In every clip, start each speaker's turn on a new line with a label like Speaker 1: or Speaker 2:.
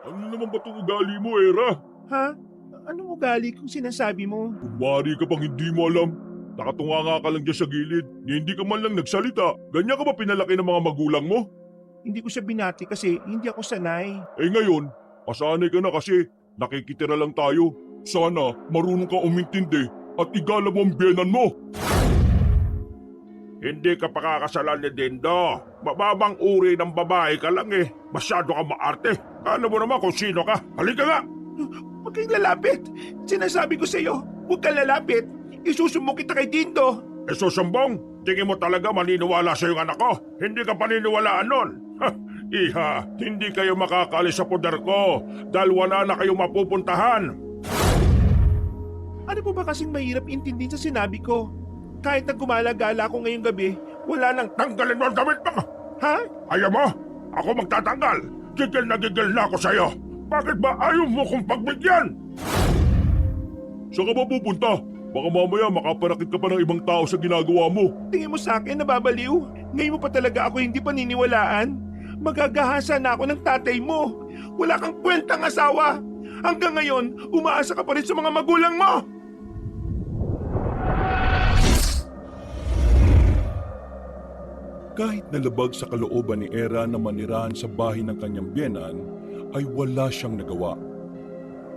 Speaker 1: Ano naman ba itong ugali mo, Era?
Speaker 2: Ha? Anong ugali kung sinasabi mo?
Speaker 1: Kung maaari ka bang hindi mo alam, nakatunga nga ka lang dyan sa gilid, ni hindi ka man lang nagsalita. Ganyan ka ba pinalaki ng mga magulang mo?
Speaker 2: Hindi ko siya binati kasi hindi ako sanay.
Speaker 1: Eh ngayon, pasanay ka na kasi nakikitira lang tayo. Sana marunong ka umintindi at igala mo ang biyenan mo. Hindi ka pakakasalan ni Dindo. Mababang uri ng babae ka lang eh. Masyado ka maarte. Kala mo naman kung sino ka. Halika nga!
Speaker 2: Huwag kang lalapit. Sinasabi ko sa iyo, huwag kang lalapit. Isusumbong kita kay Dindo.
Speaker 1: E susumbong, tingin mo talaga maniniwala sa yung anak ko? Hindi ka paniniwalaan nun. Ha, iha, hindi kayo makakalis sa poder ko dahil wala na kayong mapupuntahan.
Speaker 2: Ano po ba kasing mahirap intindihin sa sinabi ko? Kahit na gumala-gala ako ngayong gabi, wala nang...
Speaker 1: Tanggalin mo ang damit mo!
Speaker 2: Ha?
Speaker 1: Ayaw mo? Ako magtatanggal. Gigil na ako sa'yo. Bakit ba ayaw mo kong pagbigyan? Saan ka ba pupunta? Baka mamaya makaparakit ka pa ng ibang tao sa ginagawa mo.
Speaker 2: Tingin mo sa akin nababaliw? Ngayon mo pa talaga ako hindi paniniwalaan? Magagahasa na ako ng tatay mo. Wala kang kwentang asawa. Hanggang ngayon, umaasa ka pa rin sa mga magulang mo.
Speaker 3: Kahit nalabag sa kalooban ni Era na manirahan sa bahay ng kanyang biyenan, ay wala siyang nagawa.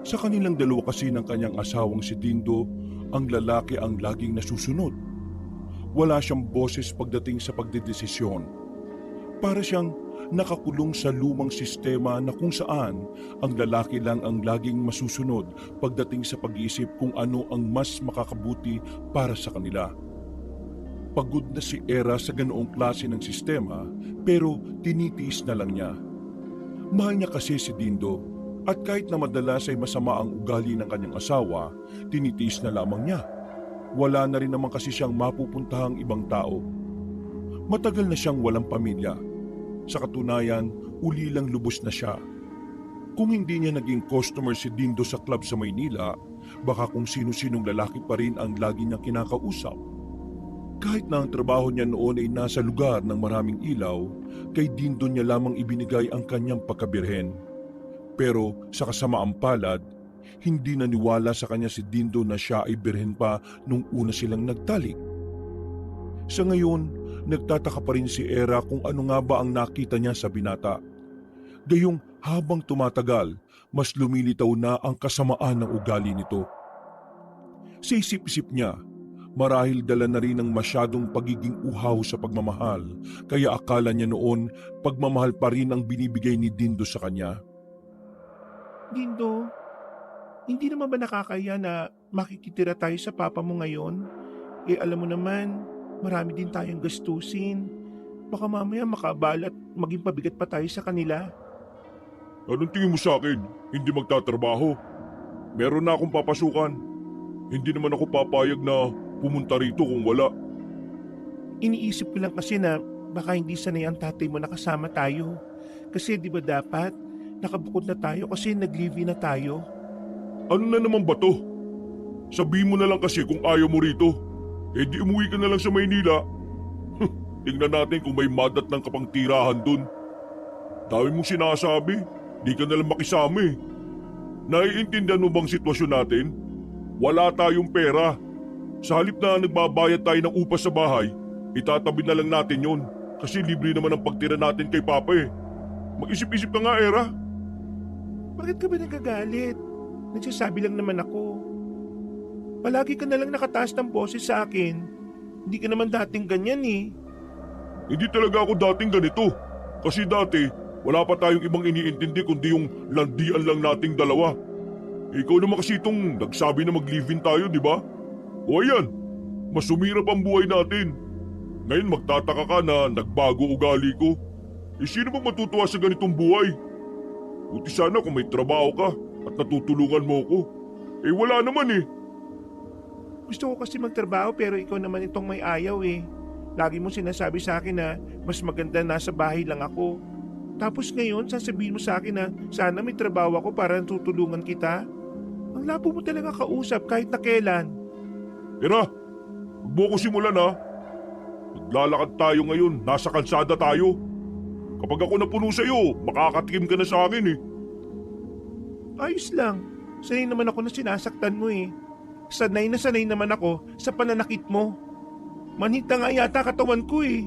Speaker 3: Sa kanilang dalawa kasi ng kanyang asawang si Dindo, ang lalaki ang laging nasusunod. Wala siyang boses pagdating sa pagdedesisyon. Para siyang nakakulong sa lumang sistema na kung saan ang lalaki lang ang laging masusunod pagdating sa pag-iisip kung ano ang mas makakabuti para sa kanila. Pagod na si Era sa ganoong klase ng sistema pero tinitiis na lang niya. Mahal niya kasi si Dindo at kahit na madalas ay masama ang ugali ng kanyang asawa, tinitiis na lamang niya. Wala na rin naman kasi siyang mapupuntahang ibang tao. Matagal na siyang walang pamilya. Sa katunayan, uli lang lubos na siya. Kung hindi niya naging customer si Dindo sa club sa Maynila, baka kung sino-sinong lalaki pa rin ang lagi niyang kinakausap. Kahit na ang trabaho niya noon ay nasa lugar ng maraming ilaw, kay Dindo niya lamang ibinigay ang kanyang pagkabirhen. Pero sa kasamaang palad, hindi naniwala sa kanya si Dindo na siya ay birhen pa nung una silang nagtalik. Sa ngayon, nagtataka pa rin si Era kung ano nga ba ang nakita niya sa binata. Gayong habang tumatagal, mas lumilitaw na ang kasamaan ng ugali nito. Sa isip-isip niya, marahil dala na rin ng masyadong pagiging uhaw sa pagmamahal, kaya akala niya noon pagmamahal pa rin ang binibigay ni Dindo sa kanya.
Speaker 2: Dindo, hindi naman ba nakakaya na makikitira tayo sa papa mo ngayon? Eh alam mo naman, marami din tayong gastusin. Baka mamaya makabalat maging pabigat pa tayo sa kanila.
Speaker 1: Anong tingin mo sa akin? Hindi magtatrabaho. Meron na akong papasukan. Hindi naman ako papayag na pumunta rito kung wala.
Speaker 2: Iniisip ko lang kasi na baka hindi sanay ang tatay mo nakasama tayo. Kasi di ba dapat nakabukod na tayo kasi nag-live-in na tayo?
Speaker 1: Ano na naman ba to? Sabihin mo na lang kasi kung ayaw mo rito. Eh di umuwi ka na lang sa Maynila. Tingnan natin kung may madat ng kapang tirahan dun. Dami mong sinasabi, di ka na lang makisama eh. Naiintindihan mo bang sitwasyon natin? Wala tayong pera. Sa halip na nagbabayad tayo ng upa sa bahay, itatabi na lang natin yon kasi libre naman ang pagtira natin kay Papa eh. Mag-isip-isip ka nga, Era.
Speaker 2: Bakit ka ba nagagalit? Nagsasabi lang naman ako. Palagi ka na lang nakataas ng boses sa akin. Hindi ka naman dating ganyan eh.
Speaker 1: Hindi talaga ako dating ganito. Kasi dati, wala pa tayong ibang iniintindi kundi yung landian lang nating dalawa. Ikaw naman kasi itong nagsabi na mag-live-in tayo, di ba? O ayan, mas sumirap ang buhay natin. Ngayon magtataka ka na nagbago ugali ko. Eh sino ba matutuwa sa ganitong buhay? Buti sana kung may trabaho ka at natutulungan mo ko. Eh wala naman eh.
Speaker 2: Gusto ko kasi magtrabaho pero ikaw naman itong may ayaw eh. Lagi mo sinasabi sa akin na mas maganda nasa bahay lang ako. Tapos ngayon sasabihin mo sa akin na sana may trabaho ako para tutulungan kita. Ang labo mo talaga kausap kahit na kailan.
Speaker 1: Era, huwag mo ko simulan ha. Maglalakad tayo ngayon, nasa kalsada tayo. Kapag ako napuno sa'yo, makakatikim ka na sa akin eh.
Speaker 2: Ayos lang. Sanay naman ako na sinasaktan mo eh. Sanay na sanay naman ako sa pananakit mo. Manhita nga yata katawan ko eh.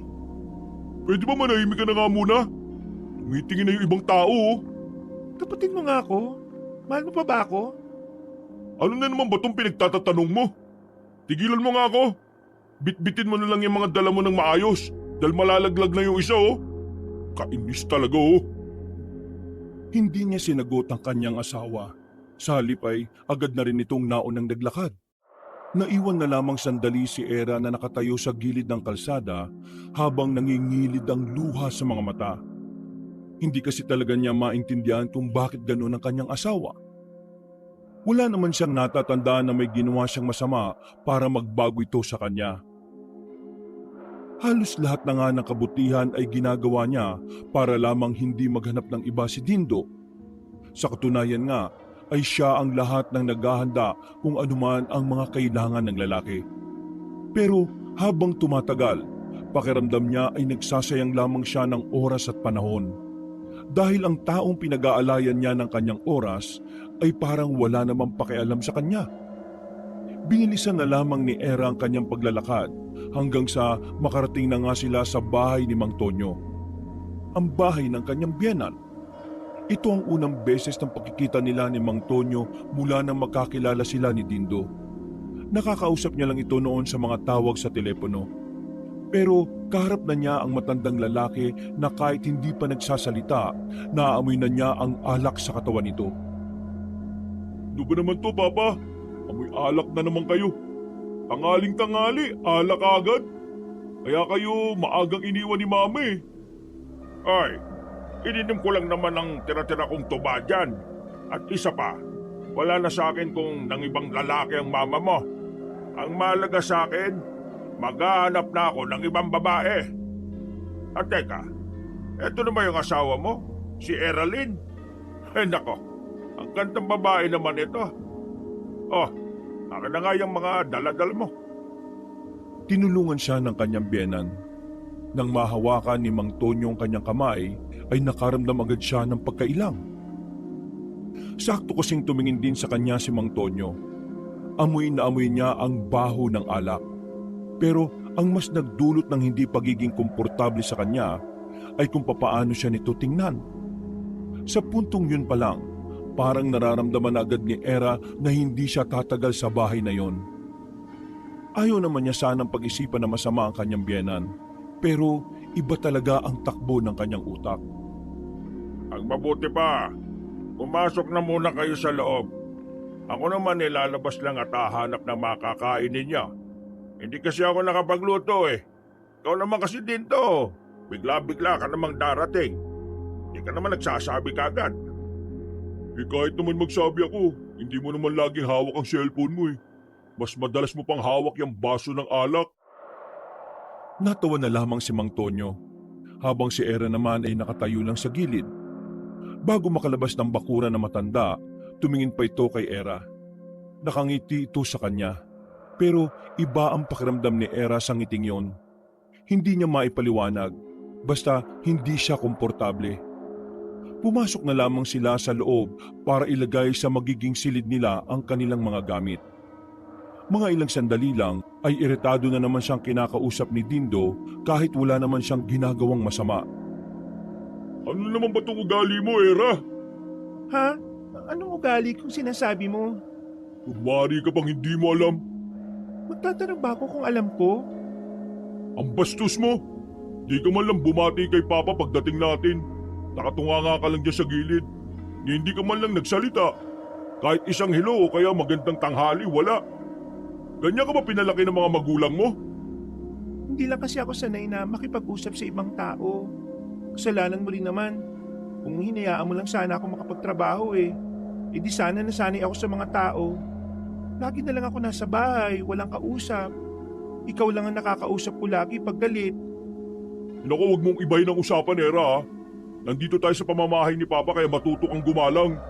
Speaker 1: Pwede ba manahimik ka na nga muna? Tumitingin na yung ibang tao oh.
Speaker 2: Kapatid mo nga ako. Mahal mo pa ba ako?
Speaker 1: Ano na naman ba itong pinagtatatanong mo? Tigilan mo nga ako. Bitbitin mo na lang yung mga dala mo ng maayos dahil malalaglag na yung isa oh. Kainis talaga oh.
Speaker 3: Hindi niya sinagot ang kanyang asawa. Sa halip ay agad na rin itong naunang naglakad. Naiwan na lamang sandali si Era na nakatayo sa gilid ng kalsada habang nangingilid ang luha sa mga mata. Hindi kasi talaga niya maintindihan kung bakit ganoon ang kanyang asawa. Wala naman siyang natatandaan na may ginawa siyang masama para magbago ito sa kanya. Halos lahat na nga ng kabutihan ay ginagawa niya para lamang hindi maghanap ng iba si Dindo. Sa katunayan nga, ay siya ang lahat ng naghahanda kung anuman ang mga kailangan ng lalaki. Pero habang tumatagal, pakiramdam niya ay nagsasayang lamang siya ng oras at panahon. Dahil ang taong pinag-aalayan niya ng kanyang oras ay parang wala namang pakialam sa kanya. Binilisan na lamang ni Era ang kanyang paglalakad hanggang sa makarating na nga sila sa bahay ni Mang Tonyo. Ang bahay ng kanyang biyenan. Ito ang unang beses ng pagkikita nila ni Mang Tonyo mula nang magkakilala sila ni Dindo. Nakakausap niya lang ito noon sa mga tawag sa telepono. Pero kaharap na niya ang matandang lalaki na kahit hindi pa nagsasalita, naaamoy na niya ang alak sa katawan nito.
Speaker 1: Ano ba naman to, Papa? Amoy alak na naman kayo. Tangaling-tangali, alak agad. Kaya kayo maagang iniwan ni Mama eh. Ay, ininom ko lang naman ang tira-tira kong tuba dyan. At isa pa, wala na sa akin kung nang ibang lalaki ang mama mo. Ang mahalaga sa akin, maghahanap na ako ng ibang babae. At teka, eto na ba yung asawa mo? Si Eralyn? Eh nako, ang gandang babae naman ito. Oh, akin na nga yung mga daladal mo.
Speaker 3: Tinulungan siya ng kanyang biyenan. Nang mahawakan ni Mang Tonyo ang kanyang kamay, ay nakaramdam agad siya ng pagkailang. Sakto kasing tumingin din sa kanya si Mang Tonyo. Amoy na amoy niya ang baho ng alak. Pero ang mas nagdulot ng hindi pagiging komportable sa kanya ay kung papaano siya nito tingnan. Sa puntong yun pa lang, parang nararamdaman agad ni Era na hindi siya tatagal sa bahay na yon. Ayaw naman niya sanang pag-isipan na masama ang kanyang biyenan. Pero iba talaga ang takbo ng kanyang utak.
Speaker 1: Ang mabuti pa, pumasok na muna kayo sa loob. Ako naman lalabas lang at hahanap ng makakain ninyo. Hindi kasi ako nakapagluto eh. Ikaw naman kasi din to. Bigla-bigla ka namang darating. Hindi ka naman nagsasabi kagad. Eh kahit naman magsabi ako, hindi mo naman laging hawak ang cellphone mo eh. Mas madalas mo pang hawak yung baso ng alak.
Speaker 3: Natawa na lamang si Mang Tonyo, habang si Era naman ay nakatayo lang sa gilid. Bago makalabas ng bakuran na matanda, tumingin pa ito kay Era. Nakangiti ito sa kanya, pero iba ang pakiramdam ni Era sa ngiting yon. Hindi niya maipaliwanag, basta hindi siya komportable. Pumasok na lamang sila sa loob para ilagay sa magiging silid nila ang kanilang mga gamit. Mga ilang sandali lang ay iritado na naman siyang kinakausap ni Dindo kahit wala naman siyang ginagawang masama.
Speaker 1: Ano naman ba itong ugali mo, Era?
Speaker 2: Ha? Anong ugali kung sinasabi mo?
Speaker 1: Kumari ka bang hindi mo alam?
Speaker 2: Magtatanong ba ako kung alam ko?
Speaker 1: Ang bastos mo! Di ka man lang bumati kay Papa pagdating natin. Nakatunga nga ka lang dyan sa gilid. Hindi ka man lang nagsalita. Kahit isang hello o kaya magandang tanghali, wala. Ganyan ka ba pinalaki ng mga magulang mo?
Speaker 2: Hindi lang kasi ako sanay na makipag-usap sa ibang tao. Kasalanan mo rin naman. Kung hinayaan mo lang sana ako makapagtrabaho eh. E di sana nasanay ako sa mga tao. Lagi na lang ako nasa bahay, walang kausap. Ikaw lang ang nakakausap ko lagi pag galit.
Speaker 1: Naku, huwag mong ibahin ang usapan, Era ha. Nandito tayo sa pamamahay ni Papa kaya matuto kang gumalang.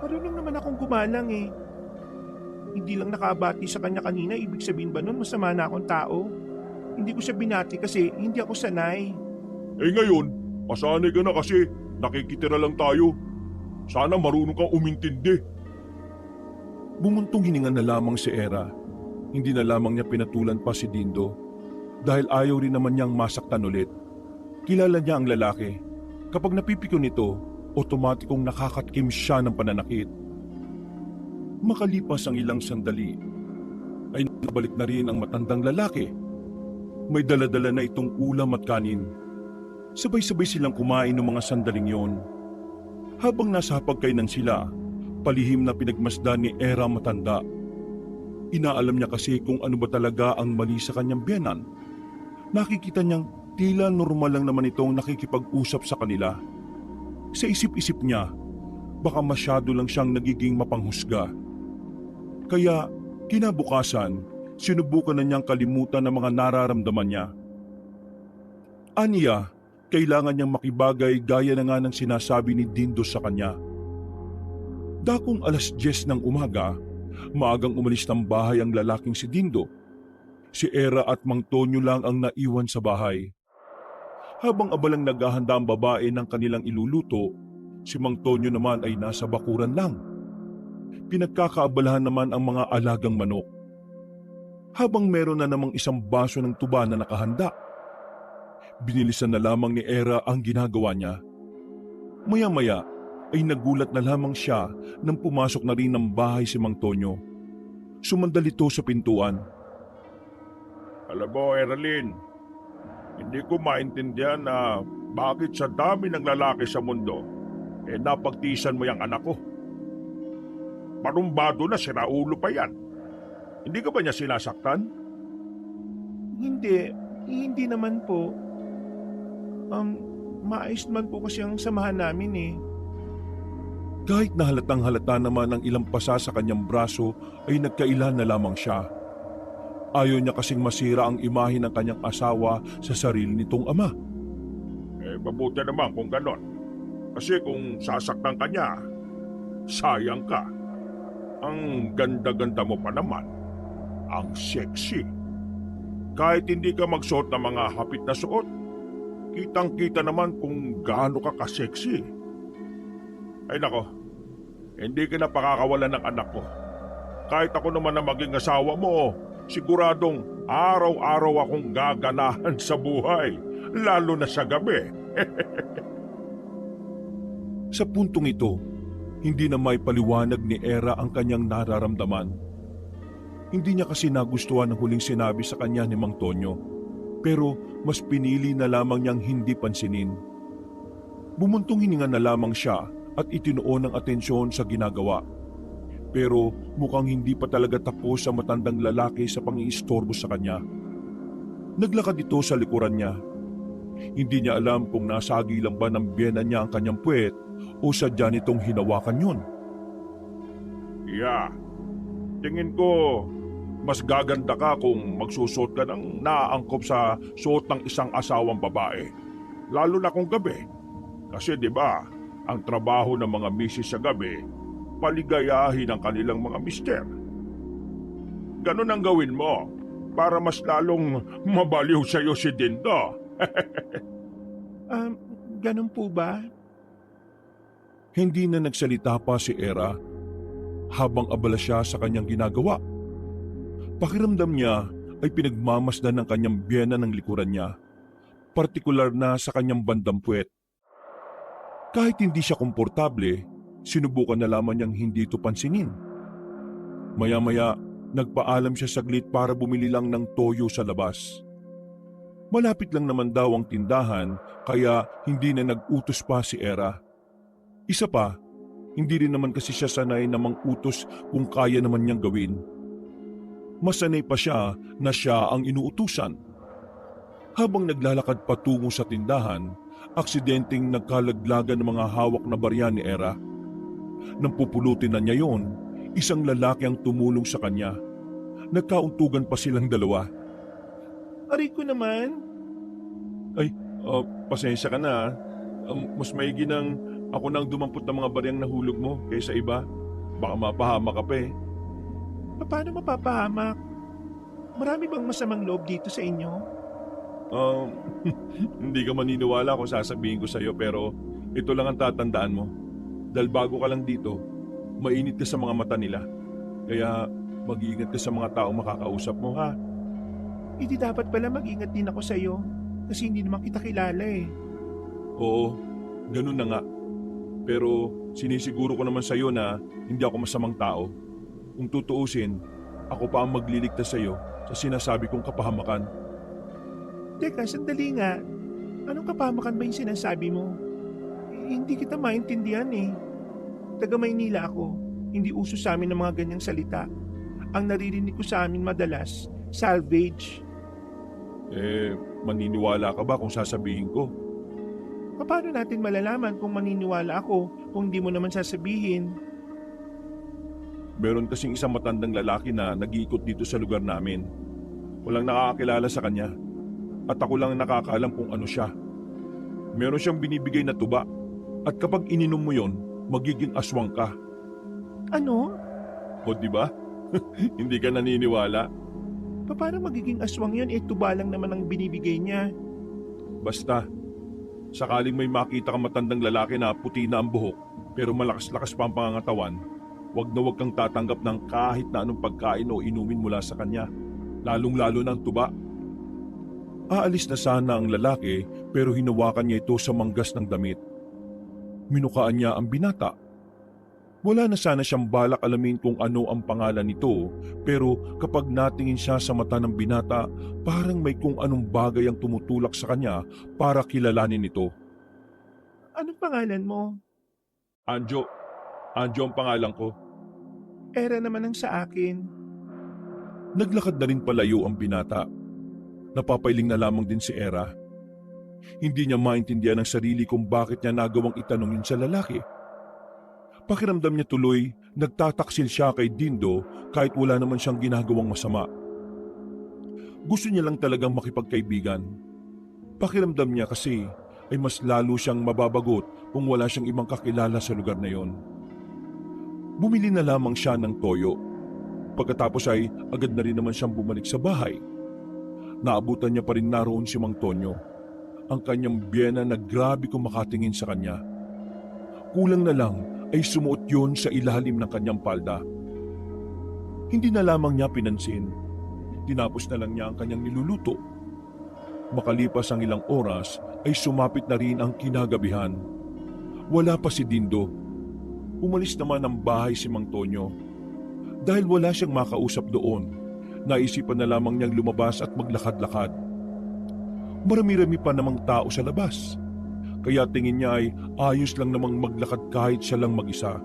Speaker 2: Marunong naman akong gumalang eh. Hindi lang nakabati sa kanya kanina, ibig sabihin ba nun masama na akong tao? Hindi ko siya binati kasi hindi ako sanay.
Speaker 1: Eh ngayon, masanay ka na kasi nakikitira lang tayo. Sana marunong kang umintindi.
Speaker 3: Bumuntong hininga na lamang si Era. Hindi na lamang niya pinatulan pa si Dindo dahil ayaw rin naman niyang masaktan ulit. Kilala niya ang lalaki. Kapag napipikon nito, otomatikong nakakatkim siya ng pananakit. Makalipas ang ilang sandali, ay nabalik na rin ang matandang lalaki. May daladala na itong ulam at kanin. Sabay-sabay silang kumain ng mga sandaling yon. Habang nasa hapagkainan sila, palihim na pinagmasdan ni Era matanda. Inaalam niya kasi kung ano ba talaga ang mali sa kanyang biyenan. Nakikita niyang tila normal lang naman itong nakikipag-usap sa kanila. Sa isip-isip niya, baka masyado lang siyang nagiging mapanghusga. Kaya kinabukasan, sinubukan na niyang kalimutan ang mga nararamdaman niya. Aniya, kailangan niyang makibagay gaya na nga ng sinasabi ni Dindo sa kanya. Dakong 10:00 ng umaga, maagang umalis ng bahay ang lalaking si Dindo. Si Era at Mang Tonyo lang ang naiwan sa bahay. Habang abalang naghahanda ang babae ng kanilang iluluto, si Mang Tonyo naman ay nasa bakuran lang. Pinagkakaabalahan naman ang mga alagang manok. Habang meron na namang isang baso ng tuba na nakahanda, binilisan na lamang ni Era ang ginagawa niya. Maya-maya ay nagulat na lamang siya nang pumasok na rin ng bahay si Mang Tonyo. Sumandal ito sa pintuan.
Speaker 1: Alam mo, Eralyn, hindi ko maintindihan na bakit sa dami ng lalaki sa mundo, napagtisan mo yung anak ko. Parumbado na, siraulo pa yan. Hindi ka ba niya sinasaktan?
Speaker 2: Hindi naman po. Maayos naman po kasi ang samahan namin eh.
Speaker 3: Kahit na halatang halata naman ang ilang pasa sa kanyang braso ay nagkailan na lamang siya. Ayaw niya kasing masira ang imahe ng kanyang asawa sa sarili nitong ama.
Speaker 1: Mabuti naman kung ganon. Kasi kung sasaktan ka niya, sayang ka. Ang ganda-ganda mo pa naman. Ang sexy. Kahit hindi ka magsuot ng mga hapit na suot, kitang-kita naman kung gaano ka ka-sexy. Ay nako, hindi ka na pakakawalan ng anak ko. Kahit ako naman na maging asawa mo, siguradong araw-araw akong gaganahan sa buhay, lalo na sa gabi.
Speaker 3: Sa puntong ito, hindi na may paliwanag ni Era ang kanyang nararamdaman. Hindi niya kasi nagustuhan ang huling sinabi sa kanya ni Mang Tonyo, pero mas pinili na lamang niyang hindi pansinin. Bumuntong hininga na lamang siya at itinuon ang atensyon sa ginagawa. Pero mukhang hindi pa talaga tapos ang matandang lalaki sa pangiistorbo sa kanya. Naglakad ito sa likuran niya. Hindi niya alam kung nasagi lang ba ng biyena niya ang kanyang puwet o sadya nitong hinawakan yun.
Speaker 1: Yeah, tingin ko mas gaganda ka kung magsusot ka ng naaangkop sa suot ng isang asawang babae. Lalo na kung gabi. Kasi di ba, ang trabaho ng mga misis sa gabi, paligayahin ang kanilang mga mister. Ganon ang gawin mo para mas lalong mabaliw sa'yo si Dindo.
Speaker 2: Ganun po ba?
Speaker 3: Hindi na nagsalita pa si Era habang abala siya sa kanyang ginagawa. Pakiramdam niya ay pinagmamasdan ng kanyang biyena ng likuran niya, partikular na sa kanyang bandang puwet. Kahit hindi siya komportable, sinubukan na lamang niyang hindi ito pansinin. Maya-maya, nagpaalam siya saglit para bumili lang ng toyo sa labas. Malapit lang naman daw ang tindahan kaya hindi na nag-utos pa si Era. Isa pa, hindi rin naman kasi siya sanay na mang-utos kung kaya naman niyang gawin. Mas sanay pa siya na siya ang inuutusan. Habang naglalakad patungo sa tindahan, aksidenteng nagkalaglagan ng mga hawak na barya ni Era. Nang pupulutin na niya yon, isang lalaki ang tumulong sa kanya. Nagkauntugan pa silang dalawa.
Speaker 2: Aray ko naman.
Speaker 3: Pasensya ka na. Mas maigi nang ako nang dumampot ng mga baryang nahulog mo kaysa iba. Baka mapahama ka pa eh.
Speaker 2: Paano mapapahamak? Marami bang masamang loob dito sa inyo?
Speaker 3: Hindi ka maniniwala kung sasabihin ko sa'yo pero ito lang ang tatandaan mo. Dahil bago ka lang dito, mainit ka sa mga mata nila. Kaya mag-iingat ka sa mga taong makakausap mo, ha?
Speaker 2: Hindi dapat pala mag-ingat din ako sa'yo kasi hindi naman kita kilala eh.
Speaker 3: Oo, ganun na nga. Pero sinisiguro ko naman sa'yo na hindi ako masamang tao. Kung tutuusin, ako pa ang magliligtas sa'yo sa sinasabi kong kapahamakan.
Speaker 2: Teka, sandali nga. Anong kapamakan ba yung sinasabi mo? Hindi kita maintindihan eh. Taga Maynila ako. Hindi uso sa amin ng mga ganyang salita. Ang naririnig ko sa amin madalas, salvage.
Speaker 3: Maniniwala ka ba kung sasabihin ko?
Speaker 2: Paano natin malalaman kung maniniwala ako kung hindi mo naman sasabihin?
Speaker 3: Meron kasing isang matandang lalaki na nag-iikot dito sa lugar namin. Walang nakakakilala sa kanya. At ako lang nakakaalam kung ano siya. Meron siyang binibigay na tuba. At kapag ininom mo yon, magiging aswang ka.
Speaker 2: Ano?
Speaker 3: O di ba? Hindi ka naniniwala?
Speaker 2: Paano magiging aswang yun? Tuba lang naman ang binibigay niya.
Speaker 3: Basta, sakaling may makita kang matandang lalaki na puti na ang buhok pero malakas-lakas pa ang pangangatawan, wag na wag kang tatanggap ng kahit na anong pagkain o inumin mula sa kanya, lalong-lalo ng tuba. Aalis na sana ang lalaki pero hinawakan niya ito sa manggas ng damit. Minukaan niya ang binata. Wala na sana siyang balak alamin kung ano ang pangalan nito, pero kapag natingin siya sa mata ng binata, parang may kung anong bagay ang tumutulak sa kanya para kilalanin ito.
Speaker 2: Anong pangalan mo?
Speaker 3: Anjo. Anjo ang pangalan ko.
Speaker 2: Era naman ang sa akin.
Speaker 3: Naglakad na rin palayo ang binata. Napapailing na lamang din si Era. Hindi niya maintindihan ang sarili kung bakit niya nagawang itanong yun sa lalaki. Pakiramdam niya tuloy, nagtataksil siya kay Dindo kahit wala naman siyang ginagawang masama. Gusto niya lang talagang makipagkaibigan. Pakiramdam niya kasi ay mas lalo siyang mababagot kung wala siyang ibang kakilala sa lugar na yon. Bumili na lamang siya ng toyo. Pagkatapos ay agad na rin naman siyang bumalik sa bahay. Naabutan niya pa rin naroon si Mang Tonyo, ang kanyang biyena na grabe kung makatingin sa kanya. Kulang na lang ay sumuot yun sa ilalim ng kanyang palda. Hindi na lamang niya pinansin. Tinapos na lang niya ang kanyang niluluto. Makalipas ang ilang oras ay sumapit na rin ang kinagabihan. Wala pa si Dindo. Umalis naman ng bahay si Mang Tonyo. Dahil wala siyang makausap doon, naisipan na lamang niyang lumabas at maglakad-lakad. Marami-rami pa namang tao sa labas. Kaya tingin niya ay ayos lang namang maglakad kahit siya lang mag-isa.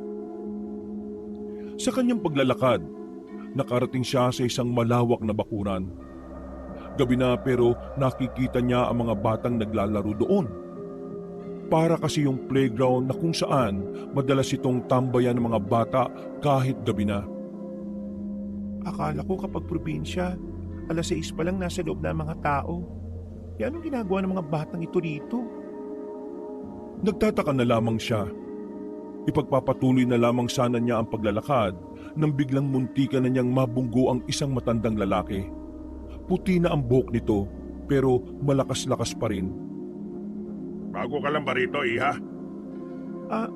Speaker 3: Sa kanyang paglalakad, nakarating siya sa isang malawak na bakuran. Gabi na pero nakikita niya ang mga batang naglalaro doon. Para kasi yung playground na kung saan madalas itong tambayan ng mga bata kahit gabi na.
Speaker 2: Akala ko kapag probinsya, 6:00 pa lang nasa loob na ang mga tao. E anong ginagawa ng mga batang ito rito?
Speaker 3: Nagtataka na lamang siya. Ipagpapatuloy na lamang sana niya ang paglalakad nang biglang muntikan na niyang mabunggo ang isang matandang lalaki. Puti na ang buhok nito pero malakas-lakas pa rin.
Speaker 1: Bago ka lang ba rito, iha?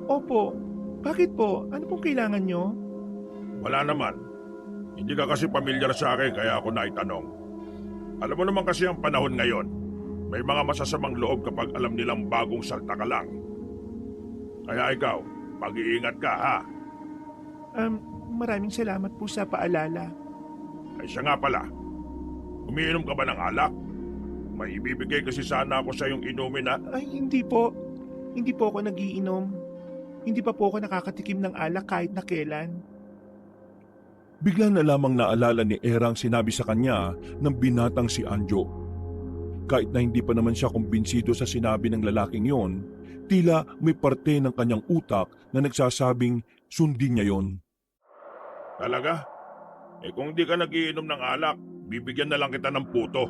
Speaker 2: Opo. Bakit po? Ano pong kailangan nyo?
Speaker 1: Wala naman. Hindi ka kasi pamilyar sa akin kaya ako naitanong. Alam mo naman kasi ang panahon ngayon. May mga masasamang loob kapag alam nilang bagong salta ka lang. Kaya ikaw, mag-iingat ka ha.
Speaker 2: Maraming salamat po sa paalala.
Speaker 1: Ay siya nga pala, umiinom ka ba ng alak? May ibibigay kasi sana ako sa iyong inumin ha.
Speaker 2: Ay, hindi po. Hindi po ako nagiinom. Hindi pa po ako nakakatikim ng alak kahit na kailan.
Speaker 3: Bigla na lamang naalala ni Era ang sinabi sa kanya ng binatang si Anjo. Kahit na hindi pa naman siya kumbinsido sa sinabi ng lalaking yon, tila may parte ng kanyang utak na nagsasabing sundin niya yon.
Speaker 1: Talaga? Kung di ka nagiinom ng alak, bibigyan na lang kita ng puto.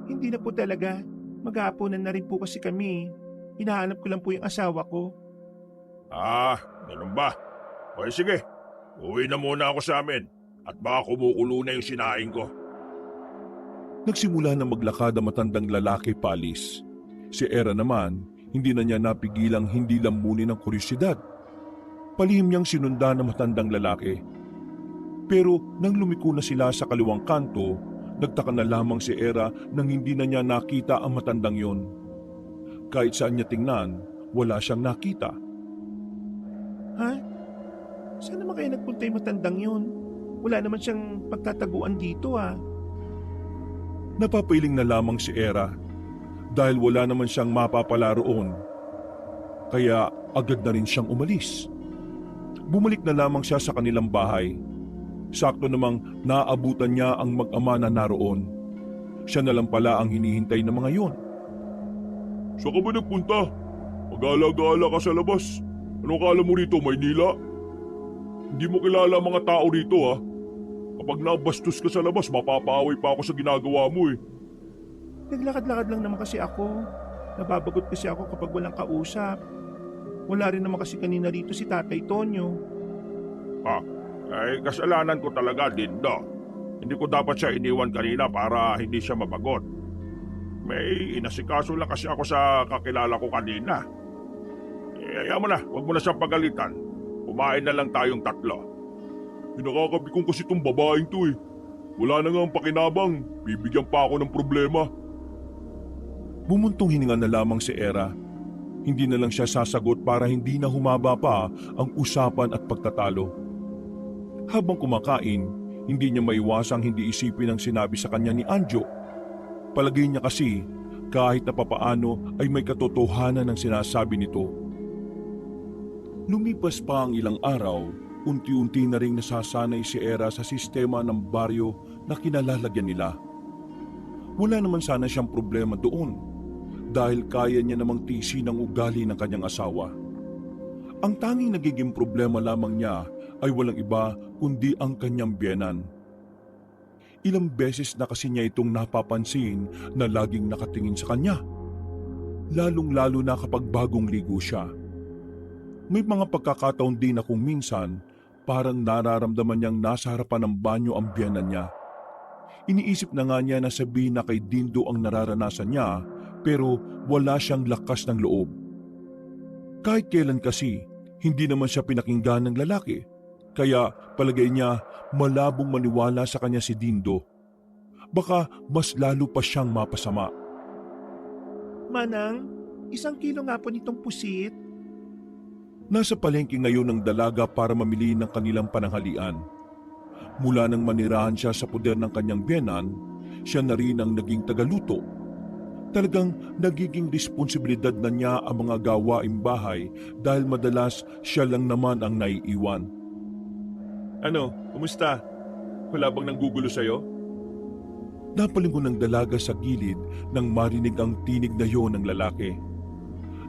Speaker 2: Hindi na po talaga. Maghahaponan na rin po kasi kami. Hinahanap ko lang po yung asawa ko.
Speaker 1: Ganun ba? O sige, uwi na muna ako sa amin at baka kumukulo na yung sinaing ko.
Speaker 3: Nagsimula na maglakad ang matandang lalaki palis. Si Era naman, hindi na niya napigilang hindi lambunin ng kuryosidad. Palihim niyang sinundan ng matandang lalaki. Pero nang lumiko na sila sa kaliwang kanto, nagtaka na lamang si Era nang hindi na niya nakita ang matandang yon. Kahit saan niya tingnan, wala siyang nakita.
Speaker 2: Ha? Saan naman kayo nagpunta yung matandang yun? Wala naman siyang pagtataguan dito ah.
Speaker 3: Napapailing na lamang si Era dahil wala naman siyang mapapala roon. Kaya agad na rin siyang umalis. Bumalik na lamang siya sa kanilang bahay. Sakto namang naabutan niya ang mag-ama na naroon. Siya na lang pala ang hinihintay ng mga yon.
Speaker 1: Saan ka ba nagpunta? Mag-ala-gala ka sa labas. Anong kala mo rito, Maynila? Hindi mo kilala ang mga tao rito ha. Kapag nabastos ka sa labas, mapapaaway pa ako sa ginagawa mo eh.
Speaker 2: Naglakad-lakad lang naman kasi ako. Nababagot kasi ako kapag walang kausap. Wala rin naman kasi kanina rito si Tatay Tonyo.
Speaker 1: Ay, kasalanan ko talaga, Dindo. Hindi ko dapat siya iniwan kanina para hindi siya mabagot. May inasikaso lang kasi ako sa kakilala ko kanina. Ayaw mo na, huwag mo na siyang pagalitan. Kumain na lang tayong tatlo. Pinakakabikong kasi itong babaeng to eh. Wala na nga ang pakinabang, bibigyan pa ako ng problema.
Speaker 3: Bumuntong hininga na lamang si Era. Hindi na lang siya sasagot para hindi na humaba pa ang usapan at pagtatalo. Habang kumakain, hindi niya maiwasang hindi isipin ang sinabi sa kanya ni Anjo. Palagay niya kasi kahit na papaano ay may katotohanan ang sinasabi nito. Lumipas pa ang ilang araw, unti-unti na ring nasasanay si Era sa sistema ng baryo na kinalalagyan nila. Wala naman sana siyang problema doon dahil kaya niya namang tiisin ang ugali ng kanyang asawa. Ang tanging nagiging problema lamang niya ay walang iba kundi ang kanyang biyenan. Ilang beses na kasi niya itong napapansin na laging nakatingin sa kanya. Lalong-lalo na kapag bagong ligo siya. May mga pagkakataon din na kung minsan parang nararamdaman niyang nasa harapan ng banyo ang biyenan niya. Iniisip na nga niya na sabihin na kay Dindo ang nararanasan niya pero wala siyang lakas ng loob. Kahit kailan kasi, hindi naman siya pinakinggan ng lalaki. Kaya palagay niya malabong maniwala sa kanya si Dindo. Baka mas lalo pa siyang mapasama.
Speaker 2: Manang, 1 kilo nga po nitong pusit.
Speaker 3: Nasa palengke ngayon ng dalaga para mamili ng kanilang pananghalian. Mula nang manirahan siya sa poder ng kanyang biyenan, siya na rin ang naging tagaluto. Talagang nagiging responsibilidad na niya ang mga gawaing bahay dahil madalas siya lang naman ang naiiwan.
Speaker 1: Ano, kumusta? Wala bang nanggugulo sa'yo?
Speaker 3: Napalingon ng dalaga sa gilid nang marinig ang tinig na yon ng lalaki.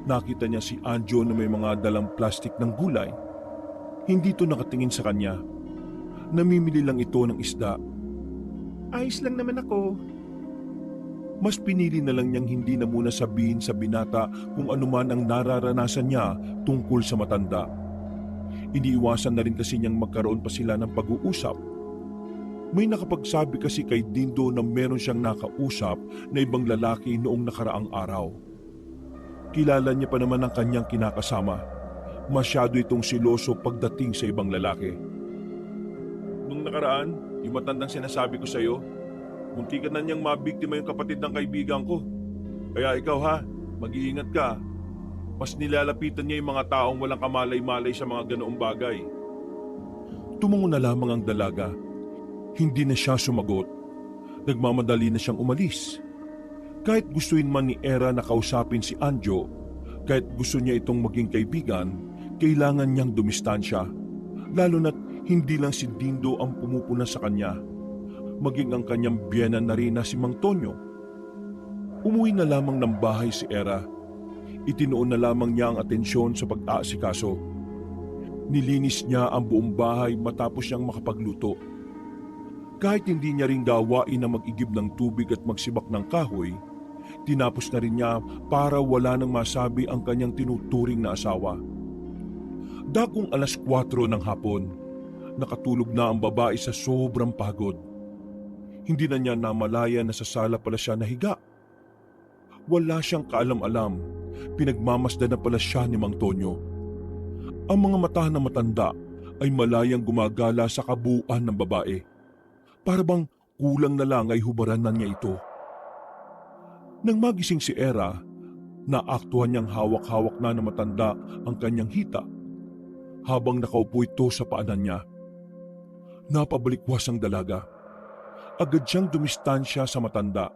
Speaker 3: Nakita niya si Anjo na may mga dalang plastik ng gulay. Hindi ito nakatingin sa kanya. Namimili lang ito ng isda.
Speaker 2: Ayos lang naman ako.
Speaker 3: Mas pinili na lang niyang hindi na muna sabihin sa binata kung ano man ang nararanasan niya tungkol sa matanda. Iniiwasan na rin kasi niyang magkaroon pa sila ng pag-uusap. May nakapagsabi kasi kay Dindo na meron siyang nakausap na ibang lalaki noong nakaraang araw. Kilala niya pa naman ang kanyang kinakasama. Masyado itong siloso pagdating sa ibang lalaki.
Speaker 1: Nung nakaraan, yung matandang sinasabi ko sa'yo, munti ka na niyang mabiktima yung kapatid ng kaibigan ko. Kaya ikaw ha, mag-iingat ka. Mas nilalapitan niya yung mga taong walang kamalay-malay sa mga ganoong bagay.
Speaker 3: Tumungo na lamang ang dalaga. Hindi na siya sumagot. Nagmamadali na siyang umalis. Kahit gustuin man ni Era na kausapin si Anjo, kahit gusto niya itong maging kaibigan, kailangan niyang dumistansya. Lalo na't hindi lang si Dindo ang pumupuna sa kanya. Maging ang kanyang biyenan na rin na si Mang Tonyo. Umuwi na lamang ng bahay si Era. Itinuon na lamang niya ang atensyon sa pag-aasikaso. Nilinis niya ang buong bahay matapos niyang makapagluto. Kahit hindi niya ring gawain na mag-igib ng tubig at magsibak ng kahoy, tinapos na rin niya para wala nang masabi ang kanyang tinuturing na asawa. Dakong 4:00 ng hapon, nakatulog na ang babae sa sobrang pagod. Hindi na niya namalaya na sa sala pala siya nahiga. Wala siyang kaalam-alam pinagmamasdan na pala siya ni Mang Tonyo. Ang mga mata ng matanda ay malayang gumagala sa kabuuan ng babae. Para bang kulang na lang ay hubaran na niya ito. Nang magising si Era, naaktuhan niyang hawak-hawak na ng matanda ang kanyang hita habang nakaupo ito sa paanan niya. Napabalikwas ang dalaga. Agad siyang dumistansya sa matanda.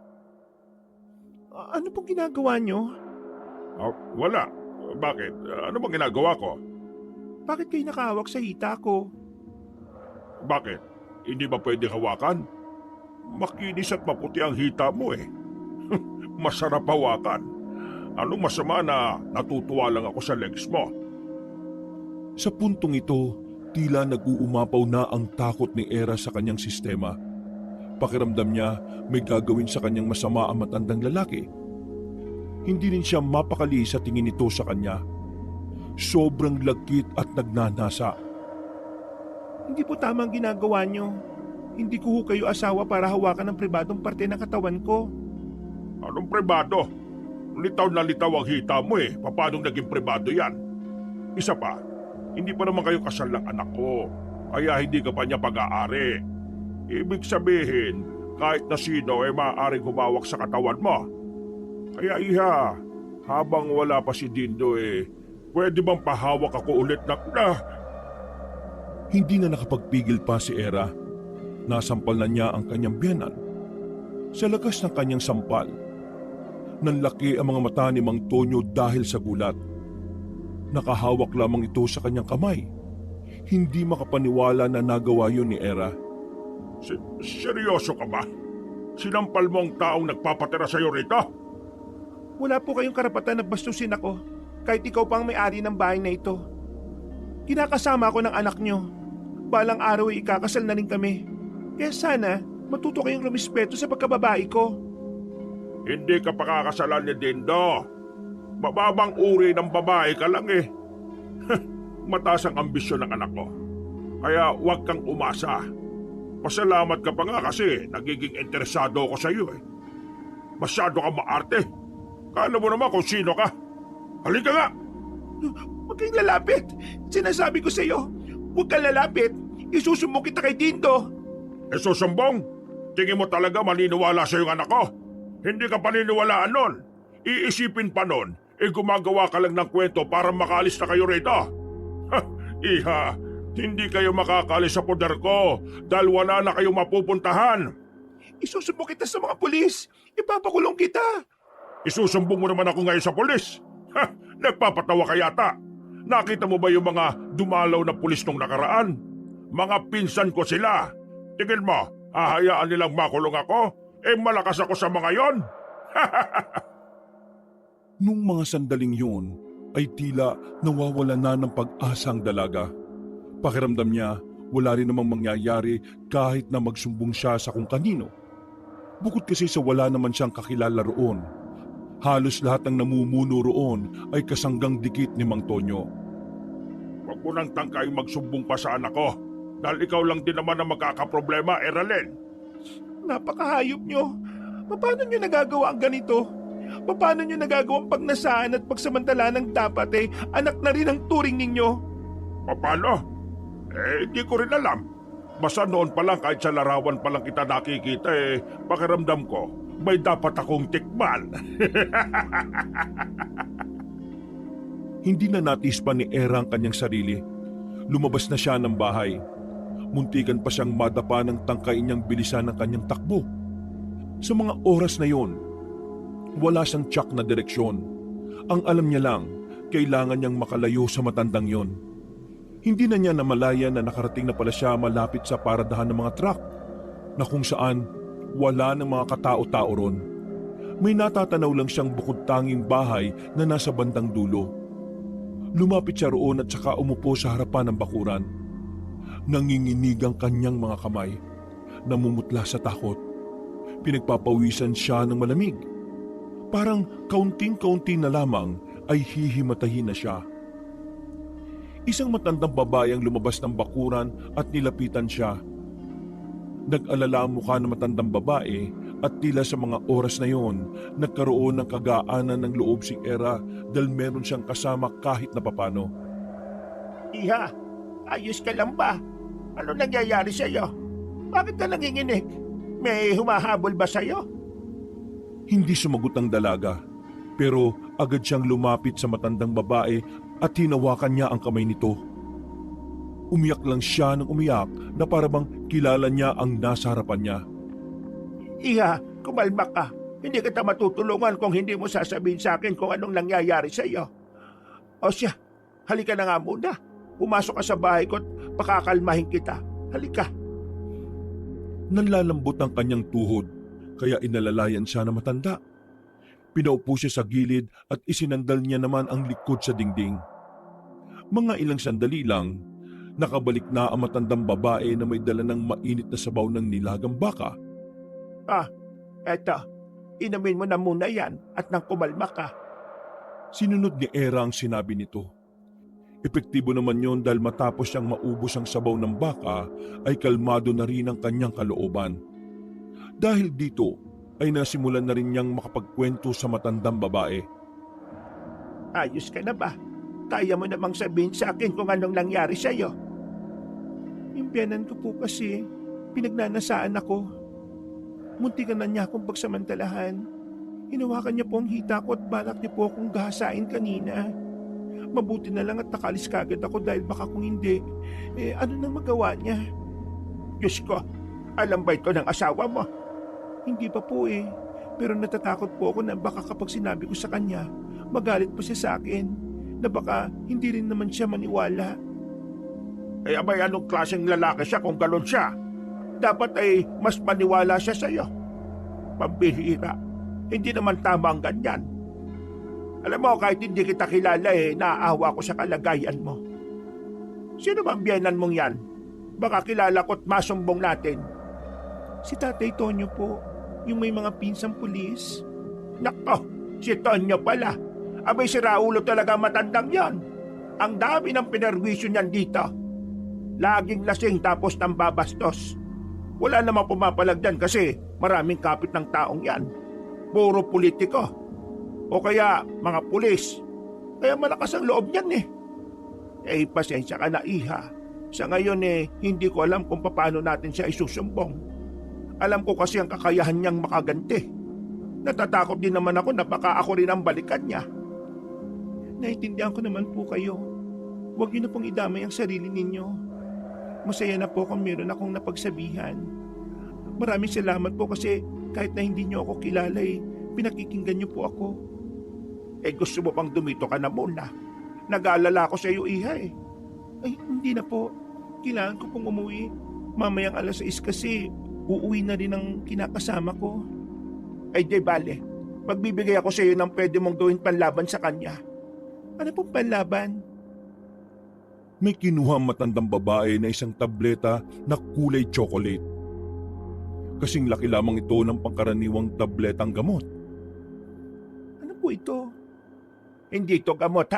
Speaker 2: Ano pong ginagawa niyo?
Speaker 1: Wala. Bakit? Ano bang ginagawa ko?
Speaker 2: Bakit kayo nakahawak sa hita ko?
Speaker 1: Bakit? Hindi ba pwede hawakan? Makinis at maputi ang hita mo eh. Masarap hawakan. Anong masama na natutuwa lang ako sa legs mo?
Speaker 3: Sa puntong ito, tila nag-uumapaw na ang takot ni Era sa kanyang sistema. Pakiramdam niya may gagawin sa kanyang masama ang matandang lalaki. Hindi rin siya mapakali sa tingin nito sa kanya. Sobrang lagkit at nagnanasa.
Speaker 2: Hindi po tama ang ginagawa niyo. Hindi ko ho kayo asawa para hawakan ang pribadong parte ng katawan ko.
Speaker 1: Anong pribado? Litaw na litaw ang hita mo eh. Paano naging pribado yan? Isa pa, hindi pa naman kayo kasal ng anak ko. Kaya hindi ka pa niya pag-aari. Ibig sabihin, kahit na sino ay maaaring humawak sa katawan mo. Kaya iha, habang wala pa si Dindo pwede bang pahawak ako ulit na...
Speaker 3: Hindi na nakapagpigil pa si Era. Nasampal na niya ang kanyang biyenan. Sa lakas ng kanyang sampal, nanlaki ang mga mata ni Mang Tonyo dahil sa gulat. Nakahawak lamang ito sa kanyang kamay. Hindi makapaniwala na nagawa yun ni Era.
Speaker 1: Seryoso ka ba? Sinampal mo ang taong nagpapatira sa'yo rito?
Speaker 2: Wala po kayong karapatan na bastusin ako kahit ikaw pang may-ari ng bahay na ito. Kinakasama ako ng anak niyo. Balang araw ay ikakasal na rin kami. Kaya sana matuto kayong rumispeto sa pagkababae ko.
Speaker 1: Hindi ka pakakasalan ni Dindo. Mababang uri ng babae ka lang eh. Mataas ang ambisyon ng anak ko. Kaya huwag kang umasa. Pasalamat ka pa nga kasi nagiging interesado ako sa iyo eh. Masyado ka maarte. Kala mo naman kung sino ka. Halika nga!
Speaker 2: Huwag kayong lalapit. Sinasabi ko sa iyo, huwag kang lalapit. Isusumbong kita kay Dindo.
Speaker 1: Susumbong? Tingin mo talaga maniniwala sa yung anak ko? Hindi ka paniniwalaan nun. Iisipin pa nun, gumagawa ka lang ng kwento para makaalis na kayo rito. Iha, hindi kayo makakaalis sa poder ko dahil wala na kayong mapupuntahan.
Speaker 2: Isusumbong kita sa mga pulis. Ipapakulong kita.
Speaker 1: Isusumbong mo naman ako ngayon sa pulis. Nagpapatawa ka yata. Nakita mo ba yung mga dumalaw na pulis nung nakaraan? Mga pinsan ko sila. Tingin mo, hahayaan nilang makulong ako? Malakas ako sa mga yon.
Speaker 3: Nung mga sandaling yun, ay tila nawawala na ng pag-asa ang dalaga. Pakiramdam niya, wala rin namang mangyayari kahit na magsumbong siya sa kung kanino. Bukod kasi sa wala naman siyang kakilala roon, halos lahat ng namumuno roon ay kasanggang dikit ni Mang Tonyo.
Speaker 1: Huwag mo nang tangkay magsumbong pa sa anak ko dahil ikaw lang din naman ang magkakaproblema, Eralen.
Speaker 2: Napakahayop nyo. Paano nyo nagagawa ang ganito? Paano nyo nagagawa ang pagnasaan at pagsamantala ng dapat anak na rin ang turing ninyo?
Speaker 1: Paano? Hindi ko rin alam. Basta noon pa lang kahit sa larawan pa lang kita nakikita pakiramdam ko may dapat akong tikman.
Speaker 3: Hindi na natis pa ni Era ang kanyang sarili. Lumabas na siya ng bahay. Muntikan pa siyang madapa ng tangkay niyang bilisan ng kanyang takbo. Sa mga oras na yon, wala siyang tsak na direksyon. Ang alam niya lang, kailangan niyang makalayo sa matandang yon. Hindi na niya namalayan na nakarating na pala siya malapit sa paradahan ng mga truck, na kung saan wala ng mga katao-tao ron. May natatanaw lang siyang bukod tanging bahay na nasa bandang dulo. Lumapit siya roon at saka umupo sa harapan ng bakuran. Nanginginig ang kanyang mga kamay, namumutla sa takot. Pinagpapawisan siya ng malamig. Parang kaunting-kaunti na lamang ay hihimatahin na siya. Isang matandang babae ang lumabas ng bakuran at nilapitan siya. Nag-alala ang mukha ng matandang babae At tila sa mga oras na yon, nagkaroon ng kagaanan ng loob si Era dahil meron siyang kasama kahit na papano.
Speaker 2: Iha, ayos ka lang ba? Ano nangyayari sa'yo? Bakit ka nanginginig? May humahabol ba sa'yo?
Speaker 3: Hindi sumagot ang dalaga, pero agad siyang lumapit sa matandang babae at hinawakan niya ang kamay nito. Umiyak lang siya ng umiyak na parabang kilala niya ang nasa harapan niya.
Speaker 2: Iha, kumalma ka. Hindi kita matutulungan kung hindi mo sasabihin sa akin kung anong nangyayari sa iyo. O siya, halika na nga muna. Pumasok ka sa bahay ko at pakakalmahin kita. Halika.
Speaker 3: Nanlalambot ang kanyang tuhod, kaya inalalayan siya na matanda. Pinaupo siya sa gilid at isinandal niya naman ang likod sa dingding. Mga ilang sandali lang, nakabalik na ang matandang babae na may dala ng mainit na sabaw ng nilagang baka.
Speaker 2: Eto, inumin mo na muna yan at nang kumalma ka.
Speaker 3: Sinunod ni Era ang sinabi nito. Epektibo naman yon dahil matapos siyang maubos ang sabaw ng baka ay kalmado na rin ang kanyang kalooban. Dahil dito ay nasimulan na rin niyang makapagkwento sa matandang babae.
Speaker 2: Ayos ka na ba? Kaya mo namang sabihin sa akin kung anong nangyari sa iyo. Yung biyanan ko po kasi, pinagnanasaan ako. Muntikan na niya akong pagsamantalahan. Hinawakan niya po ang hita ko at balak niya po akong gahasain kanina. Mabuti na lang at nakalis kagad ako dahil baka kung hindi, ano nang magawa niya? Diyos ko, alam ba ito ng asawa mo? Hindi pa po pero natatakot po ako na baka kapag sinabi ko sa kanya, magalit po siya sa akin, na baka hindi rin naman siya maniwala. Abay anong klaseng lalaki siya kung galon siya? Dapat mas maniwala siya sa iyo. Pambihira, hindi naman tama ang ganyan. Alam mo, kahit hindi kita kilala naaawa ko sa kalagayan mo. Sino bang biyenan mong yan? Baka kilala ko't masumbong natin. Si Tatay Tonyo po, yung may mga pinsang pulis. Nako, si Tonyo pala. Abay si Raulo talaga matandang yan. Ang dami ng pinerwisyo niyan dito. Laging lasing tapos nang babastos. Wala namang pumapalag dyan kasi maraming kapit ng taong yan. Puro politiko. O kaya mga pulis. Kaya malakas ang loob niyan pasensya ka na, Iha. Sa ngayon hindi ko alam kung paano natin siya isusumbong. Alam ko kasi ang kakayahan niyang makaganti. Natatakot din naman ako na baka ako rin ang balikan niya. Naintindihan ko naman po kayo. Huwag niyo na pong idamay ang sarili ninyo. Masaya na po kung meron akong napagsabihan. Maraming salamat po kasi kahit na hindi niyo ako kilala pinakikinggan niyo po ako. Gusto mo pang dumito ka na muna? Nag-aalala ako sa iyo, Iha Ay, hindi na po. Kailangan ko pong umuwi. Mamayang 6:00 kasi uuwi na rin ang kinakasama ko. Ay, di bale. Magbibigay ako sa iyo ng pwede mong gawin panlaban sa kanya. Ano pong panlaban?
Speaker 3: May kinuha ang matandang babae na isang tableta na kulay chocolate. Kasing laki lamang ito ng pangkaraniwang tabletang gamot.
Speaker 2: Ano po ito? Hindi ito gamot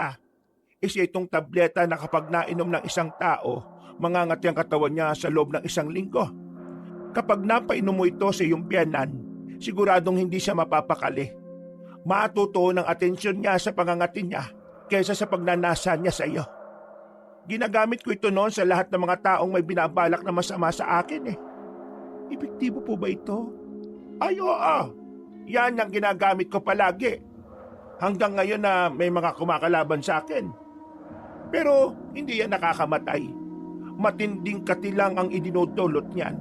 Speaker 2: Isa itong tableta na kapag nainom ng isang tao, mangangati ang katawan niya sa loob ng 1 linggo. Kapag napainom mo ito sa iyong biyanan, siguradong hindi siya mapapakali. Matutuon ang atensyon niya sa pangangati niya kaysa sa pagnanasa niya sa iyo. Ginagamit ko ito noon sa lahat ng mga taong may binabalak na masama sa akin Epektibo po ba ito? Ay, oo. Yan ang ginagamit ko palagi. Hanggang ngayon na may mga kumakalaban sa akin. Pero hindi yan nakakamatay. Matinding katilang ang idinudulot niyan.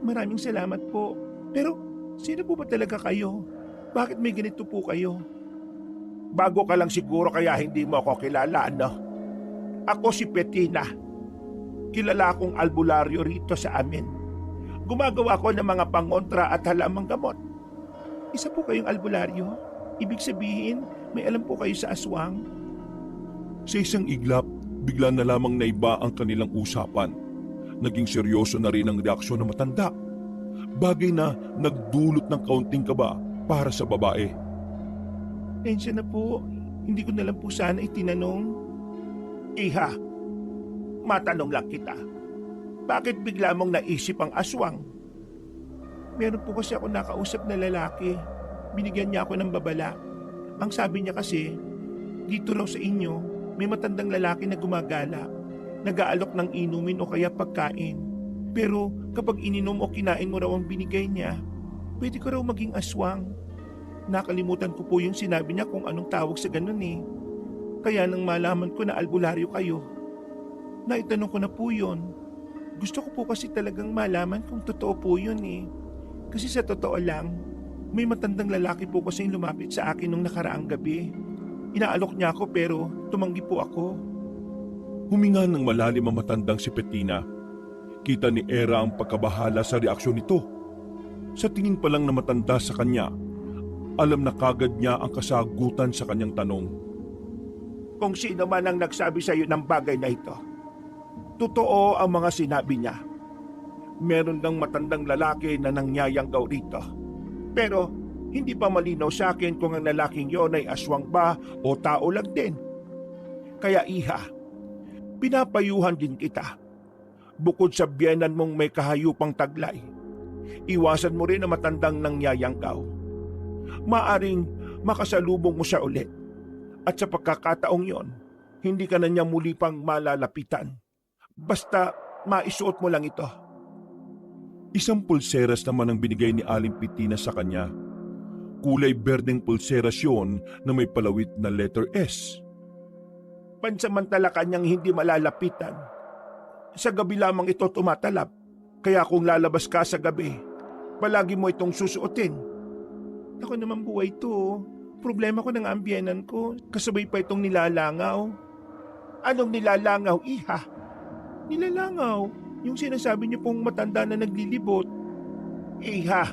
Speaker 2: Maraming salamat po. Pero sino po ba talaga kayo? Bakit may ganito po kayo? Bago ka lang siguro kaya hindi mo ako kilala, Ako si Petina. Kilala akong albularyo rito sa amin. Gumagawa ko ng mga pangontra at halamang gamot. Isa po kayong albularyo? Ibig sabihin, may alam po kayo sa aswang?
Speaker 3: Sa isang iglap, bigla na lamang naiba ang kanilang usapan. Naging seryoso na rin ang reaksyon ng matanda. Bagay na nagdulot ng kaunting kaba para sa babae.
Speaker 2: Tensya na po. Hindi ko na lang po sana itinanong. Iha, matanong lang kita. Bakit bigla mong naisip ang aswang? Meron po kasi ako nakausap na lalaki. Binigyan niya ako ng babala. Ang sabi niya kasi, dito raw sa inyo, may matandang lalaki na gumagala. Nag-aalok ng inumin o kaya pagkain. Pero kapag ininom o kinain mo raw ang binigay niya, pwede ko raw maging aswang. Nakalimutan ko po yung sinabi niya kung anong tawag sa ganun eh. Kaya nang malaman ko na albularyo kayo, naitanong ko na po yun. Gusto ko po kasi talagang malaman kung totoo po yun eh. Kasi sa totoo lang, may matandang lalaki po kasing lumapit sa akin nung nakaraang gabi. Inaalok niya ako pero tumanggi po ako.
Speaker 3: Huminga ng malalim ang matandang si Petina. Kita ni Era ang pagkabahala sa reaksyon nito. Sa tingin pa lang na matanda sa kanya, alam na kagad niya ang kasagutan sa kanyang tanong.
Speaker 2: Kung sino man ang nagsabi sa iyo ng bagay na ito, totoo ang mga sinabi niya. Meron ng matandang lalaki na nangyayanggaw rito. Pero hindi pa malinaw sa akin kung ang lalaking yon ay aswang ba o tao lang din. Kaya iha, pinapayuhan din kita. Bukod sa biyenan mong may kahayupang taglay, iwasan mo rin ang matandang nangyayanggaw. Maaring makasalubong mo siya ulit. At sa pagkakataong yon, hindi ka na niya muli pang malalapitan. Basta maisuot mo lang ito.
Speaker 3: Isang pulseras naman ang binigay ni Aling Petina sa kanya. Kulay berdeng pulseras yun na may palawit na letter S.
Speaker 2: Pansamantala kanyang hindi malalapitan. Sa gabi lamang ito tumatalab. Kaya kung lalabas ka sa gabi, palagi mo itong susuotin. Ako naman buhay to. Problema ko ng ambyenan ko. Kasabay pa itong nilalangaw. Anong nilalangaw, iha? Nilalangaw. Yung sinasabi niyo pong matanda na naglilibot. Iha,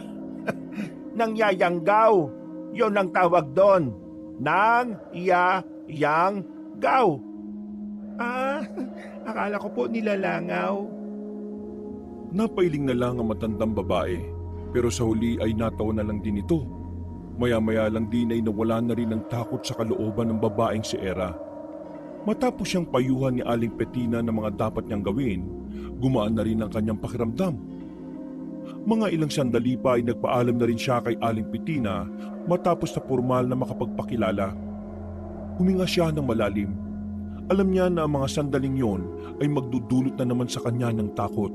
Speaker 2: nangyayanggaw. Yon ang tawag doon. Nangyayanggaw. Akala ko po nilalangaw.
Speaker 3: Napailing na lang ang matandang babae, pero sa huli ay natawa na lang din ito. Maya-maya lang din ay nawala na rin ang takot sa kalooban ng babaeng si Era. Matapos siyang payuhan ni Aling Petina ng mga dapat niyang gawin, gumaan na rin ang kanyang pakiramdam. Mga ilang sandali pa ay nagpaalam na rin siya kay Aling Petina matapos na formal na makapagpakilala. Huminga siya ng malalim. Alam niya na ang mga sandaling yon ay magdudulot na naman sa kanya ng takot.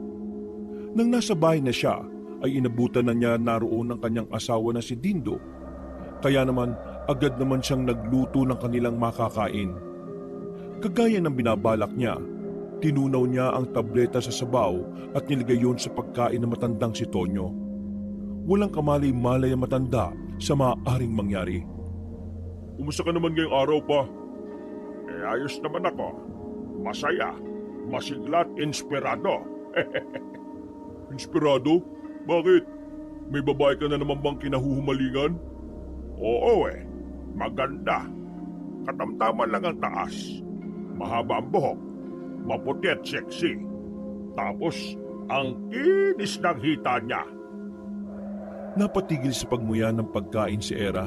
Speaker 3: Nang nasa bahay na siya, ay inabutan na niya naroon ang kanyang asawa na si Dindo. Kaya naman agad naman siyang nagluto ng kanilang makakain. Kagaya ng binabalak niya, tinunaw niya ang tableta sa sabaw at nilagay yon sa pagkain ng matandang si Tonyo. Walang kamalay-malay ang matanda sa maaaring mangyari.
Speaker 1: Kumusta ka naman ngayong araw pa? Ayos naman ako. Masaya, masigla't inspirado. Inspirado? Bakit? May babae ka na naman bang kinahuhumalingan? Oo maganda. Katamtaman lang ang taas. Mahaba ang buhok. Maputi at sexy. Tapos, ang kinis ng hita niya.
Speaker 3: Napatigil sa pagmuya ng pagkain si Era.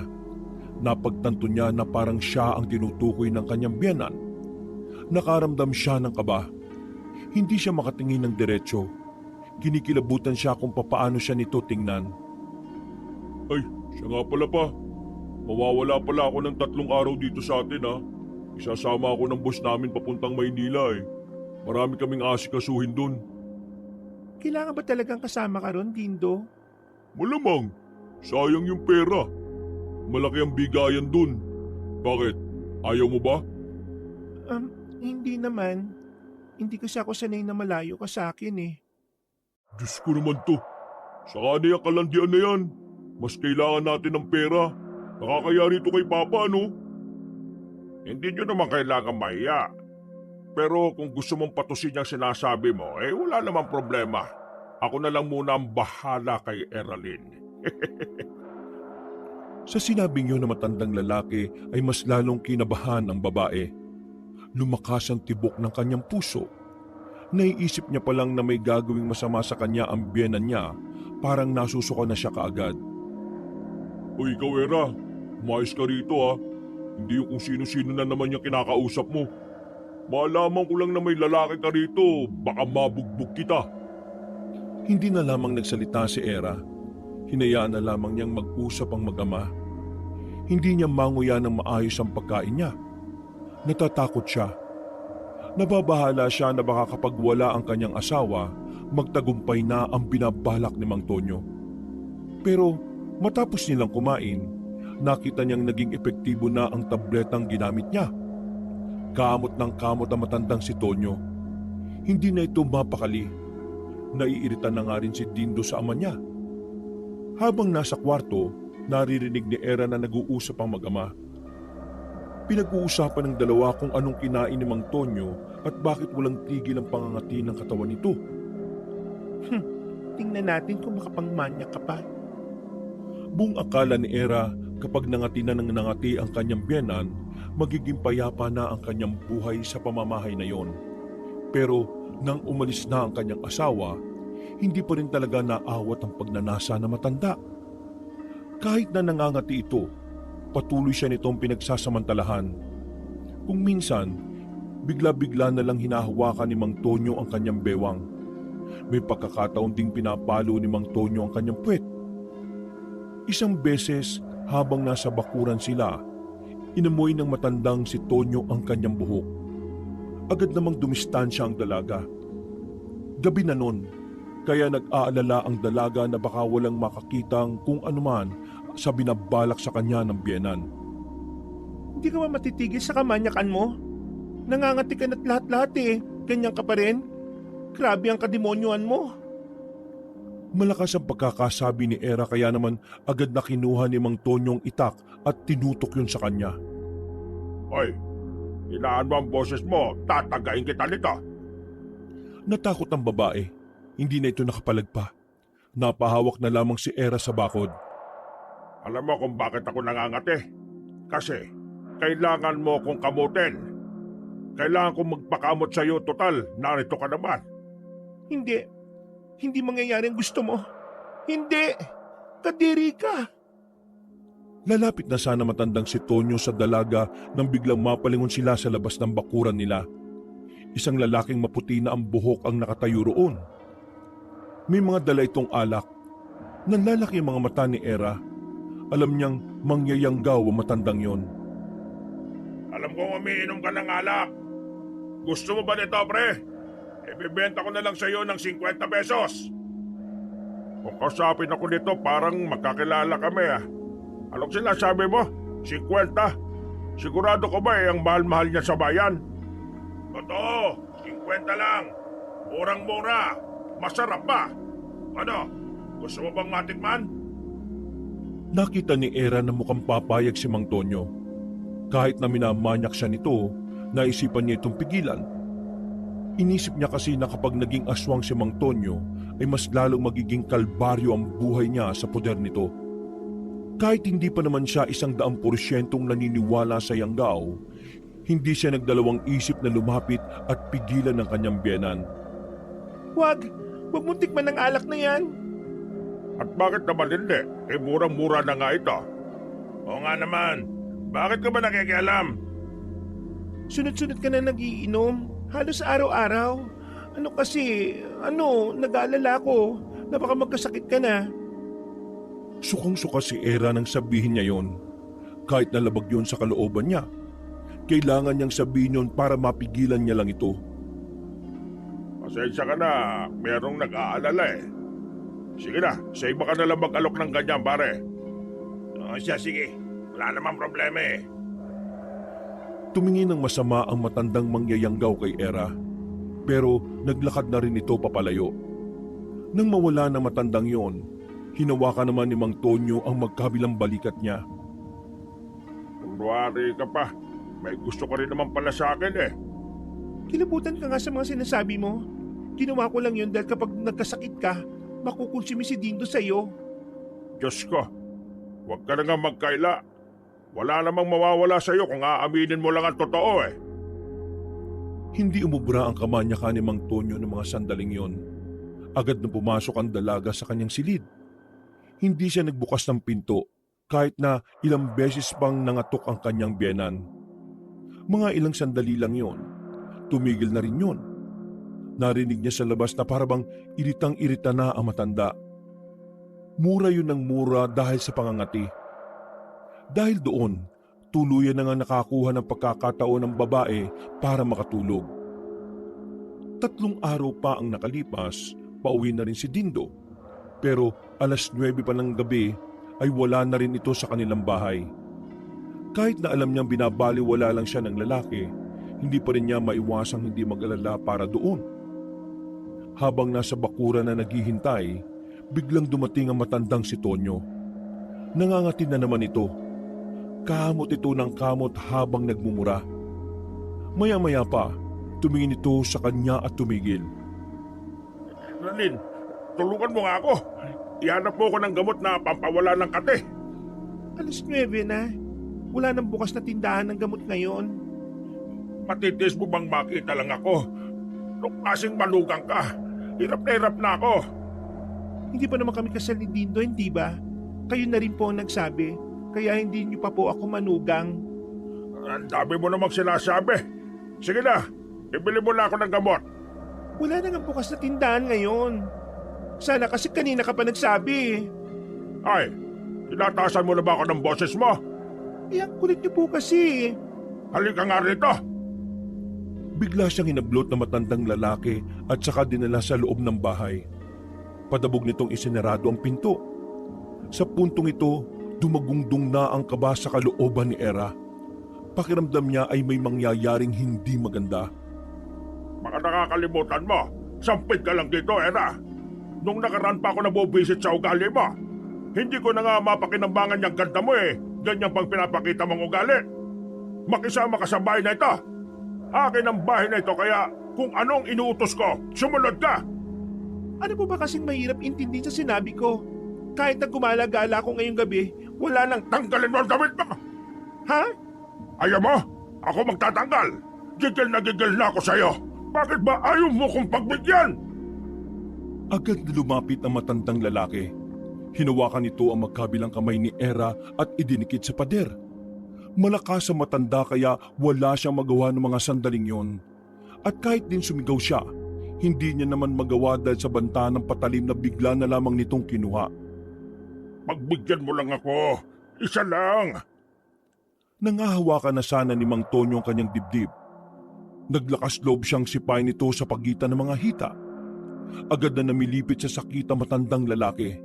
Speaker 3: Napagtanto niya na parang siya ang tinutukoy ng kanyang biyenan. Nakaramdam siya ng kaba. Hindi siya makatingin ng diretsyo. Kinikilabutan siya kung papaano siya nito tingnan.
Speaker 1: Ay, siya nga pala pa. Mawawala pala ako ng 3 araw dito sa atin ha. Isasama ako ng boss namin papuntang Maynila eh. Marami kaming asikasuhin dun.
Speaker 2: Kailangan ba talagang kasama ka ron, Dindo?
Speaker 1: Malamang, sayang yung pera. Malaki ang bigayan dun. Bakit? Ayaw mo ba?
Speaker 2: Hindi naman. Hindi kasi ako sanay na malayo ka sa akin eh.
Speaker 1: Diyos ko naman to. Saka na yung kalandian na yan. Mas kailangan natin ng pera. Nakakaya rito kay Papa, no? Hindi nyo naman kailangan mahiya. Pero kung gusto mong patusin yung sinasabi mo, wala namang problema. Ako na lang muna ang bahala kay Eralyn.
Speaker 3: Sa sinabing yun na matandang lalaki ay mas lalong kinabahan ang babae. Lumakas ang tibok ng kanyang puso. Naiisip niya pa lang na may gagawing masama sa kanya ang biyenan niya, parang nasusuka na siya kaagad.
Speaker 1: Uy, ikaw Era, umayos ka rito ha. Hindi yung kung sino-sino na naman yung kinakausap mo. Malaman ko lang na may lalaki ka rito, baka mabugbog kita.
Speaker 3: Hindi na lamang nagsalita si Era. Hinayaan na lamang niyang mag-usap ang mag-ama. Hindi niya manguya ng maayos ang pagkain niya. Natatakot siya. Nababahala siya na baka kapag wala ang kanyang asawa, magtagumpay na ang binabalak ni Mang Tonyo. Pero matapos nilang kumain, nakita niyang naging epektibo na ang tabletang ginamit niya. Kamot ng kamot ang matandang si Tonyo. Hindi na ito mapakali. Naiirita na nga rin si Dindo sa ama niya. Habang nasa kwarto, naririnig ni Era na nag-uusap ang mag-ama. Pinag-uusapan ng dalawa kung anong kinain ni Mang Tonyo at bakit walang tigil ang pangangati ng katawan nito.
Speaker 2: Tingnan natin kung makapangmanya ka pa.
Speaker 3: Buong akala ni Era kapag nangati na ng nangati ang kanyang biyenan, magiging payapa na ang kanyang buhay sa pamamahay na yon. Pero nang umalis na ang kanyang asawa, hindi pa rin talaga naawat ang pagnanasa na matanda. Kahit na nangangati ito, patuloy siya nitong pinagsasamantalahan. Kung minsan, bigla-bigla na lang hinahawakan ni Mang Tonyo ang kanyang bewang. May pagkakataon ding pinapalo ni Mang Tonyo ang kanyang puwet. Isang beses habang nasa bakuran sila, inamoy ng matandang si Tonyo ang kanyang buhok. Agad namang dumistansya ang dalaga. Gabi na nun, kaya nag-aalala ang dalaga na baka walang makakitang kung anuman sa binabalak sa kanya ng biyenan.
Speaker 2: Hindi ka ba matitigil sa kamanyakan mo? Nangangati ka na't lahat-lahat eh. Ganyan ka pa rin? Grabe ang kademonyoan mo.
Speaker 3: Malakas ang pagkakasabi ni Era kaya naman agad na kinuha ni Mang Tonyong itak at tinutok yun sa kanya.
Speaker 1: Hoy, hinaan mo ang boses mo, tatagayin kita nito.
Speaker 3: Natakot ang babae. Hindi na ito nakapalagpa. Napahawak na lamang si Era sa bakod.
Speaker 1: Alam mo kung bakit ako nangangati? Kasi kailangan mo kong kamutin. Kailangan kong magpakamot sa iyo, total, narito ka naman.
Speaker 2: Hindi. Hindi mangyayari ang gusto mo. Hindi. Kadiri ka.
Speaker 3: Lalapit na sana matandang si Tonyo sa dalaga nang biglang mapalingon sila sa labas ng bakuran nila. Isang lalaking maputi na ang buhok ang nakatayo roon. May mga dala itong alak. Nanlalaki ang mga mata ni Era. Alam niyang mangyayanggaw ang matandang yon.
Speaker 1: Alam kong umiinom ka ng alak. Gusto mo ba nito, pre? Ibibenta ko na lang sa iyo ng 50 pesos. Kung kasapin ako nito, parang magkakilala kami ah. Anong sinasabi mo? 50? Sigurado ko ba ang mahal-mahal niya sa bayan? Totoo, 50 lang. Murang-mura. Masarap pa. Ano? Gusto mo bang matikman?
Speaker 3: Nakita ni Era na mukhang papayag si Mang Tonyo. Kahit na minamanyak siya nito, naisipan niya itong pigilan. Inisip niya kasi na kapag naging aswang si Mang Tonyo, ay mas lalong magiging kalbaryo ang buhay niya sa poder nito. Kahit hindi pa naman siya 100% naniniwala sa Yanggao, hindi siya nagdalawang isip na lumapit at pigilan ng kanyang biyenan.
Speaker 2: Huwag mong tikman ng alak na yan.
Speaker 1: At bakit naman hindi? Murang-mura na nga ito. Oo nga naman. Bakit ka ba nakikialam?
Speaker 2: Sunod-sunod ka na nagiinom. Halos araw-araw. Nag-aalala ko na baka magkasakit ka na.
Speaker 3: Sukang-suka si Era nang sabihin niya yon. Kahit nalabag yon sa kalooban niya, kailangan niyang sabihin yon para mapigilan niya lang ito.
Speaker 1: Pasensya ka na, merong nag-aalala eh. Sige na, sa iba ka na lang mag-alok ng ganyan, pare. Sige. Wala namang problema eh.
Speaker 3: Tumingin ng masama ang matandang mangyayanggaw kay Era, pero naglakad na rin ito papalayo. Nang mawala ng matandang yon, hinawakan naman ni Mang Tonyo ang magkabilang balikat niya.
Speaker 1: Kunwari ka pa, may gusto ka rin naman pala sa akin eh.
Speaker 2: Kilabutan ka nga sa mga sinasabi mo. Ginawa ko lang yun dahil kapag nagkasakit ka, makukonsumi si Dindo sa'yo.
Speaker 1: Diyos ko, huwag ka na nga magkaila. Wala namang mawawala sa'yo kung aaminin mo lang ang totoo eh.
Speaker 3: Hindi umubra ang kamanyakan ni Mang Tonyo ng mga sandaling yon. Agad na pumasok ang dalaga sa kanyang silid. Hindi siya nagbukas ng pinto kahit na ilang beses pang nangatok ang kanyang biyenan. Mga ilang sandali lang yon. Tumigil na rin yon. Narinig niya sa labas na parabang iritang-irita na ang matanda. Mura yun ng mura dahil sa pangangati. Dahil doon, tuluyan na nga nakakuha ng pagkakataon ng babae para makatulog. 3 araw pa ang nakalipas, pauwi na rin si Dindo. Pero 9:00 pa ng gabi ay wala na rin ito sa kanilang bahay. Kahit na alam niyang binabaliwala lang siya ng lalaki, hindi pa rin niya maiwasang hindi mag-alala para doon. Habang nasa bakuran na naghihintay, biglang dumating ang matandang si Tonyo. Nangangati na naman ito. Kamot ito ng kamot habang nagmumura. Maya-maya pa, tumingin ito sa kanya at tumigil.
Speaker 1: Nalin, tulungan mo nga ako. Ihanap mo ko ng gamot na pampawala ng kate.
Speaker 2: 9:00 na. Wala nang bukas na tindahan ng gamot ngayon.
Speaker 1: Matitis mo bang makita lang ako? Nung kasing malugang ka, hirap na ako.
Speaker 2: Hindi pa naman kami kasal ni Dindo, hindi ba? Kayo na rin po ang nagsabi, kaya hindi niyo pa po ako manugang.
Speaker 1: Ang dami mo namang sinasabi. Sige na, ibili mo na ako ng gamot.
Speaker 2: Wala na nga bukas na tindahan ngayon. Sana kasi kanina ka pa nagsabi.
Speaker 1: Ay, tinatasan mo na ba ako ng boses mo?
Speaker 2: Eh, ang kulit niyo po kasi.
Speaker 1: Halika nga rito.
Speaker 3: Bigla siyang hinablot na matandang lalaki at saka dinala sa loob ng bahay. Padabog nitong isinarado ang pinto. Sa puntong ito, dumagungdong na ang kaba sa kalooban ni Era. Pakiramdam niya ay may mangyayaring hindi maganda.
Speaker 1: Baka nakakalimutan mo, sampid ka lang dito, Era. Nung nakaraan pa ako nabubisit sa ugali mo, hindi ko na nga mapakinambangan yung ganda mo eh. Ganyan pang pinapakita mong ugali. Makisama ka sa bahay na ito. Akin ang bahay na ito kaya kung anong inuutos ko, sumunod ka.
Speaker 2: Ano po ba kasing mahirap intindihin sa sinabi ko? Kahit na gumala-gala ako ngayong gabi, wala nang...
Speaker 1: Tanggalin mo ang damit mo.
Speaker 2: Ha?
Speaker 1: Ayaw mo? Ako magtatanggal. Gigil na ako sa'yo. Bakit ba ayaw mo kong pagbigyan?
Speaker 3: Agad na lumapit ang matandang lalaki. Hinawakan nito ang magkabilang kamay ni Era at idinikit sa pader. Malakas ang matanda kaya wala siyang magawa ng mga sandaling yon. At kahit din sumigaw siya, hindi niya naman magawa dahil sa banta ng patalim na bigla na lamang nitong kinuha.
Speaker 1: Pagbigyan mo lang ako. Isa lang.
Speaker 3: Nangahawakan na sana ni Mang Tonyo ang kanyang dibdib. Naglakas loob siyang sipain nito sa pagitan ng mga hita. Agad na namilipit sa sakit ang matandang lalaki.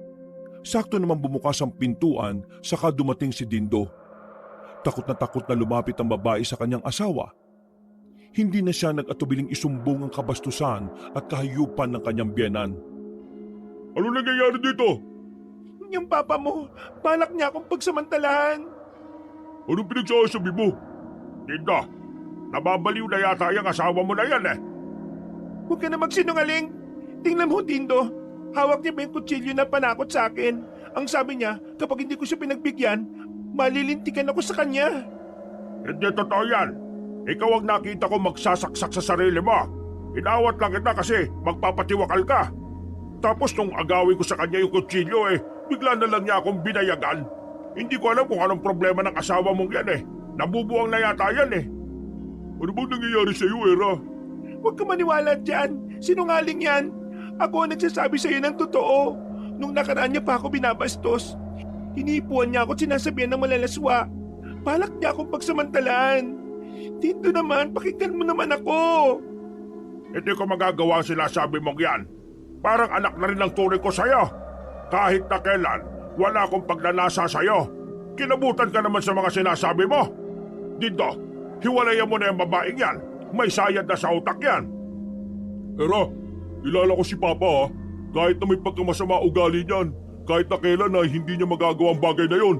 Speaker 3: Sakto naman bumukas ang pintuan saka dumating si Dindo. Takot na lumapit ang babae sa kanyang asawa. Hindi na siya nag-atubiling isumbong ang kabastusan at kahayupan ng kanyang biyenan.
Speaker 1: Ano nangyayari dito?
Speaker 2: Yung papa mo, balak niya akong pagsamantalahan.
Speaker 1: Anong pinagsasabi mo? Dindo, nababaliw na yata yung asawa mo na yan eh.
Speaker 2: Huwag ka na magsinungaling. Tingnan mo, Dindo. Hawak niya ba yung kutsilyo na panakot sa akin? Ang sabi niya, kapag hindi ko siya pinagbigyan, malilintikan ako sa kanya.
Speaker 1: Hindi totoo yan. Ikaw ang nakita ko magsasaksak sa sarili mo. Inawat lang kita kasi magpapatiwakal ka. Tapos nung agawin ko sa kanya yung kutsilyo bigla na lang niya akong binayagan. Hindi ko alam kung anong problema ng asawa mong yan Nabubuang na yata yan Ano bang nangyayari sa iyo, Era?
Speaker 2: Huwag ka maniwala dyan. Sinungaling yan. Ako ang nagsasabi sa iyo ng totoo. Nung nakaraan niya pa ako binabastos. Hinipuan niya ako at sinasabihan ng malalaswa. Balak niya akong pagsamantalaan. Dito naman, pakinggan mo naman ako.
Speaker 1: Hindi ko magagawa ang sinasabi mong yan. Parang anak na rin ang turing ko sa'yo. Kahit na kailan, wala akong pagnanasa sa'yo. Kinabutan ka naman sa mga sinasabi mo. Dito, hiwalayan mo na yung babaeng yan. May sayad na sa utak yan. Era, kilala ko si Papa ha. Kahit na may pagkamasama ugali niyan, kahit na kailan ay hindi niya magagawa ang bagay na yon.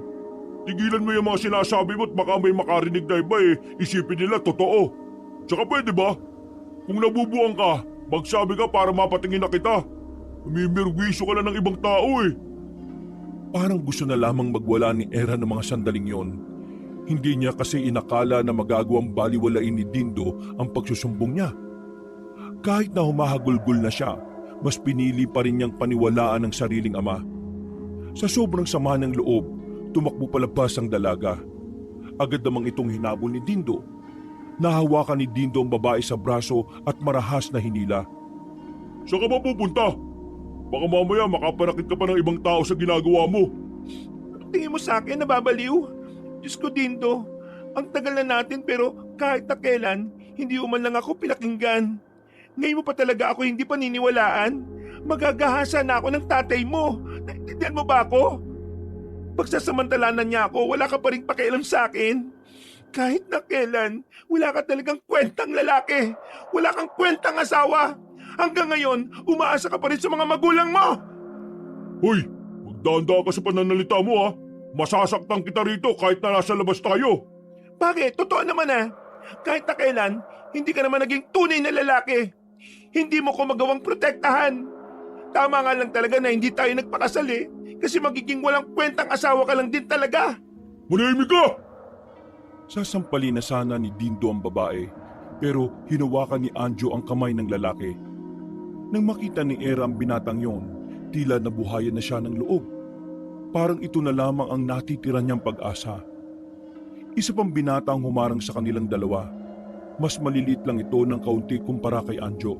Speaker 1: Tigilan mo yung mga sinasabi mo at baka may makarinig na iba isipin nila totoo. Tsaka pwede ba? Kung nabubuang ka, magsabi ka para mapatingin na kita. Umimirwisyo ka na ng ibang tao
Speaker 3: Parang gusto na lamang magwala ni Era ng mga sandaling yon. Hindi niya kasi inakala na magagawang baliwalain ni Dindo ang pagsusumbong niya. Kahit na humahagulgol na siya, mas pinili pa rin niyang paniwalaan ang sariling ama. Sa sobrang sama ng loob, tumakbo palabas ang dalaga. Agad namang itong hinabol ni Dindo. Nahawakan ni Dindo ang babae sa braso at marahas na hinila.
Speaker 1: Saan ka ba pupunta? Baka mamaya makapanakit ka pa ng ibang tao sa ginagawa mo.
Speaker 2: Tingin mo sa akin, nababaliw? Diyos ko, Dindo. Ang tagal na natin pero kahit na kailan, hindi man lang ako pinakinggan. Ngayon mo pa talaga ako hindi paniniwalaan. Magagahasa na ako ng tatay mo. Naintindihan mo ba ako? Pagsasamantalanan niya ako, wala ka pa rin pakialam sa akin. Kahit na kailan, wala ka talagang kwentang lalaki. Wala kang kwentang asawa. Hanggang ngayon, umaasa ka pa rin sa mga magulang mo.
Speaker 1: Hoy, magdanda ka sa pananalita mo ha. Masasaktan kita rito kahit na nasa labas tayo.
Speaker 2: Bakit? Totoo naman Kahit na kailan, hindi ka naman naging tunay na lalaki. Hindi mo ko magawang protektahan. Tama nga lang talaga na hindi tayo nagpakasal kasi magiging walang kwentang asawa ka lang din talaga.
Speaker 1: Manahimik ka!
Speaker 3: Sasampalin na sana ni Dindo ang babae, pero hinawakan ni Anjo ang kamay ng lalaki. Nang makita ni Era ang binatang yon, tila nabuhayan na siya ng loob. Parang ito na lamang ang natitira niyang pag-asa. Isa pang binata ang humarang sa kanilang dalawa. Mas maliliit lang ito ng kaunti kumpara kay Anjo.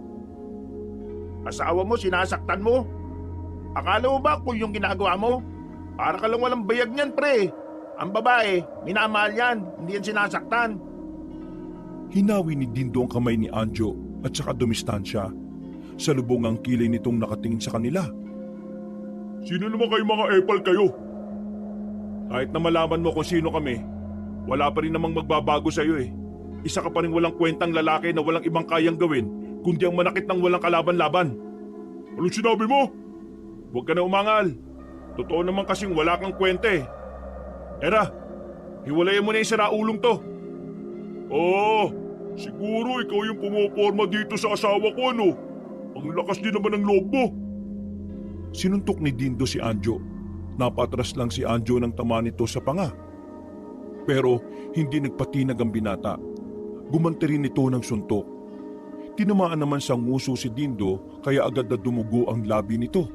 Speaker 2: Asawa mo, sinasaktan mo? Akala mo ba kung yung ginagawa mo? Para ka lang walang bayag niyan, pre. Ang babae, minamahal yan, hindi yan sinasaktan.
Speaker 3: Hinawi ni Dindo ang kamay ni Anjo at saka dumistansya. Salubong ang kilay nitong nakatingin sa kanila.
Speaker 1: Sino naman kayo mga epal kayo?
Speaker 3: Kahit na malaman mo kung sino kami, wala pa rin namang magbabago sa iyo Isa ka pa rin walang kwentang lalaki na walang ibang kayang gawin, kundi ang manakit ng walang kalaban-laban.
Speaker 1: Anong sinabi mo?
Speaker 3: Huwag ka na umangal. Totoo naman kasing wala kang kwenta Era, hiwalayan mo na yung siraulong to.
Speaker 1: Siguro ikaw yung pumoporma dito sa asawa ko ano? Ang lakas din naman ng loob mo.
Speaker 3: Sinuntok ni Dindo si Anjo. Napatras lang si Anjo ng tama nito sa panga. Pero hindi nagpatinag ang binata. Gumanti rin ito ng suntok. Tinamaan naman sa nguso si Dindo kaya agad na dumugo ang labi nito.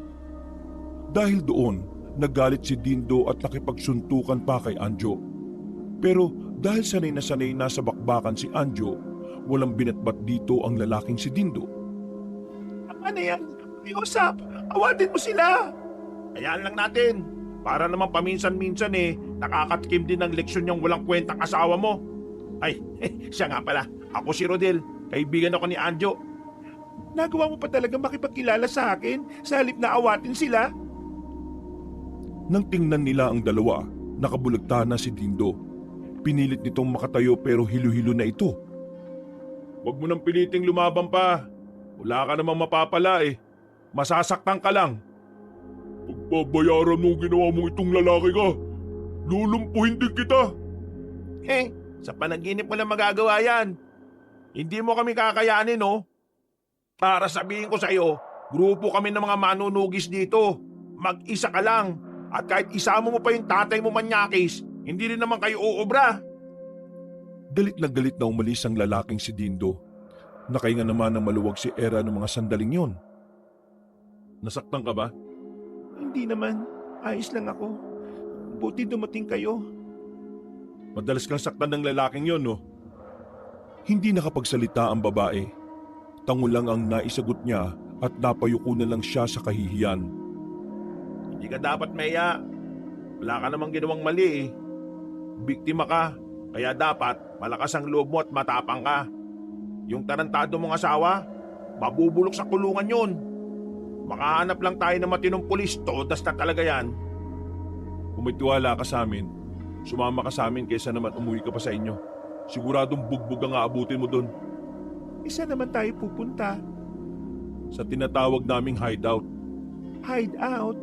Speaker 3: Dahil doon, nagalit si Dindo at nakipagsuntukan pa kay Anjo. Pero dahil sanay na sa bakbakan si Anjo, walang binatbat dito ang lalaking si Dindo.
Speaker 2: Ano yan? Iusap, awatin mo sila. Hayaan lang natin. Para naman paminsan-minsan nakakatikim din ng leksyon yung walang kwentang asawa mo. Ay, siya nga pala. Ako si Rodel. Kaibigan ako ni Anjo. Nagawa mo pa talaga makipagkilala sa akin sa halip na awatin sila?
Speaker 3: Nang tingnan nila ang dalawa, nakabulagta na si Dindo. Pinilit nitong makatayo pero hilo-hilo na ito.
Speaker 1: Huwag mo nang piliting lumaban pa. Wala ka namang mapapala Masasaktan ka lang. Pagbabayaran mo ang ginawa mong itong lalaki ka. Lulumpuhin din kita.
Speaker 2: Sa panaginip mo lang magagawa yan. Hindi mo kami kakayanin, Para sabihin ko sa iyo, grupo kami ng mga manunugis dito. Mag-isa ka lang. At kahit isama mo pa yung tatay mo manyakis, hindi rin naman kayo uubra.
Speaker 3: Galit na umalis ang lalaking si Dindo. Nakahinga naman ng maluwag si Era ng mga sandaling yon.
Speaker 1: Nasaktan ka ba?
Speaker 2: Hindi naman. Ayos lang ako. Buti dumating kayo.
Speaker 1: Madalas kang saktan ng lalaking yon, no?
Speaker 3: Hindi nakapagsalita ang babae. Tango lang ang naisagot niya at napayuko na lang siya sa kahihiyan.
Speaker 2: Hindi ka dapat maya. Wala ka namang ginawang mali Biktima ka. Kaya dapat malakas ang loob mo at matapang ka. Yung tarantado mong asawa, mabubulok sa kulungan yun. Makahanap lang tayo ng matinong pulis, todas na talaga yan.
Speaker 3: Kung may tiwala ka sa amin, sumama ka sa amin kaysa naman umuwi ka pa sa inyo. Siguradong bugbog ang aabutin mo doon.
Speaker 2: Isa naman tayo pupunta.
Speaker 3: Sa tinatawag naming hideout.
Speaker 2: Hideout?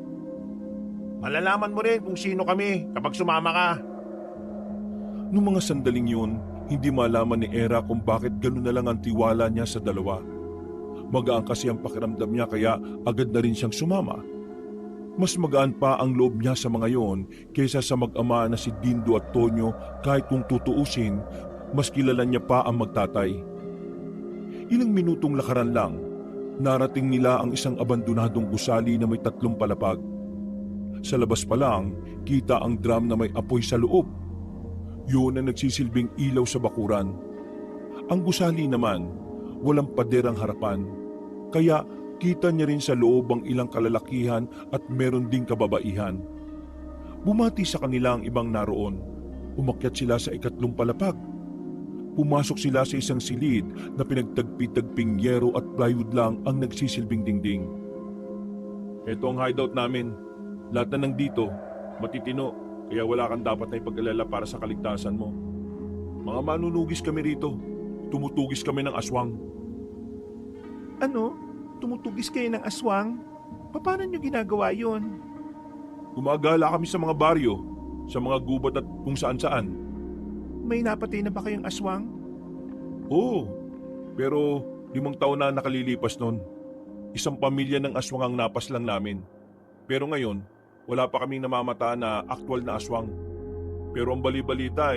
Speaker 2: Malalaman mo rin kung sino kami kapag sumama ka.
Speaker 3: Noong mga sandaling yun, hindi malaman ni Era kung bakit gano'n na lang ang tiwala niya sa dalawa. Magaan kasi ang pakiramdam niya kaya agad na rin siyang sumama. Mas magaan pa ang loob niya sa mga yon kaysa sa mag-ama na si Dindo at Tonyo kahit kung tutuusin, mas kilala niya pa ang magtatay. Ilang minutong lakaran lang, narating nila ang isang abandonadong gusali na may 3 palapag. Sa labas pa lang, kita ang drum na may apoy sa loob. Yun ang nagsisilbing ilaw sa bakuran. Ang gusali naman, walang paderang harapan, kaya Kita niya rin sa loob ang ilang kalalakihan at meron ding kababaihan. Bumati sa kanila ang ibang naroon. Umakyat sila sa ikatlong palapag. Pumasok sila sa isang silid na pinagtagpi-tagping yero at plywood lang ang nagsisilbing dingding. Ito ang hideout namin. Lahat na nandito, matitino, kaya wala kang dapat na ipag-alala para sa kaligtasan mo. Mga manunugis kami rito. Tumutugis kami ng aswang.
Speaker 2: Ano? Tumutugis kayo ng aswang? Paano nyo ginagawa yon?
Speaker 3: Gumagala kami sa mga baryo, sa mga gubat at kung saan-saan.
Speaker 2: May napatay na ba kayong aswang?
Speaker 3: Oo, pero 5 taon na nakalilipas nun. Isang pamilya ng aswang ang napas lang namin. Pero ngayon, wala pa kaming namamata na aktwal na aswang. Pero ang bali-balita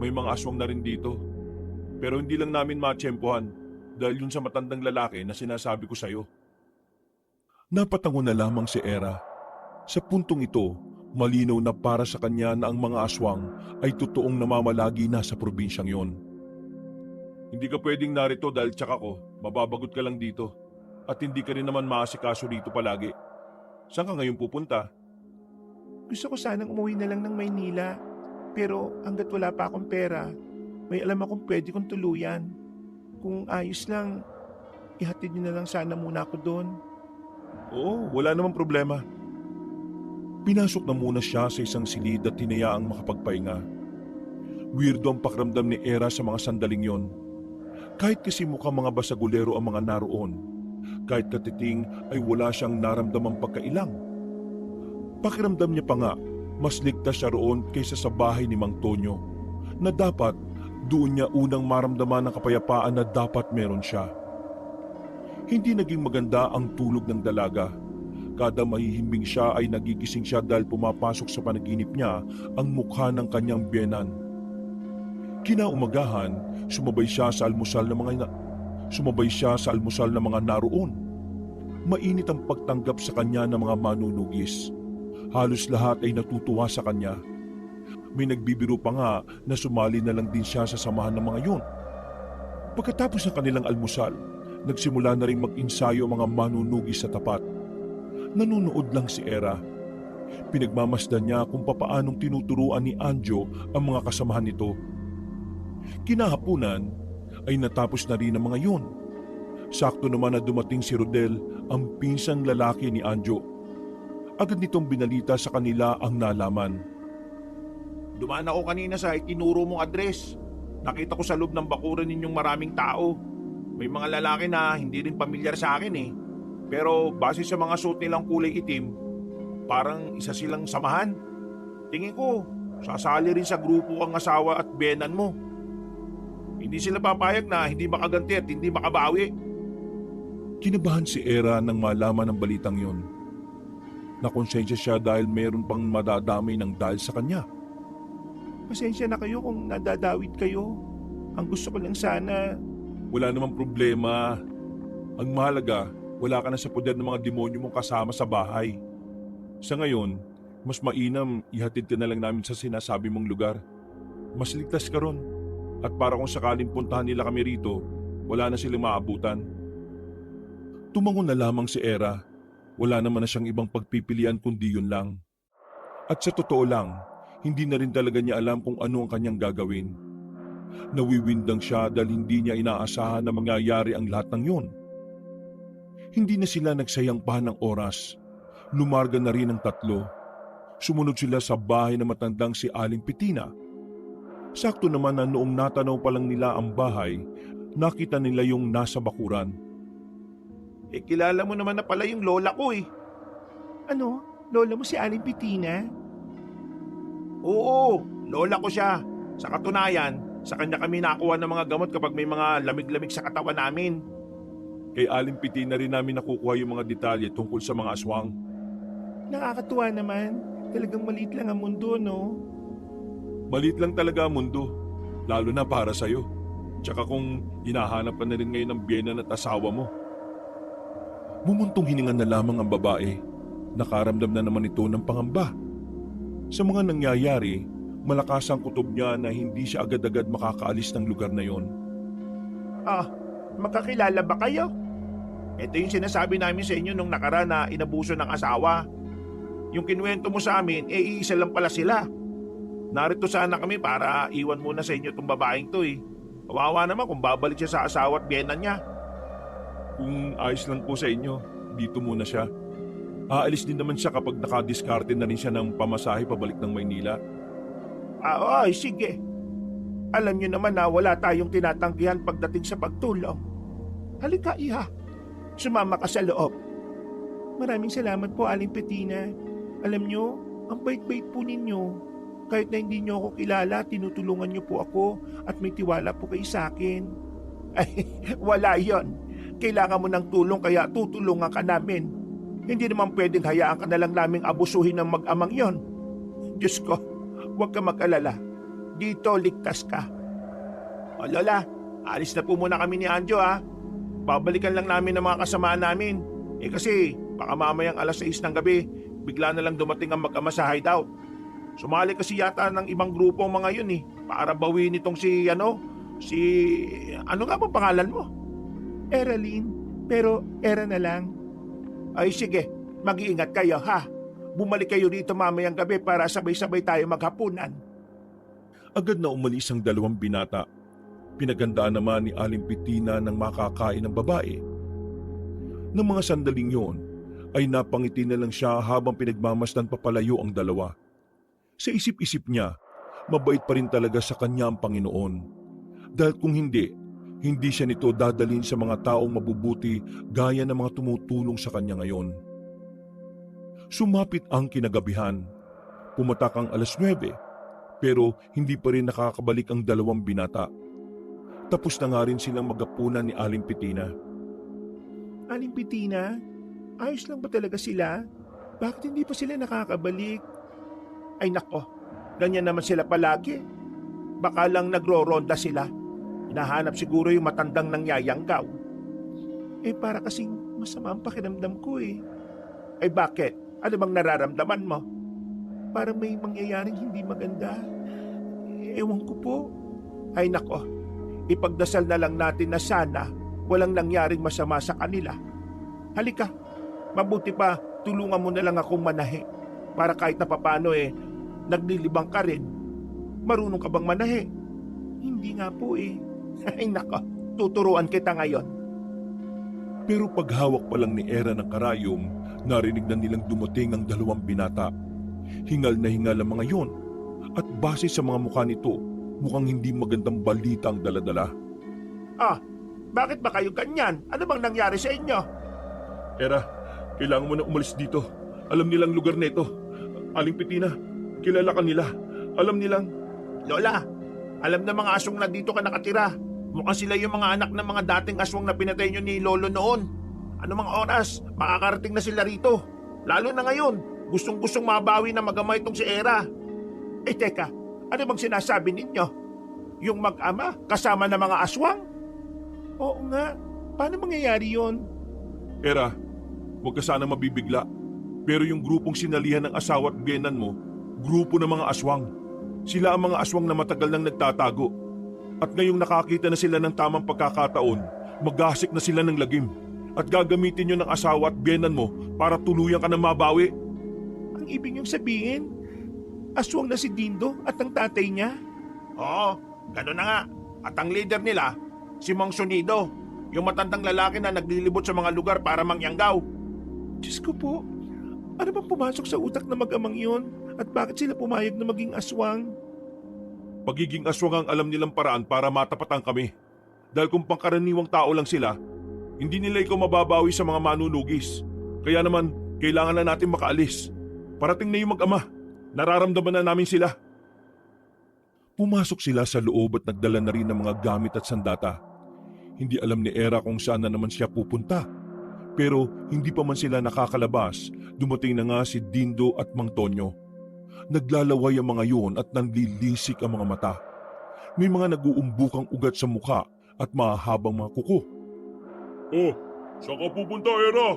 Speaker 3: may mga aswang na rin dito. Pero hindi lang namin matsyempohan dahil yun sa matandang lalaki na sinasabi ko sa'yo. Napatango na lamang si Era. Sa puntong ito, malinaw na para sa kanya na ang mga aswang ay totoong namamalagi na sa probinsyang yon. Hindi ka pwedeng narito dahil tsak ako, mababagot ka lang dito. At hindi ka rin naman maasikaso dito palagi. Saan ka ngayon pupunta?
Speaker 2: Gusto ko sanang umuwi na lang ng Maynila. Pero hanggat wala pa akong pera, may alam akong pwede kong tuluyan. Kung ayos lang, ihatid niyo na lang sana muna ako doon.
Speaker 3: Oo, wala namang problema. Pinasok na muna siya sa isang silid at hinayaang makapagpahinga. Weirdo ang pakiramdam ni Era sa mga sandaling yon. Kahit kasi mukhang mga basagulero ang mga naroon, kahit katiting ay wala siyang naramdamang pagkailang. Pakiramdam niya pa nga, mas ligtas siya roon kaysa sa bahay ni Mang Tonyo, na dapat doon niya unang maramdaman ng kapayapaan na dapat meron siya. Hindi naging maganda ang tulog ng dalaga. Kada mahihimbing siya ay nagigising siya dahil pumapasok sa panaginip niya ang mukha ng kanyang biyenan. Kinaumagahan, sumabay siya sa almusal ng mga naroon. Mainit ang pagtanggap sa kanya ng mga manunugis. Halos lahat ay natutuwa sa kanya. May nagbibiro pa nga na sumali na lang din siya sa samahan ng mga yun. Pagkatapos ng kanilang almusal, nagsimula na rin mag-insayo ang mga manunugis sa tapat. Nanunood lang si Era. Pinagmamasdan niya kung papaanong tinuturuan ni Anjo ang mga kasamahan nito. Kinahapunan ay natapos na rin ang mga yun. Sakto naman na dumating si Rodel, ang pinsang lalaki ni Anjo. Agad nitong binalita sa kanila ang nalaman.
Speaker 4: Dumaan ako kanina sa itinuro mong address. Nakita ko sa loob ng bakuran ninyong maraming tao. May mga lalaki na hindi rin pamilyar sa akin eh. Pero base sa mga suot nilang kulay itim, parang isa silang samahan. Tingin ko, sasali rin sa grupo ang asawa at biyenan mo. Hindi sila papayag na hindi makaganti at hindi makabawi.
Speaker 3: Kinabahan si Era nang malaman ang balitang yon. Nakonsensya siya dahil mayroon pang madadamay ng dahil sa kanya.
Speaker 2: Pasensya na kayo kung nadadawit kayo. Ang gusto ko lang sana,
Speaker 3: Wala namang problema. Ang mahalaga, wala ka na sa poder ng mga demonyo mong kasama sa bahay. Sa ngayon, mas mainam ihatid ka na lang namin sa sinasabi mong lugar. Mas ligtas ka ron. At para kung sakaling puntahan nila kami rito, wala na silang maabutan. Tumangon na lamang si Era. Wala naman na siyang ibang pagpipilian kundi yun lang. At sa totoo lang, hindi na rin talaga niya alam kung ano ang kanyang gagawin. Nawiwindang siya dahil hindi niya inaasahan na mangyayari ang lahat ng yun. Hindi na sila nagsayang pa ng oras. Lumarga na rin ang tatlo. Sumunod sila sa bahay na matandang si Aling Pitina. Sakto naman na noong natanaw pa lang nila ang bahay, nakita nila yung nasa bakuran.
Speaker 4: Kilala mo naman na pala yung lola ko eh.
Speaker 2: ano, lola mo si Aling Pitina?
Speaker 4: Oo, lola ko siya. Sa katunayan, sa kanya kami nakuha ng mga gamot kapag may mga lamig-lamig sa katawan namin.
Speaker 3: Kay Aling Pitina rin namin nakukuha yung mga detalye tungkol sa mga aswang.
Speaker 2: Nakakatuwa naman. Talagang maliit lang ang mundo, no?
Speaker 3: Malit lang talaga ang mundo, lalo na para sa'yo. Tsaka kung hinahanap ka na rin ngayon ng biyenan at asawa mo. Bumuntong hininga na lamang ang babae. Nakaramdam na naman ito ng pangamba. Sa mga nangyayari, malakas ang kutob niya na hindi siya agad-agad makakaalis ng lugar na yon.
Speaker 2: Ah, magkakilala ba kayo?
Speaker 4: Ito yung sinasabi namin sa inyo nung nakaraan na inabuso ng asawa. Yung kinuwento mo sa amin, iisa lang pala sila. Narito sana kami para iwan muna sa inyo itong babaeng to eh. Kawawa naman kung babalik siya sa asawa at biyena niya.
Speaker 3: Kung ayos lang po sa inyo, dito muna siya. Aalis din naman siya kapag nakadiskarte na rin siya ng pamasahe pabalik ng Maynila.
Speaker 2: Ay, sige. Alam niyo naman na wala tayong tinatanggihan pagdating sa pagtulong. Halika, iha. Sumama ka sa loob. Maraming salamat po, Aling Petina. Alam niyo, ang bait-bait po ninyo. Kahit na hindi niyo ako kilala, tinutulungan niyo po ako at may tiwala po kayo sa akin. Ay, wala yon. Kailangan mo ng tulong kaya tutulungan ka namin. Hindi naman pwedeng hayaan ka na lang naming abusuhin ng mag-amang yon. Diyos ko, huwag ka mag-alala. Dito ligtas ka. O Lola, alis na po muna kami ni Anjo ha. Babalikan lang namin ang mga kasamaan namin. Kasi baka mamayang alas 6 ng gabi, bigla na lang dumating ang mag-ama sa hideout. Sumali kasi yata ng ibang grupo ang mga yun para bawiin itong ano nga ba pangalan mo? Eraline, pero era na lang.
Speaker 4: Ay sige, mag-iingat kayo ha. Bumalik kayo dito mamayang gabi para sabay-sabay tayo maghapunan.
Speaker 3: Agad na umalis ang dalawang binata. Pinagandaan naman ni Aling Petina ng makakain ng babae. Nang mga sandaling yon, ay napangiti na lang siya habang pinagmamasdan papalayo ang dalawa. Sa isip-isip niya, mabait pa rin talaga sa kanya ang Panginoon. Dahil kung hindi siya nito dadalhin sa mga taong mabubuti gaya ng mga tumutulong sa kanya ngayon. Sumapit ang kinagabihan. Pumatak ang alas 9, pero hindi pa rin nakakabalik ang dalawang binata. Tapos na nga rin silang magapunan ni Aling Petina.
Speaker 2: Aling Petina, ayos lang ba talaga sila? Bakit hindi pa sila nakakabalik?
Speaker 4: Ay nako, ganyan naman sila palagi. Baka lang nagro-ronda sila. Hinahanap siguro yung matandang nangyayanggaw.
Speaker 2: Para kasing masama ang pakiramdam ko eh.
Speaker 4: Ay bakit? Ano bang nararamdaman mo?
Speaker 2: Parang may mangyayaring hindi maganda. Ewan ko po.
Speaker 4: Ay nako, ipagdasal na lang natin na sana walang nangyaring masama sa kanila. Halika, mabuti pa tulungan mo na lang akong manahe. Para kahit na papano naglilibang ka rin. Marunong ka bang manahe?
Speaker 2: Hindi nga po eh.
Speaker 4: Ay nako, tuturuan kita ngayon.
Speaker 3: Pero paghawak pa lang ni Era ng karayom, narinig na nilang dumating ang dalawang binata. Hingal na hingal ang mga yon, at base sa mga mukha nito, mukhang hindi magandang balita ang daladala.
Speaker 4: Bakit ba kayo ganyan? Ano bang nangyari sa inyo?
Speaker 3: Era, kailangan mo na umalis dito. Alam nilang lugar nito. Aling Petina, kilala ka nila. Alam nilang...
Speaker 4: Lola, alam na mga aswang na dito ka nakatira. Mukhang sila yung mga anak ng mga dating aswang na pinatay nyo ni Lolo noon. Ano mga oras, makakarating na sila rito. Lalo na ngayon, gustong-gustong mabawi na mag-ama itong si Era. Teka, ano bang sinasabi ninyo? Yung mag-ama kasama ng mga aswang?
Speaker 2: Oo nga, paano mangyayari yon?
Speaker 3: Era, huwag ka sana mabibigla. Pero yung grupong sinalihan ng asawa at biyenan mo, grupo ng mga aswang. Sila ang mga aswang na matagal nang nagtatago. At ngayong nakakita na sila ng tamang pagkakataon, maghasik na sila ng lagim. At gagamitin nyo ng asawa at biyenan mo para tuluyan ka ng mabawi.
Speaker 2: Ang ibig niyong sabihin, aswang na si Dindo at ang tatay niya?
Speaker 4: Oo, gano'n na nga. At ang leader nila, si Mang Sonido, yung matandang lalaki na naglilibot sa mga lugar para mangyanggaw.
Speaker 2: Diyos ko po, ano bang pumasok sa utak na mag-amang yon? At bakit sila pumayag na maging aswang?
Speaker 3: Pagiging aswang ang alam nilang paraan para matapatan kami. Dahil kung pangkaraniwang tao lang sila, hindi nila ikaw mababawi sa mga manunugis. Kaya naman, kailangan na natin makaalis. Parating na yung mag-ama. Nararamdaman na namin sila. Pumasok sila sa loob at nagdala na rin ng mga gamit at sandata. Hindi alam ni Era kung saan na naman siya pupunta. Pero hindi pa man sila nakakalabas, dumating na nga si Dindo at Mang Tonyo. Naglalaway ang mga yun at nanlilisik ang mga mata. May mga naguumbukang ugat sa mukha at mahahabang mga kuko.
Speaker 1: Oh, saan ka pupunta, Era?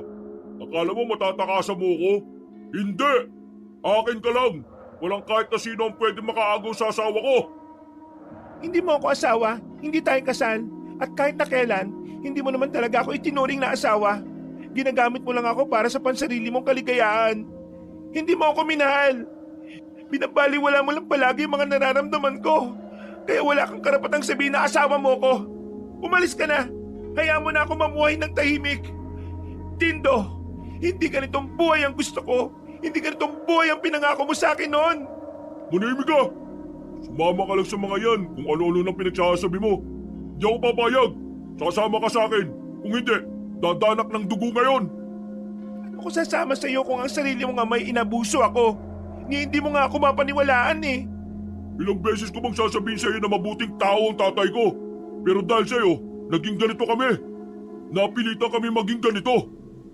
Speaker 1: Akala mo matatakasan mo ko? Hindi! Akin ka lang! Walang kahit na sino ang pwede makaagaw sa asawa ko!
Speaker 2: Hindi mo ako asawa, hindi tayo kasal, at kahit na kailan, hindi mo naman talaga ako itinuring na asawa. Ginagamit mo lang ako para sa pansarili mong kaligayahan. Hindi mo ako minahal. Binabaliwala mo lang palagi yung mga nararamdaman ko. Kaya wala kang karapatang sabihin na asawa mo ko. Umalis ka na. Hayaan mo na ako mamuhay ng tahimik. Dindo, hindi ganitong buhay ang gusto ko. Hindi ganitong buhay ang pinangako mo sa akin noon.
Speaker 1: Manahimik ka! Sumama ka lang sa mga yan kung ano-ano nang pinagsasabi mo. Di ako papayag. Sasama ka sa akin. Kung hindi, dadanak ng dugo ngayon.
Speaker 2: Ako sasama sa iyo kung ang sarili mo nga may inabuso ako. Hindi mo nga ako mapaniwalaan eh.
Speaker 1: Ilang beses ko bang sasabihin sa iyo na mabuting tao ang tatay ko? Pero dahil sa iyo, naging ganito kami. Napilitan kami maging ganito.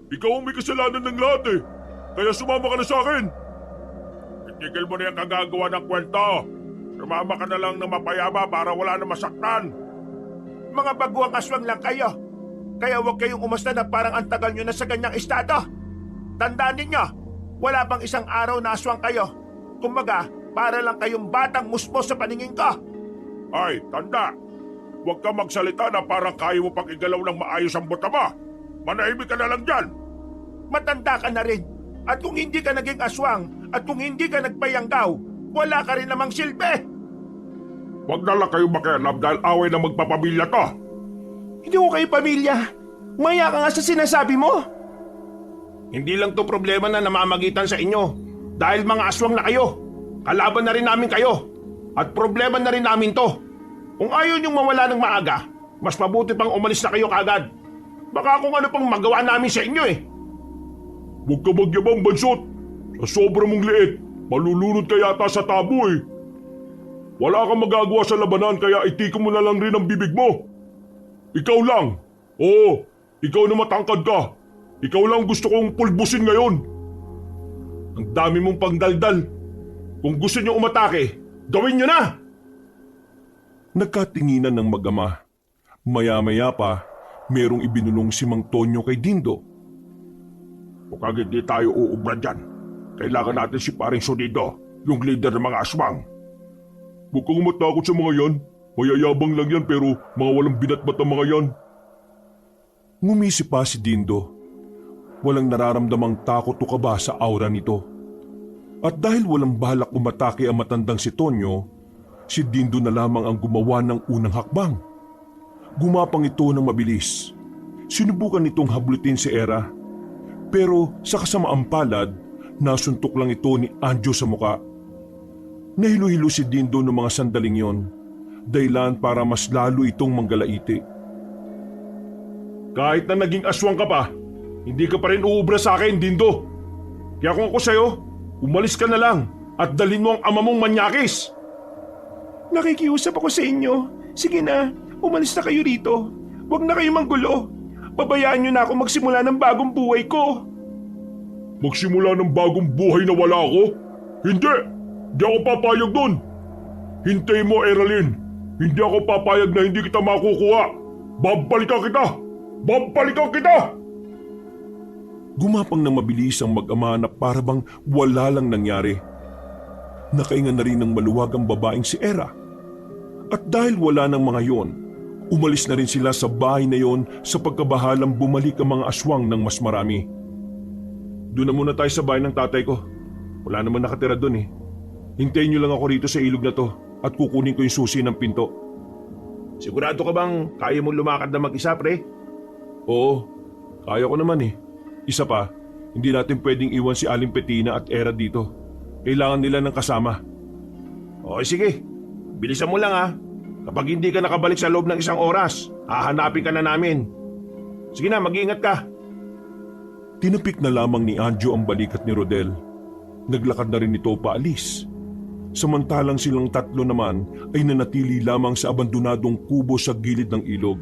Speaker 1: Ikaw ang may kasalanan ng lahat eh. Kaya sumama ka na sa akin. Itigil mo na yung kagagawa ng kwento. Sumama ka na lang ng mapayapa para wala na masaktan.
Speaker 2: Mga baguang aswang lang kayo. Kaya huwag kayong umasta na parang ang tagal nyo na sa ganyang estado. Tandaan ninyo, wala pang isang araw na aswang kayo. Kumbaga, para lang kayong batang musmos sa paningin ko.
Speaker 1: Ay, tanda. Huwag ka magsalita na parang kaya mo pang igalaw ng maayos ang buta mo. Manahimik ka na lang dyan.
Speaker 2: Matanda ka na rin. At kung hindi ka naging aswang, at kung hindi ka nagpayanggaw, wala ka rin namang silbi.
Speaker 1: Huwag na lang kayo makialam dahil away na magpapamilya to.
Speaker 2: Hindi ko kayo pamilya. Maya ka nga sa sinasabi mo.
Speaker 4: Hindi lang to problema na namamagitan sa inyo. Dahil mga aswang na kayo. Kalaban na rin namin kayo. At problema na rin namin to. Kung ayaw niyong mawala ng maaga, mas mabuti pang umalis na kayo kagad. Baka kung ano pang magawa namin sa inyo eh.
Speaker 1: Huwag ka magyabang, Bansot. Sa sobra mong liit, malulunod ka yata sa tabo eh. Wala kang magagawa sa labanan kaya itikom mo na lang rin ang bibig mo. Ikaw lang. Oo, ikaw na matangkad ka. Ikaw lang gusto kong pulbusin ngayon. Ang dami mong pangdaldal. Kung gusto niyo umatake, gawin niyo na!
Speaker 3: Nagkatinginan ng mag-ama. Maya-maya pa, merong ibinulong si Mang Tonyo kay Dindo.
Speaker 1: Kung hindi tayo uubra dyan, kailangan natin si Paring Sonido, yung leader ng mga aswang. Huwag kang matakot sa mga yan. Mayayabang lang yan pero mga walang binatbat ang mga yan.
Speaker 3: Ngumisi pa si Dindo. Walang nararamdamang takot o kaba sa aura nito. At dahil walang balak umatake ang matandang si Tonyo, si Dindo na lamang ang gumawa ng unang hakbang. Gumapang ito ng mabilis. Sinubukan nitong hablutin si Era. Pero sa kasamaang palad, nasuntok lang ito ni Anjo sa muka. Nahilo-hilo si Dindo noong mga sandaling yon, dahilan para mas lalo itong manggalaiti.
Speaker 1: Kahit na naging aswang ka pa, hindi ka pa rin uubra sa akin, Dindo. Kaya kung ako sa'yo, umalis ka na lang at dalhin mo ang ama mong manyakis.
Speaker 2: Nakikiusap ako sa inyo. Sige na, umalis na kayo rito. Huwag na kayo manggulo. Pabayaan nyo na ako magsimula ng bagong buhay ko.
Speaker 1: Magsimula ng bagong buhay na wala ako? Hindi! Hindi ako papayag doon! Hintayin mo, Eralyn! Hindi ako papayag na hindi kita makukuha! Babalikan kita! Babalikan kita!
Speaker 3: Gumapang ng mabilis ang mag-ama na parabang wala lang nangyari. Nakainga na rin ng maluwag ang babaeng si Era. At dahil wala ng mga yon, umalis na rin sila sa bahay na yon sa pagkabahalang bumalik ang mga aswang ng mas marami. Doon na muna tayo sa bahay ng tatay ko. Wala naman nakatira doon eh. Hintayin niyo lang ako rito sa ilog na to at kukunin ko yung susi ng pinto.
Speaker 4: Sigurado ka bang kaya mo lumakad na mag-isa, pre?
Speaker 3: Oo, kaya ko naman eh. Isa pa, hindi natin pwedeng iwan si Aling Petina at Era dito. Kailangan nila ng kasama.
Speaker 4: Okay, sige. Bilisan mo lang ha. Kapag hindi ka nakabalik sa loob ng isang oras, hahanapin ka na namin. Sige na, mag-iingat ka.
Speaker 3: Tinapik na lamang ni Anjo ang balikat ni Rodel. Naglakad na rin ito paalis. Samantalang silang tatlo naman ay nanatili lamang sa abandonadong kubo sa gilid ng ilog.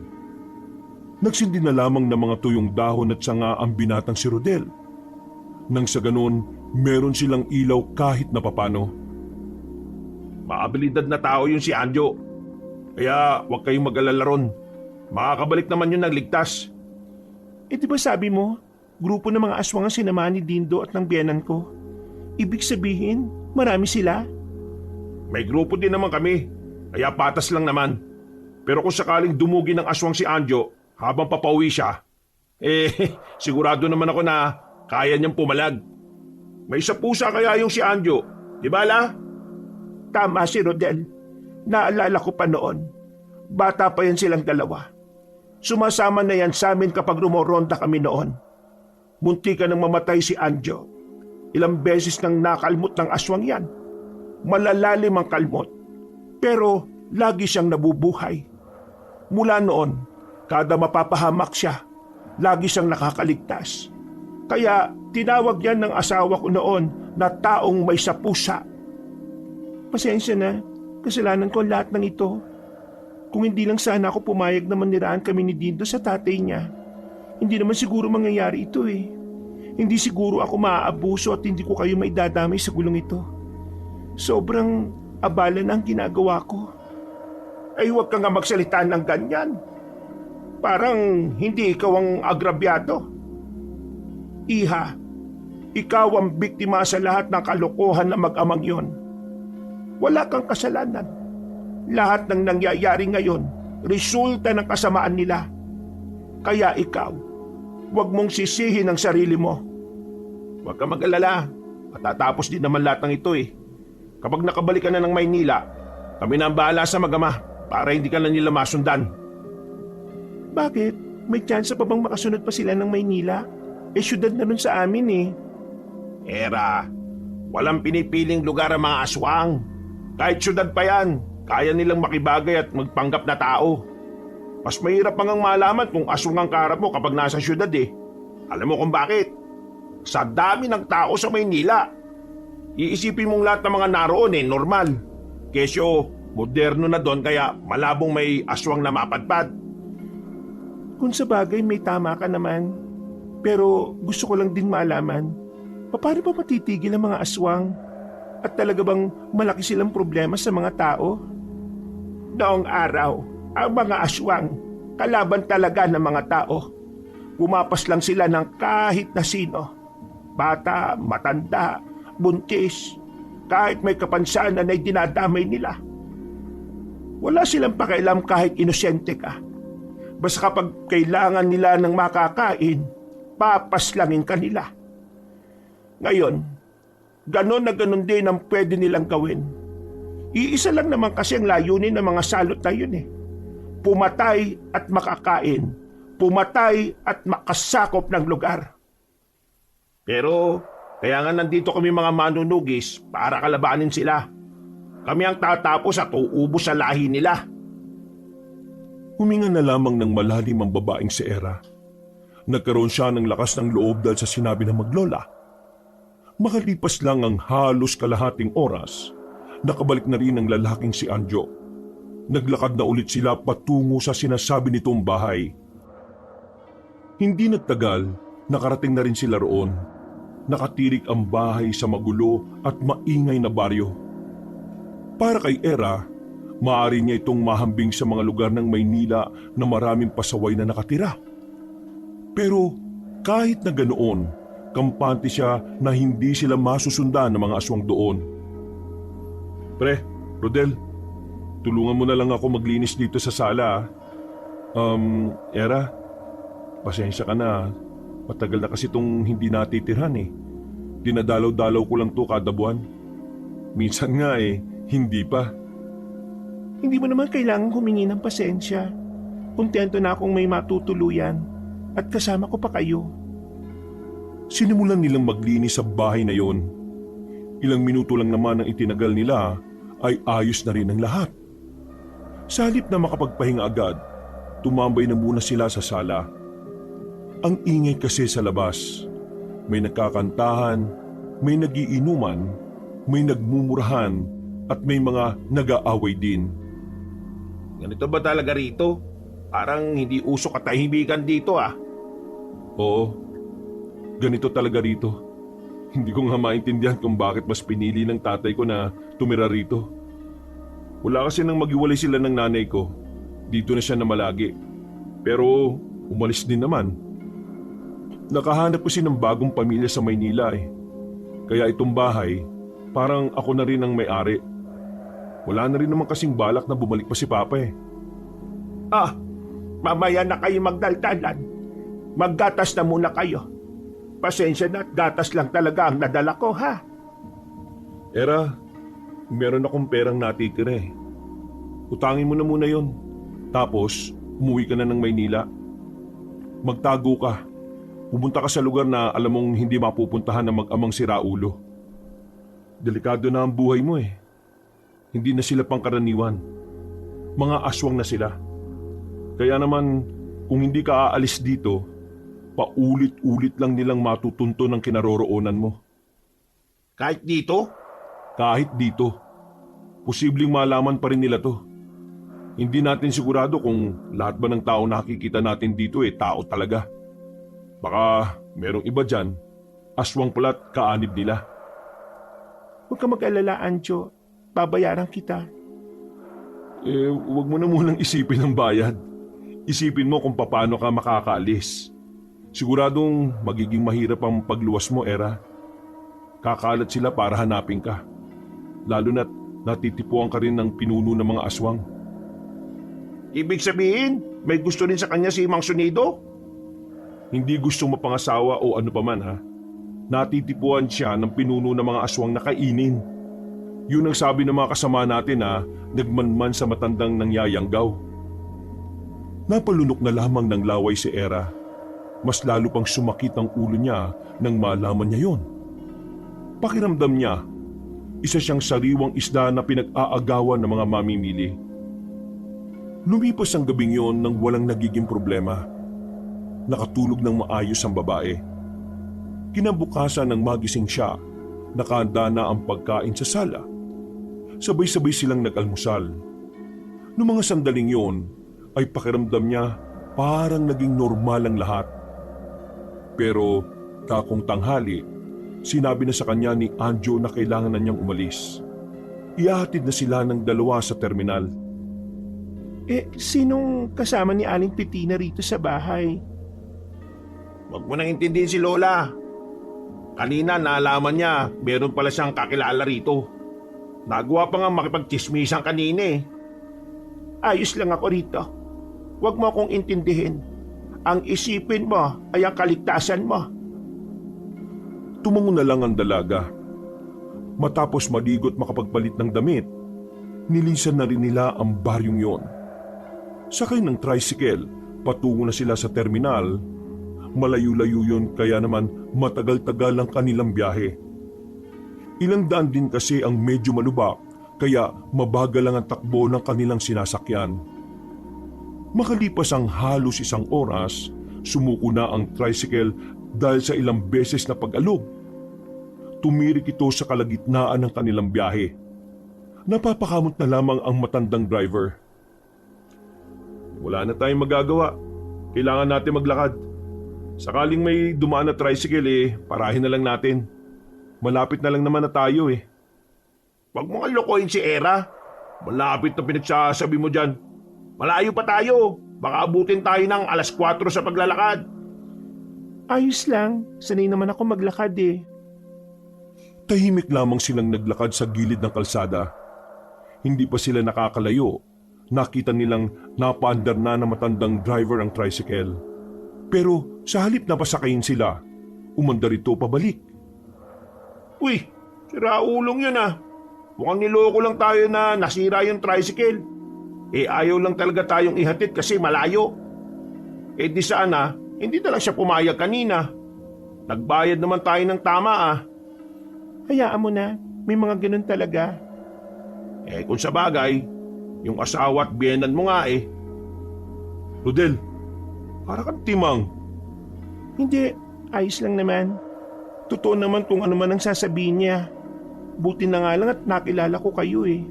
Speaker 3: Nagsindi na lamang ng mga tuyong dahon at sanga ang binatang si Rodel. Nang sa ganon, meron silang ilaw kahit na papano.
Speaker 4: Maabilidad na tao yun si Anjo. Kaya huwag kayong mag-alala ron. Makakabalik naman yung nagligtas.
Speaker 2: Eh di ba sabi mo, grupo ng mga aswang ang sinamahan ni Dindo at ng biyenan ko? Ibig sabihin, marami sila?
Speaker 4: May grupo din naman kami. Kaya patas lang naman. Pero kung sakaling dumugi ng aswang si Anjo habang papauwi siya, Sigurado naman ako na kaya niyang pumalag. May isa pusa kaya yung si Anjo, di ba la?
Speaker 2: Tama si Rodel. Naalala ko pa noon. Bata pa yan silang dalawa. Sumasama na yan sa amin kapag rumoronda kami noon. Munti ka nang mamatay si Anjo. Ilang beses nang nakalmot ng aswang yan. Malalalim ang kalmot. Pero lagi siyang nabubuhay. Mula noon, kada mapapahamak siya, lagi siyang nakakaligtas. Kaya tinawag yan ng asawa ko noon na taong may sapusa. Pasensya na, kasalanan ko ang lahat ng ito. Kung hindi lang sana ako pumayag na maniraan kami ni Dindo sa tatay niya, hindi naman siguro mangyayari ito eh. Hindi siguro ako maaabuso at hindi ko kayo maidadamay sa gulong ito. Sobrang abala na ang ginagawa ko.
Speaker 4: Ay huwag ka nga magsalita ng ganyan. Parang hindi ikaw ang agrabyado.
Speaker 2: Iha, ikaw ang biktima sa lahat ng kalokohan ng mag-amang yon. Wala kang kasalanan. Lahat ng nangyayari ngayon, resulta ng kasamaan nila. Kaya ikaw, huwag mong sisihin ang sarili mo.
Speaker 4: Huwag ka mag-alala. Matatapos din naman lahat ng ito eh. Kapag nakabalik ka na ng Maynila, kami na ang bahala sa mag-ama para hindi ka na nila masundan.
Speaker 2: Bakit? May tsansa pa bang makasunod pa sila ng Maynila? Syudad na nun sa amin eh.
Speaker 4: Era, walang pinipiling lugar ang mga aswang. Kahit syudad pa yan, kaya nilang makibagay at magpanggap na tao. Mas mahirap pang ang malaman kung aswang ang kaharap mo kapag nasa syudad eh. Alam mo kung bakit? Sa dami ng tao sa Maynila. Iisipin mong lahat ng mga naroon eh, normal. Kesyo, moderno na doon kaya malabong may aswang na mapadpad.
Speaker 2: Kung sa bagay may tama ka naman. Pero gusto ko lang din malaman, paano ba matitigil ang mga aswang? At talaga bang malaki silang problema sa mga tao? Noong araw, ang mga aswang, kalaban talaga ng mga tao. Pumapas lang sila ng kahit na sino. Bata, matanda, buntis, kahit may kapansanan ay dinadamay nila. Wala silang pakialam kahit inosente ka. Basta kapag kailangan nila ng makakain, papaslangin ka nila. Ngayon, ganon na ganon din ang pwede nilang gawin. Iisa lang naman kasi ang layunin ng mga salot na yun eh. Pumatay at makakain. Pumatay at makasakop ng lugar.
Speaker 4: Pero, kaya nga nandito kami mga manunugis para kalabanin sila. Kami ang tatapos at uubos sa lahi nila.
Speaker 3: Huminga na lamang ng malalim ang babaeng si Era. Nagkaroon siya ng lakas ng loob dahil sa sinabi ng maglola. Makalipas lang ang halos kalahating oras, nakabalik na rin ang lalaking si Anjo. Naglakad na ulit sila patungo sa sinasabi nitong bahay. Hindi nagtagal, nakarating na rin sila roon. Nakatirik ang bahay sa magulo at maingay na baryo. Para kay Era, maaari niya itong mahambing sa mga lugar ng Maynila na maraming pasaway na nakatira. Pero kahit na ganoon, kampante siya na hindi sila masusundan ng mga aswang doon. Pre, Rodel, tulungan mo na lang ako maglinis dito sa sala. Era, pasensya ka na. Matagal na kasi itong hindi natitirhan eh. Dinadalaw-dalaw ko lang to kada buwan. Minsan nga eh, hindi pa.
Speaker 2: Hindi mo naman kailangang humingi ng pasensya. Kontento na akong may matutuluyan at kasama ko pa kayo.
Speaker 3: Sinimulan nilang maglinis sa bahay na yon. Ilang minuto lang naman ang itinagal nila ay ayos na rin ang lahat. Sa halip na makapagpahinga agad, tumambay na muna sila sa sala. Ang ingay kasi sa labas. May nagkakantahan, may nagiinuman, may nagmumurahan at may mga nag-aaway din.
Speaker 4: Ganito ba talaga rito? Parang hindi uso katahimikan dito ah.
Speaker 3: Oo, ganito talaga rito. Hindi ko nga maintindihan kung bakit mas pinili ng tatay ko na tumira rito. Wala kasi nang maghiwalay sila ng nanay ko. Dito na siya namalagi. Pero umalis din naman. Nakahanap kasi ng bagong pamilya sa Maynila eh. Kaya itong bahay, parang ako na rin ang may-ari. Wala na rin naman kasing balak na bumalik pa si Papa eh.
Speaker 2: Mamaya na kayo magdaldalan. maggatas na muna kayo. Pasensya na at gatas lang talaga ang nadala ko, ha?
Speaker 3: Era, meron akong perang natitira eh. Utangin mo na muna yon. Tapos, umuwi ka na ng Maynila. Magtago ka. Pumunta ka sa lugar na alam mong hindi mapupuntahan ng mag-amang si Raulo. Delikado na ang buhay mo eh. Hindi na sila pangkaraniwan. Mga aswang na sila. Kaya naman, kung hindi ka aalis dito, paulit-ulit lang nilang matutunto ng kinaroroonan mo.
Speaker 4: Kahit dito?
Speaker 3: Kahit dito. Posibleng malaman pa rin nila to. Hindi natin sigurado kung lahat ba ng tao nakikita natin dito tao talaga. Baka merong iba dyan, aswang pala't kaanib nila.
Speaker 2: Huwag ka mag-alala, Anjo. Babayaran kita.
Speaker 3: Huwag mo na munang isipin ang bayad. Isipin mo kung paano ka makakaalis. Siguradong magiging mahirap ang pagluwas mo, Era. Kakalat sila para hanapin ka. Lalo na't natitipuan ka rin ng pinuno ng mga aswang.
Speaker 4: Ibig sabihin, may gusto rin sa kanya si Mang Sunido?
Speaker 3: Hindi gustong mapangasawa o ano paman ha. Natitipuan siya ng pinuno ng mga aswang na kainin. Yun ang sabi ng mga kasama natin na nagmanman sa matandang nangyayanggaw. Napalunok na lamang ng laway si Era. Mas lalo pang sumakit ang ulo niya nang malaman niya yon. Pakiramdam niya, isa siyang sariwang isda na pinag-aagawan ng mga mamimili. Lumipas ang gabing yon nang walang nagiging problema. Nakatulog ng maayos ang babae. Kinabukasan ng magising siya, nakahanda na ang pagkain sa sala. Sabay-sabay silang nag-almusal. Noong mga sandaling yon, ay pakiramdam niya parang naging normal ang lahat. Pero kakong tanghali, sinabi na sa kanya ni Anjo na kailangan na niyang umalis. Ihahatid na sila ng dalawa sa terminal.
Speaker 2: Sinong kasama ni Aling Petina rito sa bahay?
Speaker 4: Huwag mo nang intindihin si Lola. Kanina naalaman niya, meron pala siyang kakilala rito. Nagawa pa nga makipagchismisan kanina eh.
Speaker 2: Ayos lang ako rito. Huwag mo akong intindihin. Ang isipin mo ay ang kaligtasan mo.
Speaker 3: Tumango na lang ang dalaga. Matapos maligot makapagpalit ng damit, nilisan na rin nila ang baryong yon. Sakay ng tricycle, patungo na sila sa terminal. Malayo-layo yun kaya naman matagal-tagal ang kanilang biyahe. Ilang daan din kasi ang medyo malubak kaya mabagal lang ang takbo ng kanilang sinasakyan. Makalipas ang halos 1 oras, sumuko na ang tricycle dahil sa ilang beses na pag-alog. Tumirik ito sa kalagitnaan ng kanilang biyahe. Napapakamot na lamang ang matandang driver. Wala na tayong magagawa. Kailangan natin maglakad. Sakaling may dumaan na tricycle parahin na lang natin. Malapit na lang naman na tayo eh.
Speaker 4: Huwag mo nga lokohin si Era. Malapit na pinagsasabi mo dyan. Malayo pa tayo. Baka abutin tayo ng 4:00 sa paglalakad.
Speaker 2: Ayos lang. Sanay naman ako maglakad eh.
Speaker 3: Tahimik lamang silang naglakad sa gilid ng kalsada. Hindi pa sila nakakalayo. Nakita nilang napaandar na ng matandang driver ang tricycle. Pero sa halip na pasakayin sila, umandar ito pabalik.
Speaker 4: Uy, si Raulong yun ah. Mukhang niloko lang tayo na nasira yung tricycle. Ayaw lang talaga tayong ihatid kasi malayo. Di sana, hindi na lang siya pumayag kanina. Nagbayad naman tayo ng tama ah.
Speaker 2: Hayaan mo na. May mga ganun talaga.
Speaker 4: Kung sa bagay, yung asawa at biyenan mo nga eh.
Speaker 3: Rodel, para kang timang.
Speaker 2: Hindi. Ayos lang naman. Totoo naman kung ano man ang sasabihin niya. Buti na nga lang at nakilala ko kayo eh.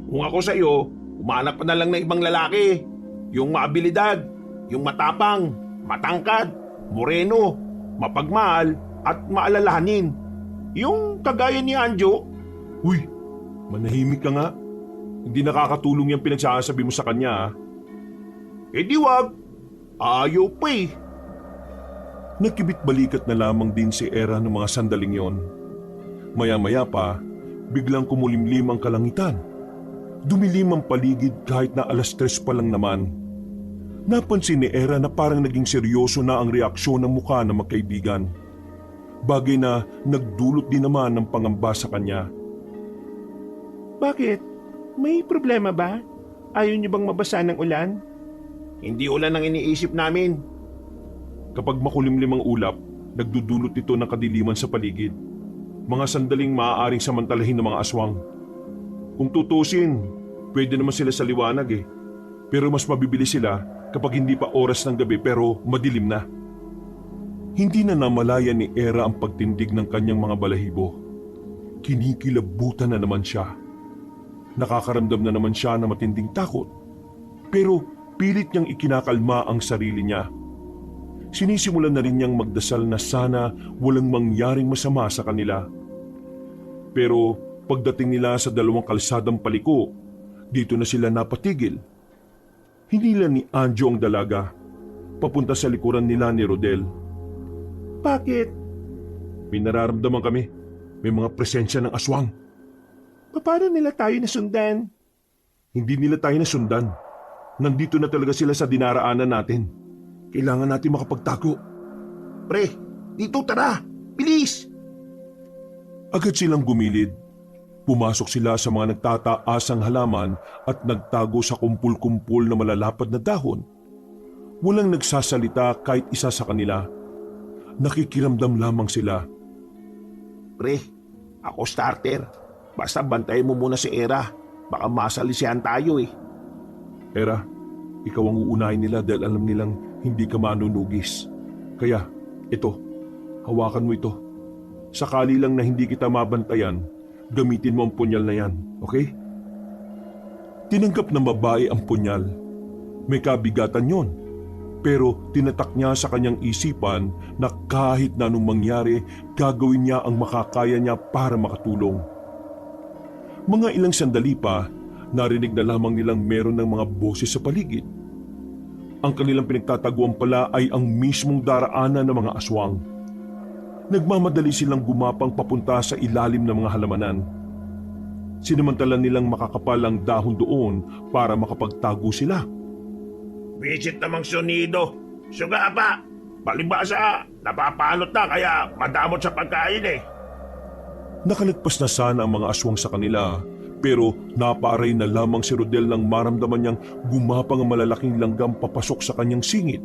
Speaker 4: Kung ako sa iyo, umanap pa na lang ng ibang lalaki. Yung maabilidad, yung matapang, matangkad, moreno, mapagmahal at maalalahanin. Yung kagaya ni Anjo.
Speaker 3: Uy, manahimik ka nga. Hindi nakakatulong yung pinagsasabi mo sa kanya.
Speaker 4: Di wag. Ayaw pa eh.
Speaker 3: Nagkibit-balikat na lamang din si Era ng mga sandaling yon. Maya-maya pa, biglang kumulimlim ang kalangitan. Dumilim ang paligid kahit na 3:00 pa lang naman. Napansin ni Era na parang naging seryoso na ang reaksyon ng mukha ng magkaibigan. Bagay na nagdulot din naman ng pangamba sa kanya.
Speaker 2: Bakit? May problema ba? Ayaw niyo bang mabasa ng ulan?
Speaker 4: Hindi ulan ang iniisip namin.
Speaker 3: Kapag makulimlim ang ulap, nagdudulot ito ng kadiliman sa paligid. Mga sandaling maaaring samantalahin ng mga aswang. Kung tutusin, pwede naman sila sa liwanag eh. Pero mas mabibili sila kapag hindi pa oras ng gabi pero madilim na. Hindi na namalayan ni Era ang pagtindig ng kanyang mga balahibo. Kinikilabutan na naman siya. Nakakaramdam na naman siya ng matinding takot. Pero pilit niyang ikinakalma ang sarili niya. Sinisimulan na rin niyang magdasal na sana walang mangyaring masama sa kanila. Pero pagdating nila sa dalawang kalsadang paliko, dito na sila napatigil. Hinila ni Anjo ang dalaga, papunta sa likuran nila ni Rodel.
Speaker 2: Bakit?
Speaker 3: May nararamdaman kami. May mga presensya ng aswang.
Speaker 2: Paano nila tayo nasundan?
Speaker 3: Hindi nila tayo nasundan. Nandito na talaga sila sa dinaraanan natin. Kailangan natin makapagtago.
Speaker 4: Pre, dito tara! Bilis!
Speaker 3: Agad silang gumilid. Pumasok sila sa mga nagtataasang halaman at nagtago sa kumpul-kumpul na malalapad na dahon. Walang nagsasalita kahit isa sa kanila. Nakikiramdam lamang sila.
Speaker 4: Pre, ako starter. Basta bantayan mo muna si Era. Baka masalisihan tayo eh.
Speaker 3: Era, ikaw ang uunahin nila dahil alam nilang hindi ka manunugis. Kaya, ito, hawakan mo ito. Sakali lang na hindi kita mabantayan, gamitin mo ang punyal na yan, okay? Tinanggap ng babae ang punyal. May kabigatan yon. Pero tinatak niya sa kanyang isipan na kahit na anong mangyari, gagawin niya ang makakaya niya para makatulong. Mga ilang sandali pa, narinig na lamang nilang meron ng mga boses sa paligid. Ang kanilang pinagtataguan pala ay ang mismong daraanan ng mga aswang. Nagmamadali silang gumapang papunta sa ilalim ng mga halamanan. Sinamantala nilang makakapal ang dahon doon para makapagtago sila.
Speaker 4: Visit namang sonido. Suga pa! Palibasa, napapalot na kaya madamot sa pagkain eh.
Speaker 3: Nakalagpas na sana ang mga aswang sa kanila, pero napaaray na lamang si Rodel nang maramdaman niyang gumapang ang malalaking langgam papasok sa kanyang singit.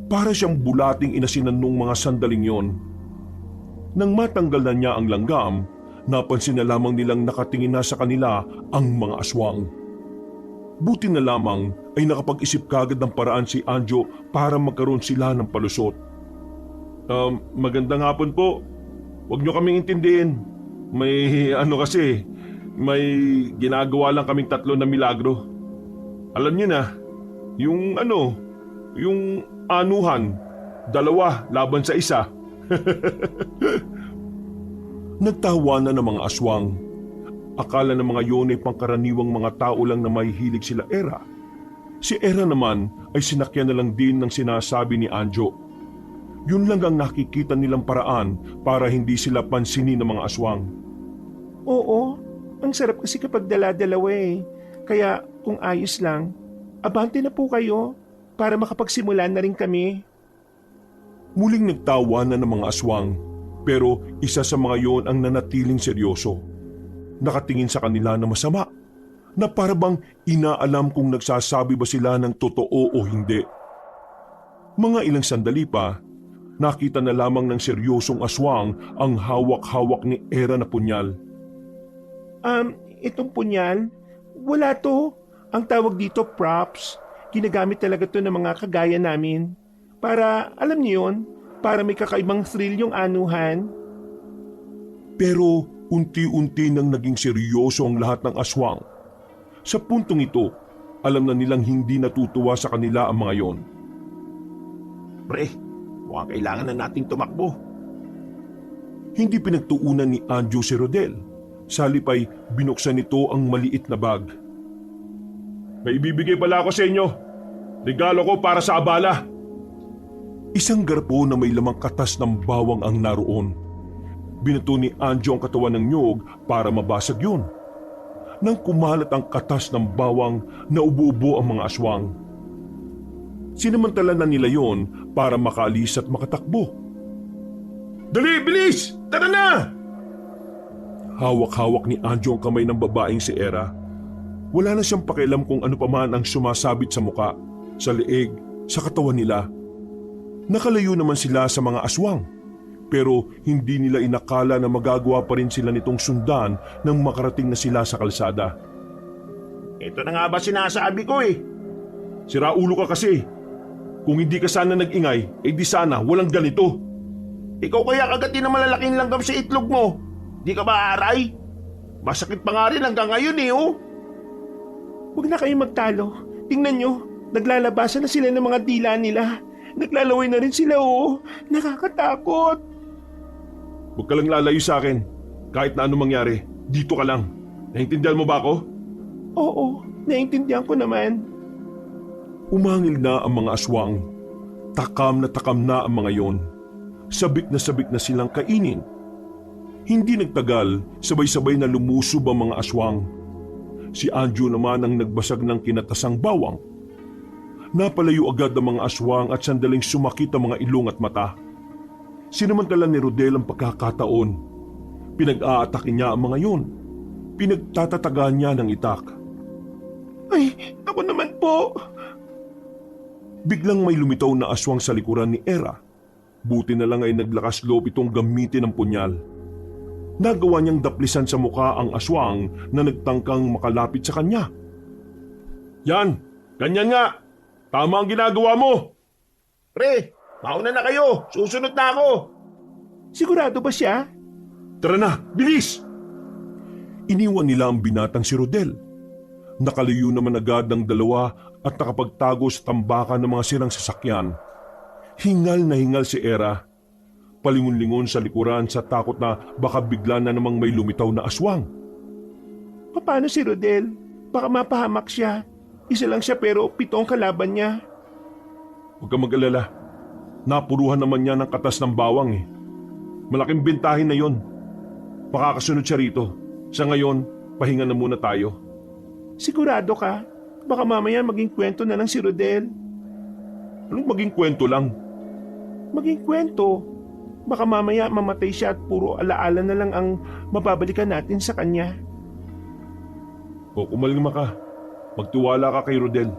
Speaker 3: Para siyang bulating inasinan nung mga sandaling yon. Nang matanggal na niya ang langgam, napansin na lamang nilang nakatingin na sa kanila ang mga aswang. Buti na lamang ay nakapag-isip kagad ng paraan si Anjo para magkaroon sila ng palusot. Magandang hapon po. Huwag niyo kaming intindihin. May ginagawa lang kaming tatlo na milagro. Alam niyo na, yung anuhan, 2 laban sa 1. Nagtawanan ng mga aswang. Akala ng mga yon ay pangkaraniwang mga tao lang na may hilig sila Era. Si Era naman ay sinakyan na lang din ng sinasabi ni Anjo. Yun lang ang nakikita nilang paraan para hindi sila pansinin ng mga aswang.
Speaker 2: Oo, ang sarap kasi kapag dala-dalawa eh. Kaya kung ayos lang, abante na po kayo para makapagsimulan na rin kami.
Speaker 3: Muling nagtawanan ng mga aswang, pero isa sa mga yon ang nanatiling seryoso. Nakatingin sa kanila na masama, na parabang inaalam kung nagsasabi ba sila ng totoo o hindi. Mga ilang sandali pa, nakita na lamang ng seryosong aswang ang hawak-hawak ni Era na punyal.
Speaker 2: Itong punyal, wala to. Ang tawag dito props. Ginagamit talaga to ng mga kagaya namin. Para, alam niyo yun, para may kakaibang thrill yung anuhan.
Speaker 3: Pero unti-unti nang naging seryoso ang lahat ng aswang. Sa puntong ito, alam na nilang hindi natutuwa sa kanila ang mga yon.
Speaker 4: Pre, mukhang kailangan na nating tumakbo.
Speaker 3: Hindi pinagtuunan ni Anjo si Rodel. Sa halip ay binuksan nito ang maliit na bag. May ibibigay pala ako sa inyo. Regalo ko para sa abala. Isang garpo na may lamang katas ng bawang ang naroon. Binato ni Anjo ang katawan ng nyog para mabasag yun. Nang kumalat ang katas ng bawang, naubo-ubo ang mga aswang. Sinamantala na nila yon para makaalis at makatakbo.
Speaker 1: Dali, bilis! Tara na!
Speaker 3: Hawak-hawak ni Anjo ang kamay ng babaeng si Era. Wala na siyang pakialam kung ano pa man ang sumasabit sa muka, sa leeg, sa katawan nila. Nakalayo naman sila sa mga aswang, pero hindi nila inakala na magagawa pa rin sila nitong sundan nang makarating na sila sa kalsada.
Speaker 4: Ito na nga ba sinasabi ko eh.
Speaker 3: Sira ulo ka kasi. Kung hindi ka sana nag-ingay, di sana walang ganito.
Speaker 4: Ikaw kaya kagatin ng malalaking langgam sa itlog mo. Di ka ba aray? Masakit pa nga rin hanggang ngayon eh oh.
Speaker 2: Huwag na kayong magtalo. Tingnan nyo, naglalabasan na sila ng mga dila nila. Naglalaway na rin sila oh. Nakakatakot.
Speaker 3: Huwag ka lang lalayo sa akin. Kahit na anong mangyari, dito ka lang. Naintindihan mo ba ako?
Speaker 2: Oo, naiintindihan ko naman.
Speaker 3: Umangil na ang mga aswang. Takam na ang mga yon. Sabik na silang kainin. Hindi nagtagal, sabay-sabay na lumusob ang mga aswang. Si Anjo naman ang nagbasag ng kinatasang bawang. Napalayo agad ang mga aswang at sandaling sumakit ang mga ilong at mata. Sinamantala ni Rodel ang pagkakataon. Pinag-aatake niya ang mga yon. Pinagtatatagan niya ng itak.
Speaker 2: Ay, ako naman po.
Speaker 3: Biglang may lumitaw na aswang sa likuran ni Era. Buti na lang ay naglakas loob itong gamitin ang punyal. Nagawa niyang daplisan sa mukha ang aswang na nagtangkang makalapit sa kanya.
Speaker 1: Yan! Ganyan nga! Tama ang ginagawa mo!
Speaker 4: Pre, mauna na kayo. Susunod na ako.
Speaker 2: Sigurado ba siya?
Speaker 3: Tara na, bilis! Iniwan nila ang binatang si Rodel. Nakalayo naman agad ang dalawa at nakapagtago sa tambakan ng mga sirang sasakyan. Hingal na hingal si Era. Palingon-lingon sa likuran sa takot na baka bigla na namang may lumitaw na aswang.
Speaker 2: Paano si Rodel? Baka mapahamak siya. Isa lang siya pero 7 ang kalaban niya.
Speaker 3: Huwag kang mag-alala. Napuruhan naman niya ng katas ng bawang eh. Malaking bentahin na yon. Makakasunod siya rito. Sa ngayon, pahinga na muna tayo.
Speaker 2: Sigurado ka? Baka mamaya maging kwento na lang si Rodel.
Speaker 3: Anong maging kwento lang?
Speaker 2: Maging kwento? Baka mamaya mamatay siya at puro alaala na lang ang mababalikan natin sa kanya.
Speaker 3: O kumalma ka. Magtiwala ka kay Rodel.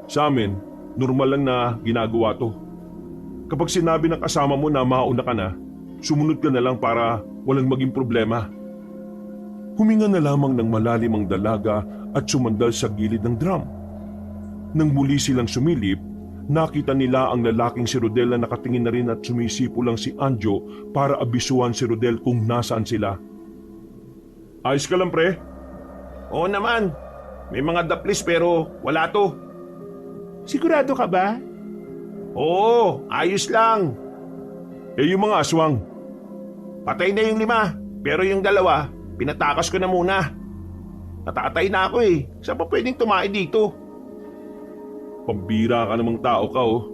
Speaker 3: Sa amin, normal lang na ginagawa to. Kapag sinabi ng kasama mo na mauna ka na, sumunod ka na lang para walang maging problema. Huminga na lamang ng malalim ang dalaga at sumandal sa gilid ng drum. Nang muli silang sumilip, nakita nila ang lalaking si Rodel na nakatingin na rin at sumisipo lang si Anjo para abisuhan si Rodel kung nasaan sila. Ayos ka lang pre?
Speaker 4: Oo naman. May mga daplis pero wala to.
Speaker 2: Sigurado ka ba?
Speaker 4: Oo, ayos lang.
Speaker 3: Yung mga aswang.
Speaker 4: Patay na yung 5, pero yung 2, pinatakas ko na muna. Natatay na ako eh. Saan pa pwedeng tumae dito?
Speaker 3: Pambira ka namang tao ka oh.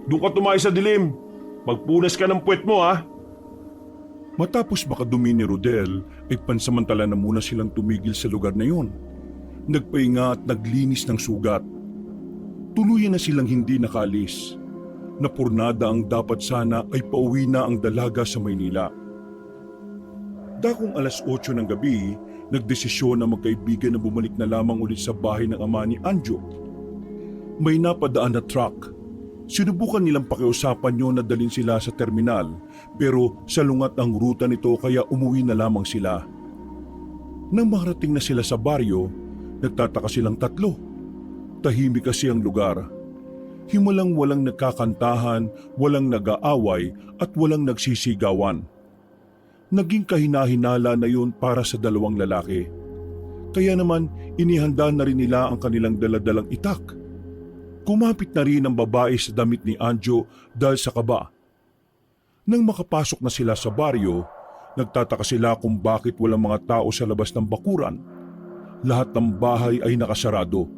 Speaker 3: Doon ka tumayo sa dilim. Magpunas ka ng puwet mo ha. Matapos makadumi ni Rodel, ay pansamantala na muna silang tumigil sa lugar na yon. Nagpahinga at naglinis ng sugat. Tuluyan na silang hindi nakaalis. Napurnada ang dapat sana ay pauwi na ang dalaga sa Maynila. Dakong 8:00 ng gabi, nagdesisyon na magkaibigan na bumalik na lamang ulit sa bahay ng ama ni Anjo. May napadaan na truck. Sinubukan nilang pakiusapan niyo na dalhin sila sa terminal pero salungat ang ruta nito kaya umuwi na lamang sila. Nang makarating na sila sa baryo, nagtataka silang tatlo. Tahimik kasi ang lugar. Himalang walang nagkakantahan, walang nag-aaway at walang nagsisigawan. Naging kahina-hinala na yun para sa dalawang lalaki. Kaya naman inihanda na rin nila ang kanilang daladalang itak. Kumapit na rin ang babae sa damit ni Anjo dahil sa kaba. Nang makapasok na sila sa baryo, nagtataka sila kung bakit walang mga tao sa labas ng bakuran. Lahat ng bahay ay nakasarado.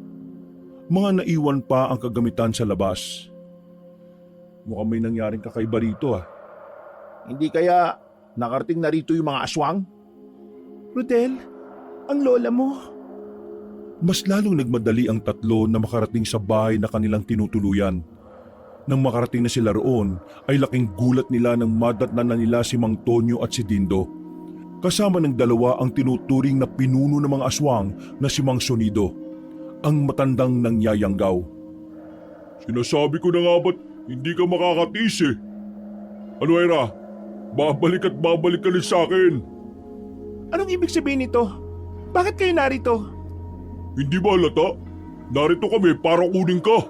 Speaker 3: Mga naiwan pa ang kagamitan sa labas. Mukhang may nangyaring kakaiba rito ah.
Speaker 4: Hindi kaya nakarating na rito yung mga aswang?
Speaker 2: Rodel, ang lola mo.
Speaker 3: Mas lalong nagmadali ang tatlo na makarating sa bahay na kanilang tinutuluyan. Nang makarating na sila roon ay laking gulat nila nang madatnan na nila si Mang Tonyo at si Dindo. Kasama ng dalawa ang tinuturing na pinuno ng mga aswang na si Mang Sunido, ang matandang nangyayanggaw.
Speaker 1: Sinasabi ko na nga ba't hindi ka makakatis eh? Ano Era? Babalik at babalik ka rin sa akin.
Speaker 2: Anong ibig sabihin nito? Bakit kayo narito?
Speaker 1: Hindi ba halata? Narito kami para kunin ka.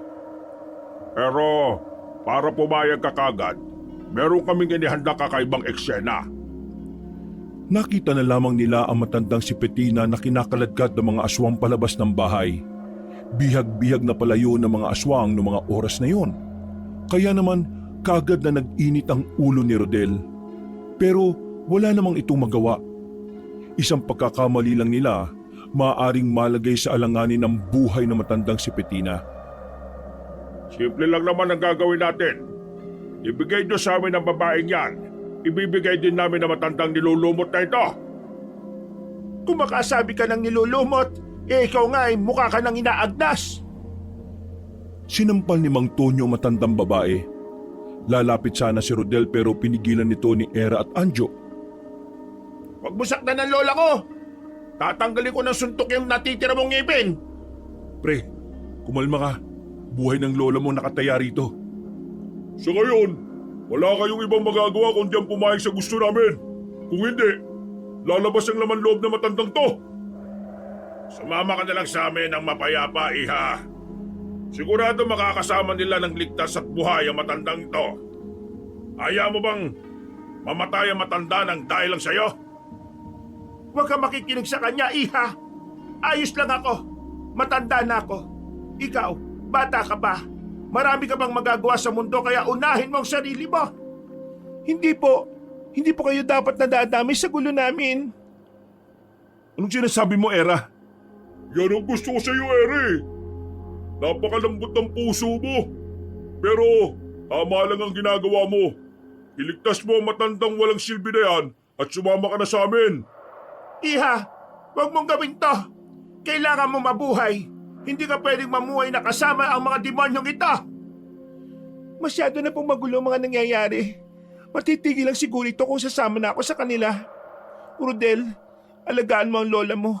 Speaker 1: Pero para pumayag ka kagad, meron kaming inihanda kakaibang eksena.
Speaker 3: Nakita na lamang nila ang matandang si Petina na kinakaladkad ng mga aswang palabas ng bahay. Bihag-bihag na palayo ng mga aswang noong mga oras na yon. Kaya naman kagad na nag-init ang ulo ni Rodel. Pero wala namang itong magawa. Isang pagkakamali lang nila, maaaring malagay sa alanganin ng buhay ng matandang si Petina.
Speaker 1: Simple lang naman ang gagawin natin. Ibigay niyo sa amin ang babaeng yan. Ibibigay din namin ang matandang nilulumot na ito.
Speaker 2: Kung makasabi ka ng nilulumot, ikaw nga ay mukha ka ng inaagnas.
Speaker 3: Sinampal ni Mang Tonyo ang matandang babae. Lalapit sana si Rodel pero pinigilan nito ni Era at Anjo.
Speaker 4: Huwag mo saktan ng lola ko! Tatanggalin ko ng suntok yung natitira mong ngipin!
Speaker 3: Pre, kumalma ka. Buhay ng lola mo nakataya rito.
Speaker 1: Sa ngayon, wala kayong ibang magagawa kundi ang pumayag sa gusto namin. Kung hindi, lalabas ang laman loob na matandang to. Sumama ka na lang sa amin ng mapayapa, iha. Sigurado makakasama nila ng ligtas at buhay ang matandang ito. Ayaw mo bang mamatay ang matanda ng dahil lang sa'yo?
Speaker 2: Huwag ka makikinig sa kanya, iha. Ayos lang ako. Matanda na ako. Ikaw, bata ka pa. Marami ka bang magagawa sa mundo kaya unahin mo ang sarili mo. Hindi po. Hindi po kayo dapat nadadamay sa gulo namin.
Speaker 3: Anong sinasabi mo, Era?
Speaker 1: Yan ang gusto ko sa iyo, Eri. Napakalambot ng puso mo. Pero tama lang ang ginagawa mo. Iligtas mo ang matandang walang silbi na yan at sumama ka na sa amin.
Speaker 2: Iha, huwag mong gawin to. Kailangan mo mabuhay. Hindi ka pwedeng mamuhay na kasama ang mga demonyong ito. Masyado na pong magulo ang mga nangyayari. Matitigil lang siguro ito kung sasama na ako sa kanila. Rodel, alagaan mo ang lola mo.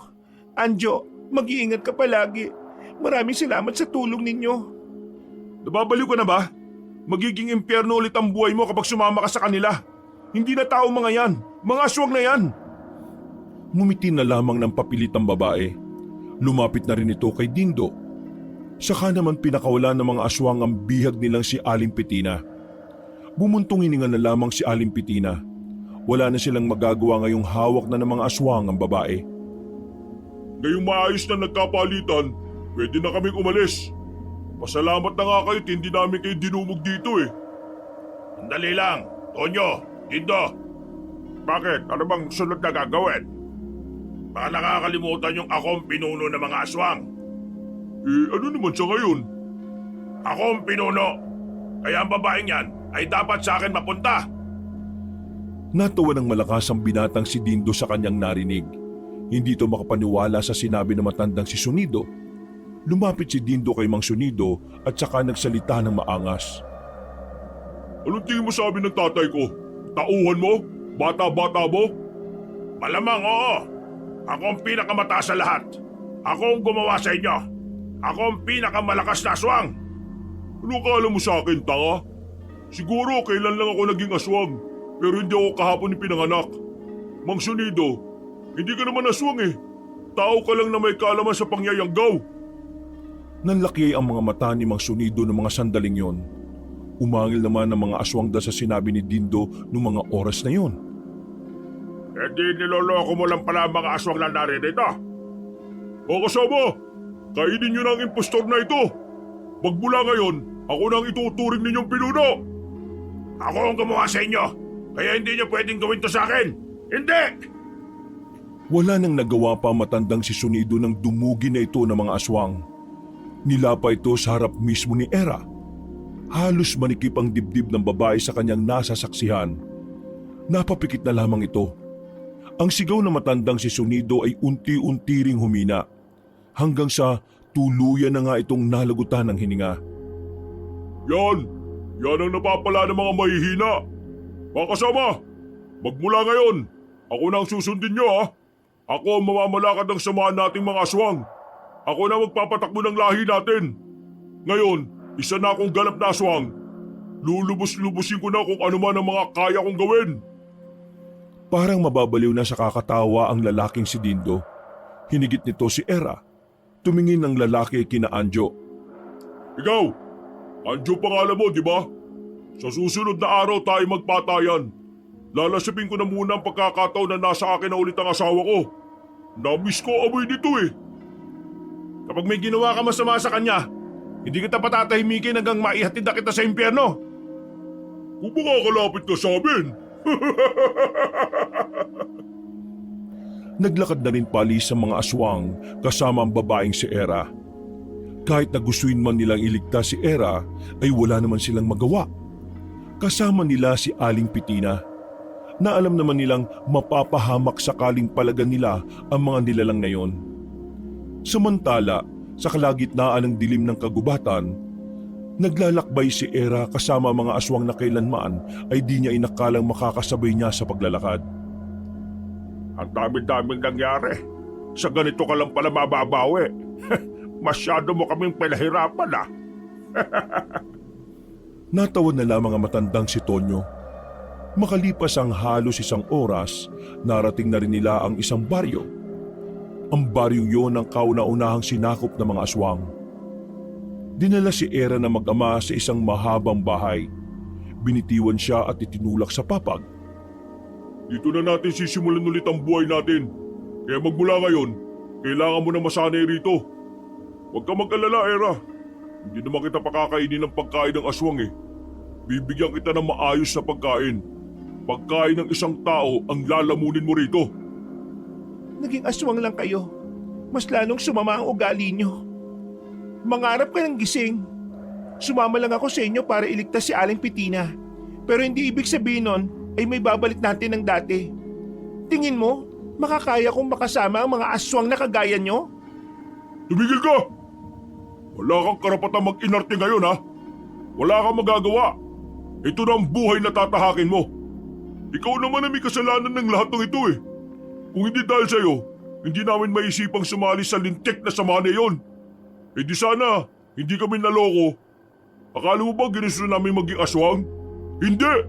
Speaker 2: Anjo, mag-iingat ka palagi. Maraming salamat sa tulong ninyo.
Speaker 3: Nababaliw ka na ba? Magiging impyerno ulit ang buhay mo kapag sumama ka sa kanila. Hindi na tao mga yan. Mga aswang na yan. Ngumiti na lamang ng papilit ang babae. Lumapit na rin ito kay Dindo. Saka naman pinakawala ng mga aswang ang bihag nilang si Aling Petina. Bumuntong hininga na lamang si Aling Petina. Wala na silang magagawa ngayong hawak na ng mga aswang ang babae.
Speaker 1: Ngayong maayos na nagkapalitan, pwede na kaming umalis. Pasalamat na nga kayo, hindi namin kayo dinumog dito eh. Sandali lang, Tonyo, Dindo. Bakit? Ano bang sunod na gagawin? Baka nakakalimutan yung akong pinuno ng mga aswang. Ano naman siya ngayon? Ako ang pinuno. Kaya ang babaeng yan ay dapat sa akin mapunta.
Speaker 3: Natawa ng malakas ang binatang si Dindo sa kanyang narinig. Hindi ito makapaniwala sa sinabi ng matandang si Sunido. Lumapit si Dindo kay Mang Sunido at saka nagsalita ng maangas.
Speaker 1: Anong tingin mo sabi ng tatay ko? Tauhan mo? Bata-bata mo? Malamang oo. Ako ang pinakamataas sa lahat. Ako ang gumawa sa inyo. Ako ang pinakamalakas na aswang. Ano kala mo sa akin, tanga? Siguro kailan lang ako naging aswang, pero hindi ako kahapon pinanganak. Mang Sunido, hindi ka naman aswang eh. Tao ka lang na may kaalaman sa pangyayanggaw.
Speaker 3: Nanlaki ang mga mata ni Mang Sunido ng mga sandaling yon. Umangil naman ang mga aswang dahil sa sinabi ni Dindo noong mga oras na yon.
Speaker 1: Eh di niloloko mo lang pala ang mga aswang na naririto. O kasama, kainin nyo na ang impostor na ito. Magmula ngayon, ako na ang ituturing ninyong pinuno. Ako ang gumawa sa inyo, kaya hindi nyo pwedeng gawin to sa akin. Hindi!
Speaker 3: Wala nang nagawa pa ang matandang si Sunido nang dumugi na ito ng mga aswang. Nilapa ito sa harap mismo ni Era. Halos manikip ang dibdib ng babae sa kanyang nasasaksihan. Napapikit na lamang ito. Ang sigaw ng matandang si Sunido ay unti-unti ring humina. Hanggang sa tuluyan na nga itong nalagutan ng hininga.
Speaker 1: Yan! Yan ang napapala ng mga mahihina. Mga kasama, magmula ngayon, ako na ang susundin nyo ha. Ako ang mamamalakad ng samahan nating mga aswang. Ako na magpapatakbo ng lahi natin. Ngayon, isa na akong ganap na aswang. Lulubos-lubusin ko na kung ano man ang mga kaya kong gawin.
Speaker 3: Parang mababaliw na sa kakatawa ang lalaking si Dindo. Hinigit nito si Era. Tumingin ang lalaki kina Anjo.
Speaker 1: Ikaw, Anjo pangalan mo, di ba? Sa susunod na araw tayo magpatayan. Lalasipin ko na muna ang pagkakataon na nasa akin na ulit ang asawa ko. Namiss ko amoy nito eh.
Speaker 4: Kapag may ginawa ka masama sa kanya, hindi kita patatahimikin hanggang maihatid na kita sa impyerno.
Speaker 1: Kung makakalapit ka sa amin.
Speaker 3: Naglakad na rin palis sa mga aswang kasama ang babaeng si Era. Kahit na gustuin man nilang iligtas si Era, ay wala naman silang magawa. Kasama nila si Aling Pitina, na alam naman nilang mapapahamak sakaling palagan nila ang mga nilalang na yon. Samantala, sa kalagitnaan ng dilim ng kagubatan, naglalakbay si Era kasama mga aswang na kailanman ay di niya inakalang makakasabay niya sa paglalakad.
Speaker 1: Ang dami-daming nangyari. Sa ganito ka lang pala mababawi. Masyado mo kaming pinahirapan ah.
Speaker 3: Natawad na lamang ang matandang si Tonyo. Makalipas ang halos isang oras, narating na rin nila ang isang baryo. Ang baryong yon ang kauna-unahang sinakop ng mga aswang. Dinala si Era na mag-ama sa isang mahabang bahay. Binitiwan siya at itinulak sa papag.
Speaker 1: Dito na natin sisimulan ulit ang buhay natin. Kaya magmula ngayon, kailangan mo na masanay rito. Huwag ka mag-alala, Era. Hindi naman kita pakakainin ng pagkain ng aswang eh. Bibigyan kita ng maayos na pagkain. Pagkain ng isang tao ang lalamunin mo rito.
Speaker 2: Naging aswang lang kayo. Mas lalong sumama ang ugali nyo. Mangarap ka ng gising. Sumama lang ako sa inyo para iligtas si Aling Pitina. Pero hindi ibig sabihin nun ay may babalik natin ng dati. Tingin mo, makakaya kong makasama ang mga aswang na kagaya nyo?
Speaker 1: Tumigil ka! Wala kang karapatang mag-inarte ngayon ha. Wala kang magagawa. Ito na ang buhay na tatahakin mo. Ikaw naman ang may kasalanan ng lahat ng ito eh. Kung hindi dahil sa'yo, hindi namin maisipang sumali sa lintik na samahan na yun. Eh di sana, hindi kami naloko. Akala mo ba ginusto namin maging aswang? Hindi!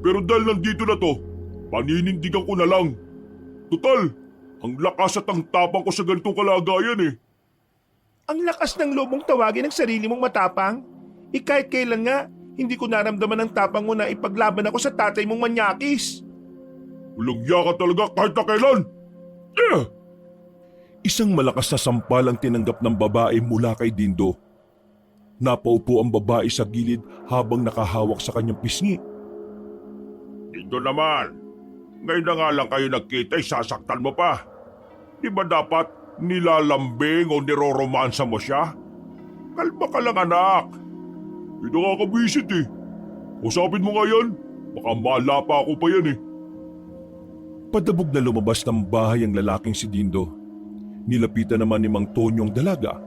Speaker 1: Pero dahil nandito na to, paninindigan ko na lang. Total, ang lakas at ang tapang ko sa ganitong kalagayan eh.
Speaker 2: Ang lakas ng loob mong tawagin ang sarili mong matapang? Kahit kailan nga, hindi ko naramdaman ang tapang mo na ipaglaban ako sa tatay mong manyakis.
Speaker 1: Walang yaka talaga kahit na kailan.
Speaker 3: Isang malakas na sampal ang tinanggap ng babae mula kay Dindo. Napaupo ang babae sa gilid habang nakahawak sa kanyang pisngi.
Speaker 1: Ito naman, ngayon na nga lang kayo nagkita ay sasaktan mo pa. Di ba dapat nilalambing o niroromansa mo siya? Kalma ka lang anak. Hindi nakakabisit eh. Usapin mo nga yan, baka malapa ako pa yan eh.
Speaker 3: Padabog na lumabas ng bahay ang lalaking si Dindo. Nilapitan naman ni Mang Tonyo ang dalaga.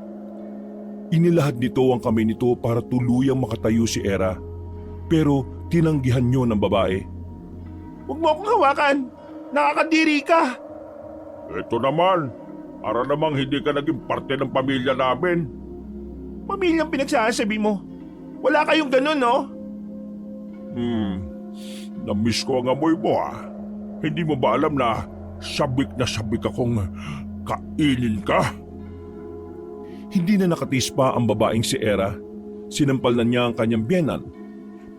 Speaker 3: Inilahad nito ang kamay nito para tuluyang makatayo si Era. Pero tinanggihan niyo ng babae.
Speaker 2: Huwag mo akong hawakan. Nakakadiri ka.
Speaker 1: Ito naman, para namang hindi ka naging parte ng pamilya namin.
Speaker 2: Pamilyang pinagsasabi mo. Wala kayong ganun, no?
Speaker 1: Namiss ko ang amoy mo ah. Hindi mo ba alam na sabik akong kainin ka?
Speaker 3: Hindi na nakatis pa ang babaeng si Era. Sinampal na niya ang kanyang biyenan.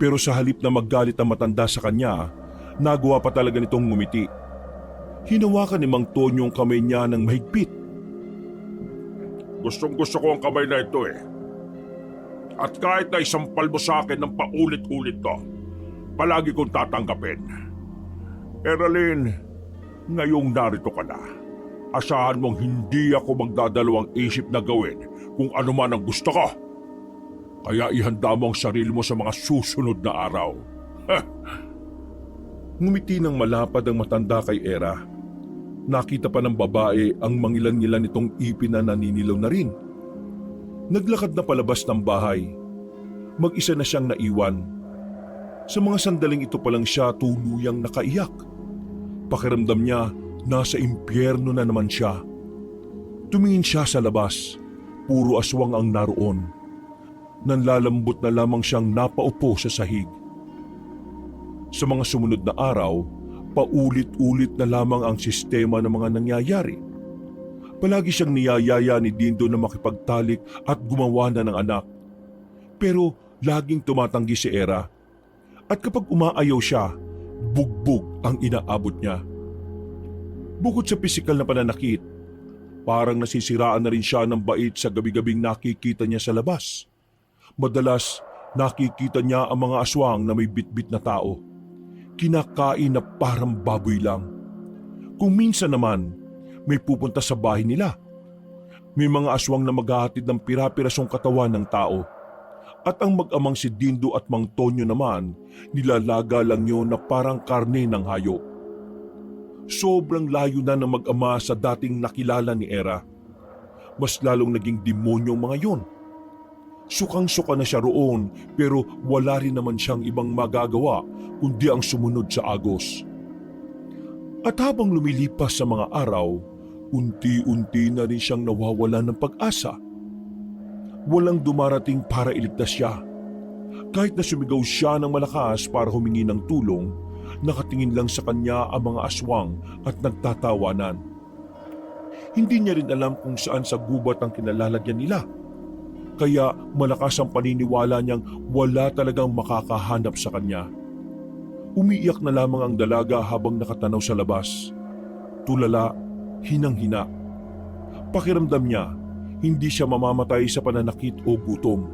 Speaker 3: Pero sa halip na maggalit ang matanda sa kanya, nagawa pa talaga nitong ngumiti. Hinawakan ni Mang Tonyo ang kamay niya ng mahigpit.
Speaker 1: Gustong-gusto ko ang kamay na ito eh. At kahit na isampal mo sa akin ng paulit-ulit to, palagi kong tatanggapin. Eralyn, ngayong narito ka na, asahan mong hindi ako magdadalawang isip na gawin kung ano man ang gusto ko. Kaya ihanda mo ang sarili mo sa mga susunod na araw.
Speaker 3: Ngumiti ng malapad ang matanda kay Era. Nakita pa ng babae ang mangilan-ngilan nitong ipin na naninilaw na rin. Naglakad na palabas ng bahay. mag-isa na siyang naiwan. Sa mga sandaling ito pa lang siya tuluyang nakaiyak. Pakiramdam niya nasa impyerno na naman siya. Tumingin siya sa labas, puro aswang ang naroon. Nanlalambot na lamang siyang napaupo sa sahig. Sa mga sumunod na araw, paulit-ulit na lamang ang sistema ng mga nangyayari. Palagi siyang niyayaya ni Dindo na makipagtalik at gumawa na ng anak. Pero laging tumatanggi si Era. At kapag umaayaw siya, bugbog ang inaabot niya. Bukod sa pisikal na pananakit, parang nasisiraan na rin siya ng bait sa gabi-gabing nakikita niya sa labas. Madalas, nakikita niya ang mga aswang na may bitbit na tao. Kinakain na parang baboy lang. Kung minsan naman, may pupunta sa bahay nila. May mga aswang na maghahatid ng pira-pirasong katawan ng tao. At ang mag-amang si Dindo at Mang Tonyo naman, nilalaga lang yun na parang karne ng hayop. Sobrang layo na ng mag-ama sa dating nakilala ni Era. Mas lalong naging demonyo ang mga yon. Sukang-suka na siya roon pero wala rin naman siyang ibang magagawa kundi ang sumunod sa agos. At habang lumilipas sa mga araw, unti-unti na rin siyang nawawala ng pag-asa. Walang dumarating para iligtas siya. Kahit na sumigaw siya ng malakas para humingi ng tulong, nakatingin lang sa kanya ang mga aswang at nagtatawanan. Hindi niya rin alam kung saan sa gubat ang kinalalagyan nila. Kaya malakas ang paniniwala niyang wala talagang makakahanap sa kanya. Umiiyak na lamang ang dalaga habang nakatanaw sa labas. Tulala, hinang-hina. Pakiramdam niya, hindi siya mamamatay sa pananakit o gutom.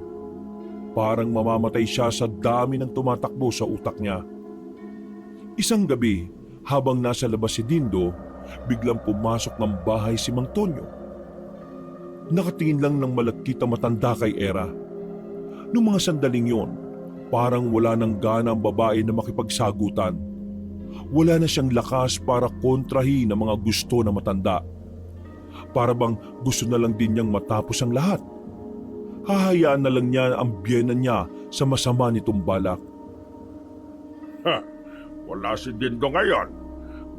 Speaker 3: Parang mamamatay siya sa dami ng tumatakbo sa utak niya. Isang gabi, habang nasa labas si Dindo, biglang pumasok ng bahay si Mang Tonyo. Nakatingin lang ng malagkit na matanda kay Era. Noong mga sandaling yon, parang wala nang gana ang babae na makipagsagutan. Wala na siyang lakas para kontrahin ang mga gusto na matanda. Para bang gusto na lang din niyang matapos ang lahat. Hahayaan na lang niya ang biyena niya sa masama nitong balak.
Speaker 1: Wala si Dindo ngayon.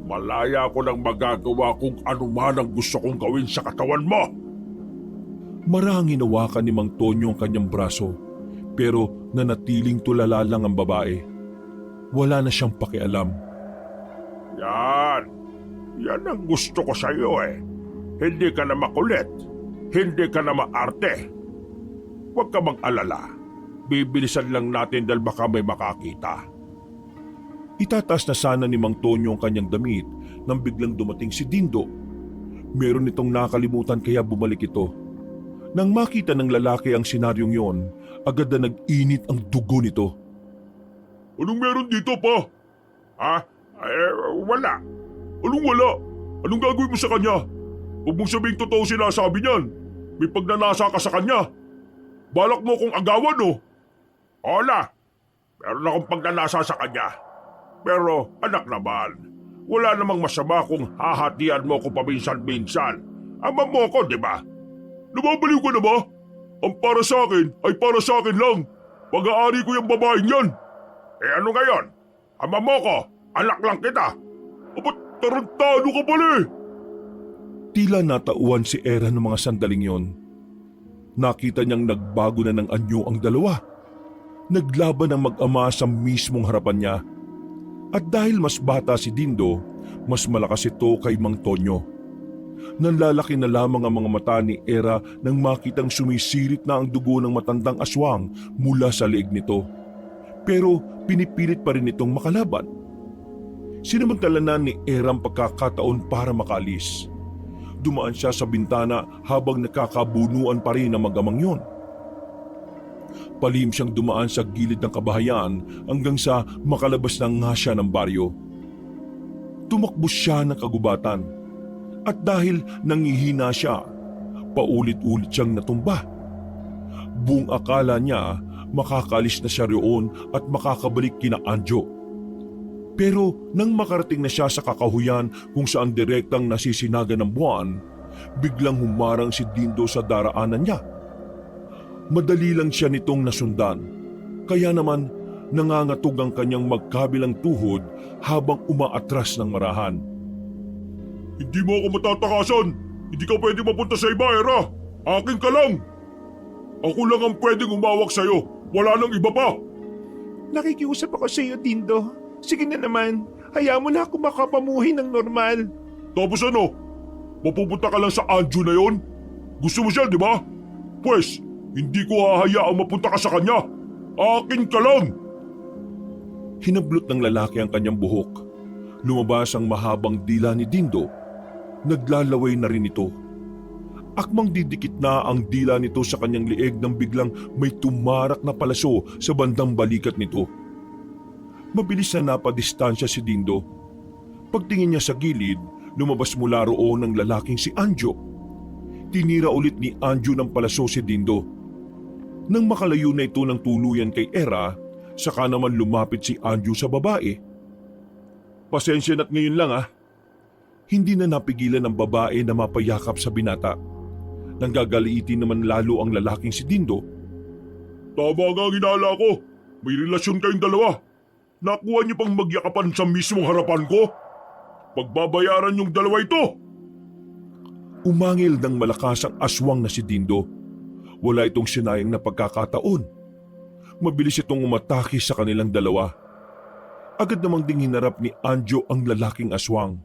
Speaker 1: Malaya ko nang magagawa kung ano man ang gusto kong gawin sa katawan mo.
Speaker 3: Marang hinawakan ni Mang Tonyo ang kanyang braso, pero nanatiling tulala lang ang babae. Wala na siyang pakialam.
Speaker 1: Yan ang gusto ko sa iyo eh. Hindi ka na makulit. Hindi ka na maarte. Huwag ka mag-alala. Bibilisan lang natin dahil baka may makakita.
Speaker 3: Itataas na sana ni Mang Tonyo ang kanyang damit nang biglang dumating si Dindo. Meron itong nakalimutan kaya bumalik ito. Nang makita ng lalaki ang senaryong yon, agad na nag-init ang dugo nito.
Speaker 1: Anong meron dito pa? Wala. Anong wala? Anong gagawin mo sa kanya? Huwag mong sabihing totoo sinasabi niyan. May pagnanasa ka sa kanya. Balak mo akong agawan, no? Hola, meron akong pagnanasa sa kanya. Pero anak naman, wala namang masama kung hahatian mo ko paminsan-minsan. Ama mo ko, di ba? Nababaliw ka na ba? Ang para sa akin ay para sa akin lang. Pag-aari ko yung babaeng yan. Ano ngayon? Ama mo ko, anak lang kita. Ba't tarantado ka pala eh?
Speaker 3: Tila natauhan si Era ng mga sandaling yon. Nakita niyang nagbago na ng anyo ang dalawa. Naglaban ang mag-ama sa mismong harapan niya. At dahil mas bata si Dindo, mas malakas ito kay Mang Tonyo. Nanlalaki na lamang ang mga mata ni Era nang makitang sumisirit na ang dugo ng matandang aswang mula sa leeg nito. Pero pinipilit pa rin itong makalaban. Sinamantala na ni Era ang pagkakataon para makalis. Dumaan siya sa bintana habang nakakabunuan pa rin ang mag-amang yon. Palihim siyang dumaan sa gilid ng kabahayan hanggang sa makalabas na nga siya ng baryo. Tumakbo siya ng kagubatan at dahil nangihina siya, paulit-ulit siyang natumba. Buong akala niya makakalis na siya roon at makakabalik kina Anjo. Pero nang makarating na siya sa kakahuyan kung saan direktang nasisinaga ng buwan, biglang humarang si Dindo sa daraanan niya. Madali lang siya nitong nasundan Kaya naman nangangatog ang kanyang magkabilang tuhod habang umaatras ng marahan.
Speaker 1: Hindi mo ako matatakasan! Hindi ka pwede mapunta sa iba, Era! Akin ka lang! Ako lang ang pwedeng umawak sa'yo. Wala nang iba pa!
Speaker 2: Nakikiusap ako sa iyo, Dindo. Sige na naman, hayaan mo na ako makapamuhay ng normal.
Speaker 1: Tapos ano? Mapupunta ka lang sa Anjo na yon? Gusto mo siya, di ba? Pwes, hindi ko hahayaang mapunta ka sa kanya. Akin ka lang!
Speaker 3: Hinablot ng lalaki ang kanyang buhok. Lumabas ang mahabang dila ni Dindo. Naglalaway na rin ito. Akmang didikit na ang dila nito sa kanyang lieg nang biglang may tumarak na palaso sa bandang balikat nito. Mabilis na napadistansya si Dindo. Pagtingin niya sa gilid, lumabas mula roon ang lalaking si Anjo. Tinira ulit ni Anjo ng palaso si Dindo. Nang makalayo na ito ng tuluyan kay Era, saka naman lumapit si Anjo sa babae. Pasensya na't ngayon lang Hindi na napigilan ng babae na mapayakap sa binata. Nanggagaliitin naman lalo ang lalaking si Dindo.
Speaker 1: Tama nga ang inala ko. May relasyon kayong dalawa. Nakuha niyo pang magyakapan sa mismong harapan ko. Pagbabayaran yung dalawa ito.
Speaker 3: Umangil ng malakas ang aswang na si Dindo. Wala itong sinayang na pagkakataon. Mabilis itong umatake sa kanilang dalawa. Agad namang ding hinarap ni Anjo ang lalaking aswang.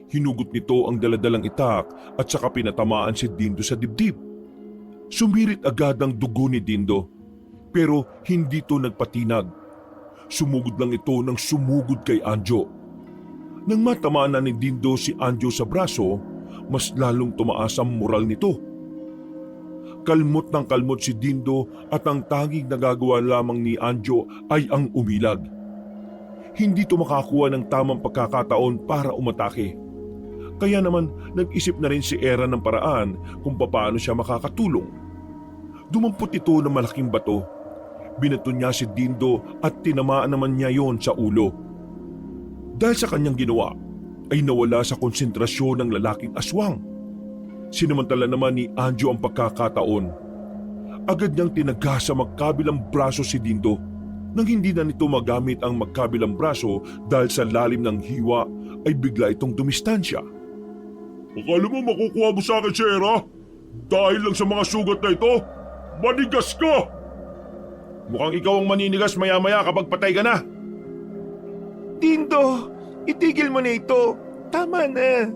Speaker 3: Hinugot nito ang daladalang itak at saka pinatamaan si Dindo sa dibdib. Sumirit agad ang dugo ni Dindo, pero hindi ito nagpatinag. Sumugod lang ito ng sumugod kay Anjo. Nang matamaan na ni Dindo si Anjo sa braso, mas lalong tumaas ang moral nito. Kalmot ng kalmot si Dindo at ang tanging nagagawa lamang ni Anjo ay ang umilag. Hindi ito makakuha ng tamang pagkakataon para umatake. Kaya naman nag-isip na rin si Era ng paraan kung paano siya makakatulong. Dumampot ito ng malaking bato. Binato niya si Dindo at tinamaan naman niya yon sa ulo. Dahil sa kanyang ginawa, ay nawala sa konsentrasyon ng lalaking aswang. Sinamantala naman ni Anjo ang pagkakataon. Agad niyang tinaga sa magkabilang braso si Dindo. Nang hindi na nito magamit ang magkabilang braso dahil sa lalim ng hiwa, ay bigla itong dumistansya.
Speaker 1: Akala mo makukuha mo sa akin si Era? Dahil lang sa mga sugat na ito? Manigas ka!
Speaker 4: Mukhang ikaw ang maninigas maya-maya kapag patay ka na.
Speaker 2: Dindo, itigil mo na ito. Tama na.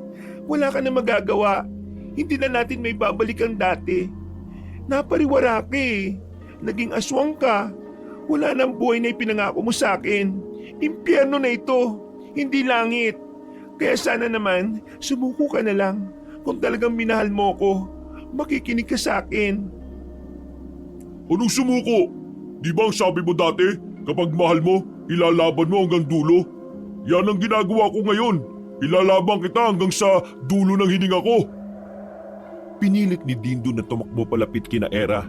Speaker 2: Wala ka na magagawa. Hindi na natin may babalik ang dati. Napariwara ka Naging aswang ka. Wala nang buhay na ipinangako mo sa akin. Impyerno na ito, hindi langit. Kaya sana naman, sumuko ka na lang. Kung talagang minahal mo ko, makikinig ka sa akin.
Speaker 1: Anong sumuko? Di ba ang sabi mo dati, kapag mahal mo, ilalaban mo hanggang dulo? Yan ang ginagawa ko ngayon. Ilalaban kita hanggang sa dulo ng hininga ko.
Speaker 3: Pinilit ni Dindo na tumakbo palapit kina Era.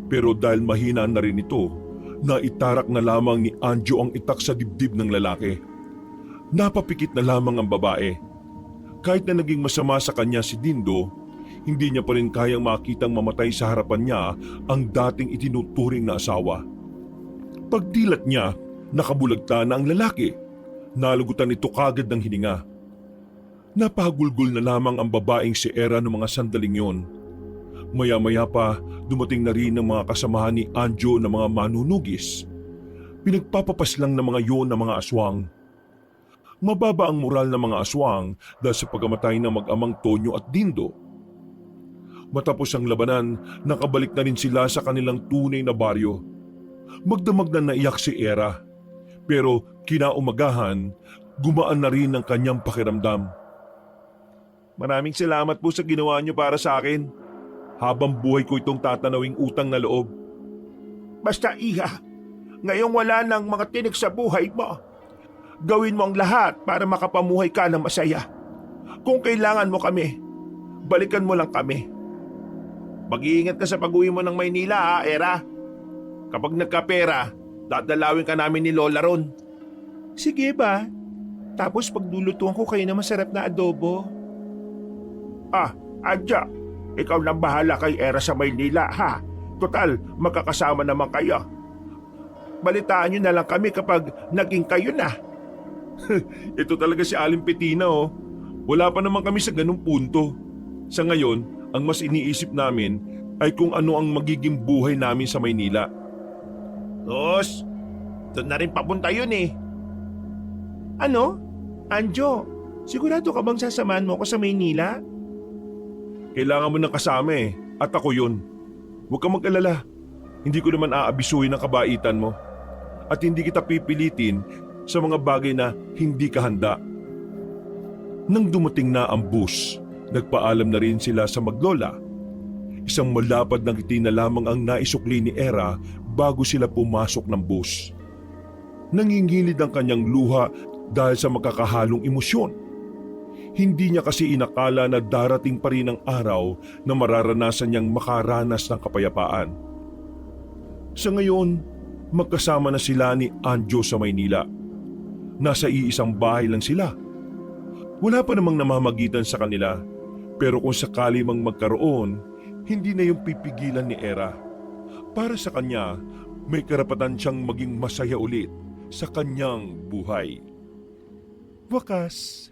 Speaker 3: Pero dahil mahina na rin ito, naitarak na lamang ni Anjo ang itak sa dibdib ng lalaki. Napapikit na lamang ang babae. Kahit na naging masama sa kanya si Dindo, hindi niya pa rin kayang makitang mamatay sa harapan niya ang dating itinuturing na asawa. Pagdilat niya, nakabulagta na ang lalaki. Nalugutan ito kagad ng hininga. Napagulgol na lamang ang babaeng si Era noong mga sandaling yon. Maya-maya pa, dumating na rin ang mga kasamahan ni Anjo na mga manunugis. Pinagpapapas lang ng mga yon ng mga aswang. Mababa ang moral ng mga aswang dahil sa pagkamatay ng mag-amang Tonyo at Dindo. Matapos ang labanan, nakabalik na rin sila sa kanilang tunay na baryo. Magdamag na naiyak si Era. Pero kinaumagahan, gumaan na rin ang kanyang pakiramdam.
Speaker 2: Maraming salamat po sa ginawa niyo para sa akin.
Speaker 3: Habang buhay ko itong tatanawing utang na loob.
Speaker 2: Basta iha, ngayong wala nang mga tinik sa buhay mo. Gawin mo ang lahat para makapamuhay ka ng masaya. Kung kailangan mo kami, balikan mo lang kami. Mag-iingat ka sa pag-uwi mo ng Maynila Era. Kapag nagkapera, dadalawin ka namin ni Lola ron. Sige ba? Tapos paglulutuan ko kayo ng masarap na adobo. Adja, ikaw lang bahala kay Era sa Maynila ha. Total, magkakasama naman kayo. balitaan nyo na lang kami kapag naging kayo na.
Speaker 1: Ito talaga si Aling Petina oh. Wala pa naman kami sa ganung punto. Sa ngayon, ang mas iniisip namin ay kung ano ang magiging buhay namin sa Maynila.
Speaker 4: Tos, doon na rin papunta yun eh.
Speaker 2: Ano? Anjo, sigurado ka bang sasamahan mo ko sa Maynila?
Speaker 1: Kailangan mo ng kasama eh, at ako yun. Huwag kang mag-alala. Hindi ko naman aabisuhin ang kabaitan mo. At hindi kita pipilitin sa mga bagay na hindi ka handa. Nang dumating na ang bus, nagpaalam na rin sila sa maglola. Isang malapad na ngiti na lamang ang naisukli ni Era bago sila pumasok ng bus. Nangingilid ang kanyang luha dahil sa makakahalong emosyon. Hindi niya kasi inakala na darating pa rin ang araw na mararanasan niyang makaranas ng kapayapaan. Sa ngayon, magkasama na sila ni Anjo sa Maynila. Nasa iisang bahay lang sila. Wala pa namang namamagitan sa kanila, pero kung sakali mang magkaroon, hindi na yung pipigilan ni Era. Para sa kanya, may karapatan siyang maging masaya ulit sa kanyang buhay.
Speaker 2: Wakas,